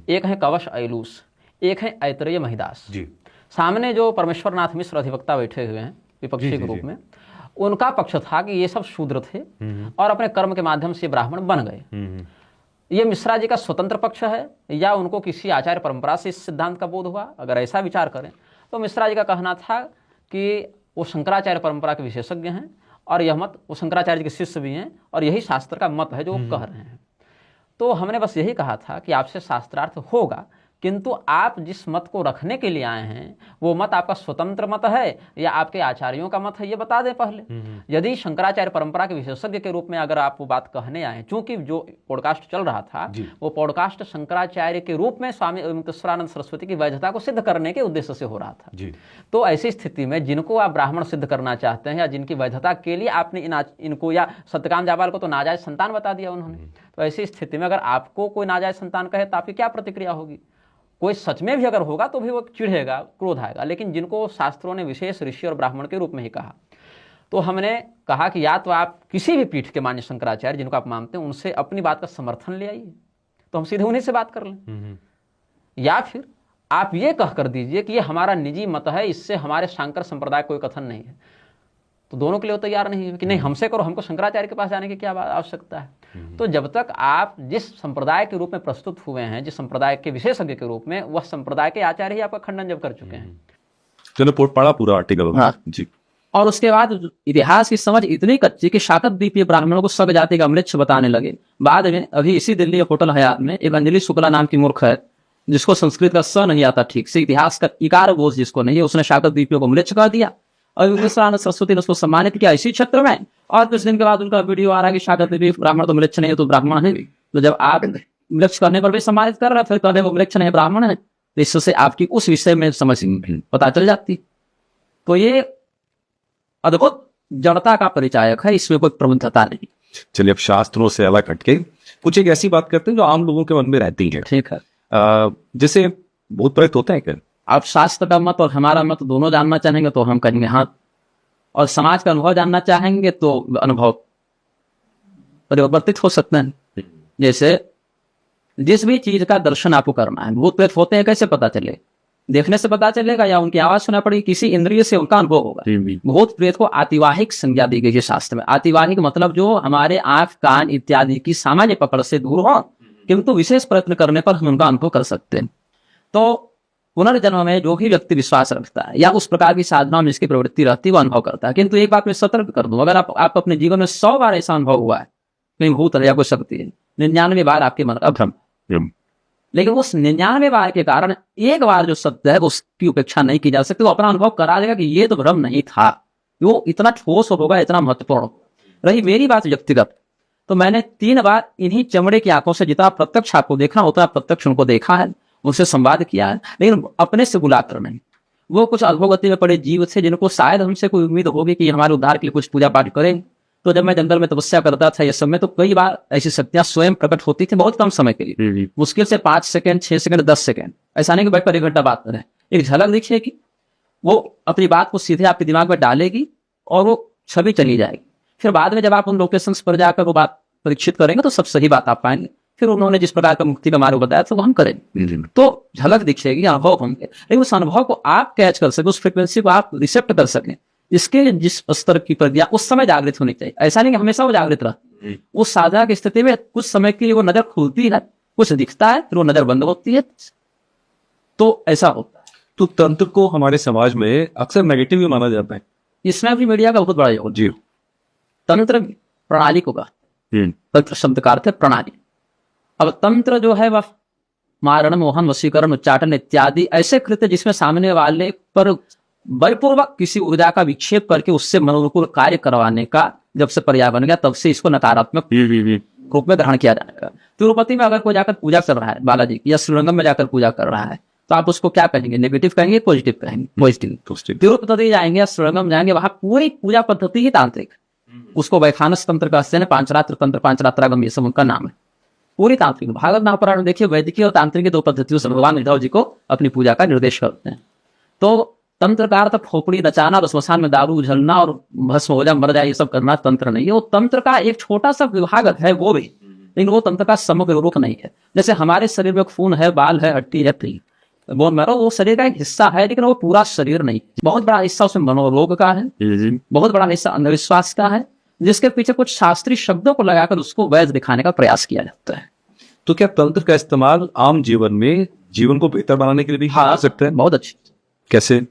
एक है कवश ऐलूस, एक है ऐतरेय महिदास जी। सामने जो परमेश्वरनाथ मिश्र अधिवक्ता बैठे हुए हैं विपक्षी के रूप में, उनका पक्ष था कि ये सब शूद्र थे और अपने कर्म के माध्यम से ब्राह्मण बन गए। ये मिश्रा जी का स्वतंत्र पक्ष है या उनको किसी आचार्य परंपरा से इस सिद्धांत का बोध हुआ? अगर ऐसा विचार करें तो मिश्रा जी का कहना था कि वो शंकराचार्य परंपरा के विशेषज्ञ हैं और यह मत, वो शंकराचार्य जी के शिष्य भी हैं और यही शास्त्र का मत है जो वो कह रहे हैं। तो हमने बस यही कहा था कि आपसे शास्त्रार्थ होगा, किंतु आप जिस मत को रखने के लिए आए हैं वो मत आपका स्वतंत्र मत है या आपके आचार्यों का मत है, ये बता दें पहले। यदि शंकराचार्य परंपरा के विशेषज्ञ के रूप में अगर आप वो बात कहने आए, चूंकि जो पॉडकास्ट चल रहा था वो पॉडकास्ट शंकराचार्य के रूप में स्वामी मुक्तेश्वरानंद सरस्वती की वैधता को सिद्ध करने के उद्देश्य से हो रहा था। तो ऐसी स्थिति में जिनको आप ब्राह्मण सिद्ध करना चाहते हैं या जिनकी वैधता के लिए आपने इनको, या सत्यकाम जाबाल को तो नाजायज संतान बता दिया उन्होंने, तो ऐसी स्थिति में अगर आपको कोई नाजायज संतान कहे तो आपकी क्या प्रतिक्रिया होगी? कोई सच में भी अगर होगा तो भी वो चिढ़ेगा, क्रोध आएगा। लेकिन जिनको शास्त्रों ने विशेष ऋषि और ब्राह्मण के रूप में ही कहा, तो हमने कहा कि या तो आप किसी भी पीठ के मान्य शंकराचार्य जिनको आप मानते हैं उनसे अपनी बात का समर्थन ले आइए, तो हम सीधे उन्हीं से बात कर लें, या फिर आप ये कह कर दीजिए कि ये हमारा निजी मत है, इससे हमारे शंकर संप्रदाय कोई कथन नहीं है। तो दोनों के लिए तैयार नहीं है कि नहीं हमसे करो, हमको शंकराचार्य के पास जाने की क्या आवश्यकता है। तो जब तक आप जिस संप्रदाय के रूप में प्रस्तुत हुए हैं, जिस संप्रदाय के विशेषज्ञ के रूप में, वह संप्रदाय के आचार्य ही आपका खंडन जब कर चुके हैं। चलो पढ़ा पूरा आर्टिकल। हाँ जी। और उसके बाद इतिहास की समझ इतनी कच्ची कि शाकत द्वीपीय ब्राह्मणों को सब जाति का अमृत बताने लगे। बाद में अभी इसी दिल्ली होटल हयात में एक अंजलि शुक्ला नाम की मूर्ख है जिसको संस्कृत का स नहीं आता ठीक से, इतिहास का इकार बोझ जिसको नहीं है, उसने शाकत द्वीपियों को अमृत कह दिया और मुक्तेश्वरानंद सरस्वती ने उसको सम्मानित किया इसी क्षेत्र में। और कुछ दिन के बाद उनका वीडियो आ रहा है कि शाकत द्वीप ब्राह्मण तो मृक्ष नहीं है तो ब्राह्मण है। तो जब आप मृक्ष करने पर भी सम्मानित कर रहे, फिर कहते वो मृक्ष नहीं ब्राह्मण है, तो इससे आपकी उस विषय में समझ पता चल जाती। तो ये अद्भुत जड़ता का परिचायक है, इसमें कोई प्रबुद्धता नहीं। चलिए अब शास्त्रों से अलग हटके कुछ एक ऐसी बात करते हैं जो आम लोगों के मन में रहती है। ठीक है। जैसे भूत प्रेत होता है क्या? आप शास्त्र का मत और हमारा मत दोनों जानना चाहेंगे तो हम कहेंगे हाँ, और समाज का अनुभव जानना चाहेंगे तो अनुभव परिवर्तित हो सकते हैं। जैसे जिस भी चीज का दर्शन आपको करना है, भूत प्रेत होते हैं कैसे पता चले? देखने से पता चलेगा या उनकी आवाज सुना पड़ेगी, किसी इंद्रिय से उनका अनुभव होगा। भूत प्रेत को आतिवाहिक संज्ञा दी गई है शास्त्र में। आतिवाहिक मतलब जो हमारे आंख कान इत्यादि की सामान्य पकड़ से दूर हो, किंतु विशेष प्रयत्न करने पर हम उनका अनुभव कर सकते हैं। तो पुनर्जन्म में जो भी व्यक्ति विश्वास रखता है या उस प्रकार की साधना में जिसकी प्रवृत्ति रहती है वो अनुभव करता है। किंतु एक बात मैं सतर्क कर दूं, अगर आप अपने जीवन में 100 बार ऐसा अनुभव हुआ है कहीं भूत या कोई शक्ति है, 99 बार आपके मन का भ्रम, लेकिन उस 99 बार के कारण एक बार जो सत्य है उसकी उपेक्षा नहीं की जा सकती। वो अपना अनुभव करा देगा कि ये तो भ्रम नहीं था, वो इतना ठोस होगा, इतना महत्वपूर्ण। रही मेरी बात व्यक्तिगत, तो मैंने 3 बार इन्हीं चमड़े की आंखों से जितना प्रत्यक्ष आपको देखना होता है प्रत्यक्ष उनको देखा है, उनसे संवाद किया है, लेकिन अपने से बुलाकर नहीं। वो कुछ अधोगति में पड़े जीव थे जिनको शायद हमसे कोई उम्मीद होगी कि हमारे उद्धार के लिए कुछ पूजा पाठ करें। तो जब मैं जंगल में तपस्या करता था इस समय, तो कई बार ऐसी शक्तियां स्वयं प्रकट होती थी, बहुत कम समय के लिए, मुश्किल से 5 सेकंड 6 सेकंड 10 सेकंड, ऐसा नहीं कि बैठ पर 1 घंटा बात करें। एक झलक दिखेगी, वो अपनी बात को सीधे आपके दिमाग में डालेगी और वो छवि चली जाएगी। फिर बाद में जब आप उन लोकेशंस पर जाकर वो बात परीक्षित करेंगे तो सब सही बात आप पाएंगे। फिर उन्होंने जिस प्रकार का मुक्ति का मार्ग बताया तो वो हम करेंगे। तो झलक दिखेगी, अनुभव होंगे, लेकिन उस अनुभव को आप कैच कर सके, उस फ्रिक्वेंसी को आप रिसेप्ट कर सकें, इसके जिस स्तर की प्रज्ञा उस समय जागृत होनी चाहिए। ऐसा नहीं कि हमेशा वो जागृत रहती है। उस साधना की स्थिति में कुछ समय के लिए वो नजर खुलती है, कुछ दिखता है, फिर वो नजर बंद होती है, तो ऐसा होता है। तो तंत्र को हमारे समाज में अक्सर नेगेटिव भी माना जाता है। इसमें भी मीडिया का बहुत बड़ा योग। जी तंत्र प्रणाली को कहा। तंत्र शब्द का अर्थ है प्रणाली। अब तंत्र जो है वह मारण, मोहन, वशीकरण, उच्चाटन इत्यादि ऐसे कृत्य जिसमें सामने वाले पर बलपूर्वक किसी ऊर्जा का विक्षेप करके उससे मनोनुकूल कार्य करवाने का जब से पर्याय बन गया, तब से इसको नकारात्मक रूप में ग्रहण किया जाएगा। तिरुपति में अगर कोई जाकर पूजा कर रहा है बालाजी की, या श्रीरंगम में जाकर पूजा कर रहा है, तो आप उसको क्या कहेंगे? नेगेटिव कहेंगे, पॉजिटिव कहेंगे? पॉजिटिव। तिरुपति जाएंगे या श्रीरंगम जाएंगे, वहां पूरी पूजा पद्धति ही तांत्रिक, उसको वैखानस तंत्र कहते हैं, पांचरात्र तंत्र, पांचरात्रागम, ये सब उनका नाम है, पूरी तांत्रिक। भागवत महापुराण में देखिए, वैदिकीय और तांत्रिक दो पद्धतियों से भगवान उद्धव जी को अपनी पूजा का निर्देश करते हैं। तो तंत्र का अर्थ खोपड़ी नचाना और श्मशान में दारू उझलना और भस्म हो जाए, मर जाए, ये सब करना तंत्र नहीं है। वो तंत्र का एक छोटा सा विभाग है वो भी, लेकिन वो तंत्र का समग्र रूप नहीं है। जैसे हमारे शरीर में खून है, बाल है, हड्डी है, बोन मैरो, वो शरीर का एक हिस्सा है, लेकिन वो पूरा शरीर नहीं। बहुत बड़ा हिस्सा उसमें मनोरोग का है, बहुत बड़ा हिस्सा अंधविश्वास का है, जिसके पीछे कुछ शास्त्रीय शब्दों को लगाकर उसको वैध दिखाने का प्रयास किया जाता है। तो क्या तंत्र का इस्तेमाल आम जीवन में जीवन को बेहतर बनाने के लिए भी कर सकते हैं? बहुत अच्छी। कैसे?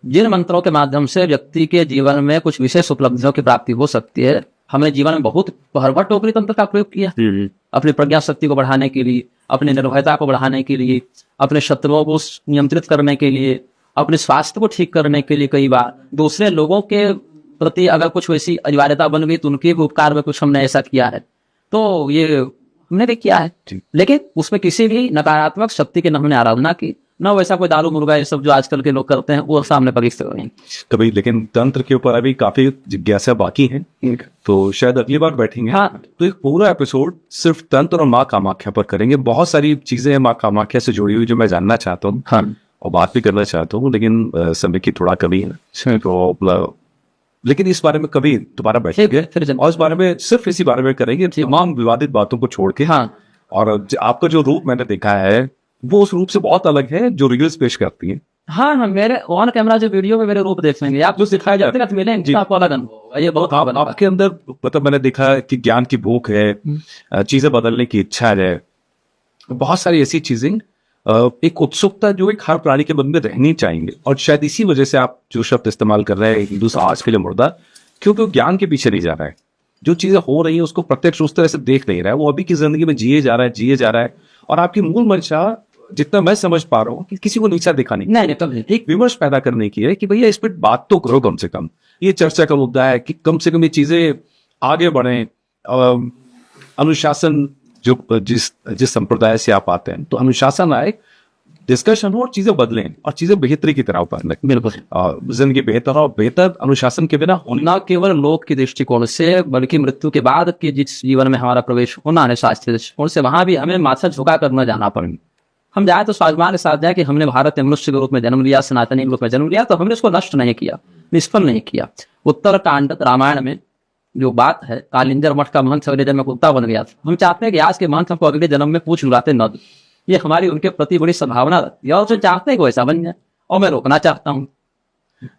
जिन मंत्रों के माध्यम से व्यक्ति के जीवन में कुछ विशेष उपलब्धियों की प्राप्ति हो सकती है, हमने जीवन में बहुत भर टोकरी तंत्र का प्रयोग किया, अपनी प्रज्ञा शक्ति को बढ़ाने के लिए, अपनी निर्भयता को बढ़ाने के लिए, अपने शत्रुओं को नियंत्रित करने के लिए, अपने स्वास्थ्य को ठीक करने के लिए, कई बार दूसरे लोगों के प्रति अगर कुछ वैसी अनिवार्यता बन गई तो उनके उपकार में कुछ हमने ऐसा किया है, तो ये हमने भी किया है। लेकिन उसमें किसी भी नकारात्मक शक्ति की न हमने आराधना की, न वैसा कोई दारू मुर्गा ये सब जो आजकल के लोग करते हैं वो सामने परिस्थित हो गई कभी। लेकिन तंत्र के ऊपर अभी काफी जिज्ञासा बाकी है, तो शायद अगली बार बैठेंगे तो एक पूरा एपिसोड सिर्फ तंत्र और माँ कामाख्या पर करेंगे। बहुत सारी चीजें माँ कामाख्या से जुड़ी हुई जो मैं जानना चाहता हूँ और बात भी करना चाहता हूँ, लेकिन समय की थोड़ा कमी है, तो लेकिन इस बारे में कभी दोबारा बैठेंगे और इस बारे में सिर्फ इसी बारे में करेंगे, तमाम विवादित बातों को छोड़ के। और आपका जो रूप मैंने देखा है वो उस रूप से बहुत अलग है जो रील्स पेश करती है। हाँ, मेरे ऑन कैमरा जो वीडियो में मेरे रूप देख लेंगे आप, जो सिखाया जाता है मिलेंगे आपको अलग अनुभव। ये बहुत आपके अंदर मतलब मैंने देखा कि ज्ञान की भूख है, चीजें बदलने की इच्छा है, बहुत सारी ऐसी चीजें, एक उत्सुकता जो एक हर प्राणी के मन में रहनी चाहिए। और शायद इसी वजह से आप जो शब्द इस्तेमाल कर रहे हैं हिंदू समाज के लिए मुर्दा, क्योंकि वो ज्ञान के पीछे नहीं जा रहा है, जो चीजें हो रही है उसको प्रत्यक्ष उस तरह से देख नहीं रहा है, वो अभी की जिंदगी में जिए जा रहा है। और आपकी मूल मंशा जितना मैं समझ पा रहा हूँ कि किसी को नीचा दिखाने नहीं, एक विमर्श पैदा करने की है कि भैया इस पर बात तो करो, कम से कम ये चर्चा का मुद्दा है कि कम से कम ये चीजें आगे बढ़े। अनुशासन जो जिस संप्रदाय से आप आते हैं, तो अनुशासन आए, डिस्कशन हो और चीजें बदलें और चीजें बेहतरी की तरह उतारने। बिल्कुल जिंदगी बेहतर और बेहतर अनुशासन के बिना न केवल लोक के दृष्टिकोण से, बल्कि मृत्यु के बाद के जिस जीवन में हमारा प्रवेश होना है शास्त्रीय दृष्टिकोण से, वहां भी हमें माथा झुका कर न जाना पड़े। हम जाए तो स्वाभिमान के साथ जाए कि हमने भारत में मनुष्य के रूप में जन्म लिया, सनातनी रूप में जन्म लिया, तो हमने उसको नष्ट नहीं किया, निष्फल नहीं किया। उत्तर कांड रामायण में जो बात है, कालिंजर मठ का महंत अगले जन्म में कुत्ता बन गया था, हम चाहते हैं कि आज के महंत हमको अगले जन्म में पूछ उड़ाते न दो। ये हमारी उनके प्रति बड़ी संभावना रहती है और जो चाहते हैं कि वैसा बन जाए, और मैं रोकना चाहता हूँ।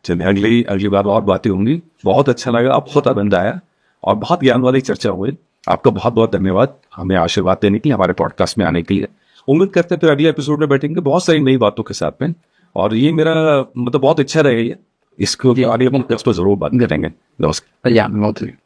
चलिए अगली बार और बातें होंगी। बहुत अच्छा लगा, बहुत आनंद आया और बहुत ज्ञान वाली चर्चा हुई। आपका बहुत बहुत धन्यवाद हमें आशीर्वाद देने के लिए, हमारे पॉडकास्ट में आने के लिए। उम्मीद करते हैं फिर अगले एपिसोड में बैठेंगे बहुत सारी नई बातों के साथ में, और ये मेरा मतलब बहुत इच्छा रहेगी इसको आगे हम जरूर बात करेंगे। नमस्कार।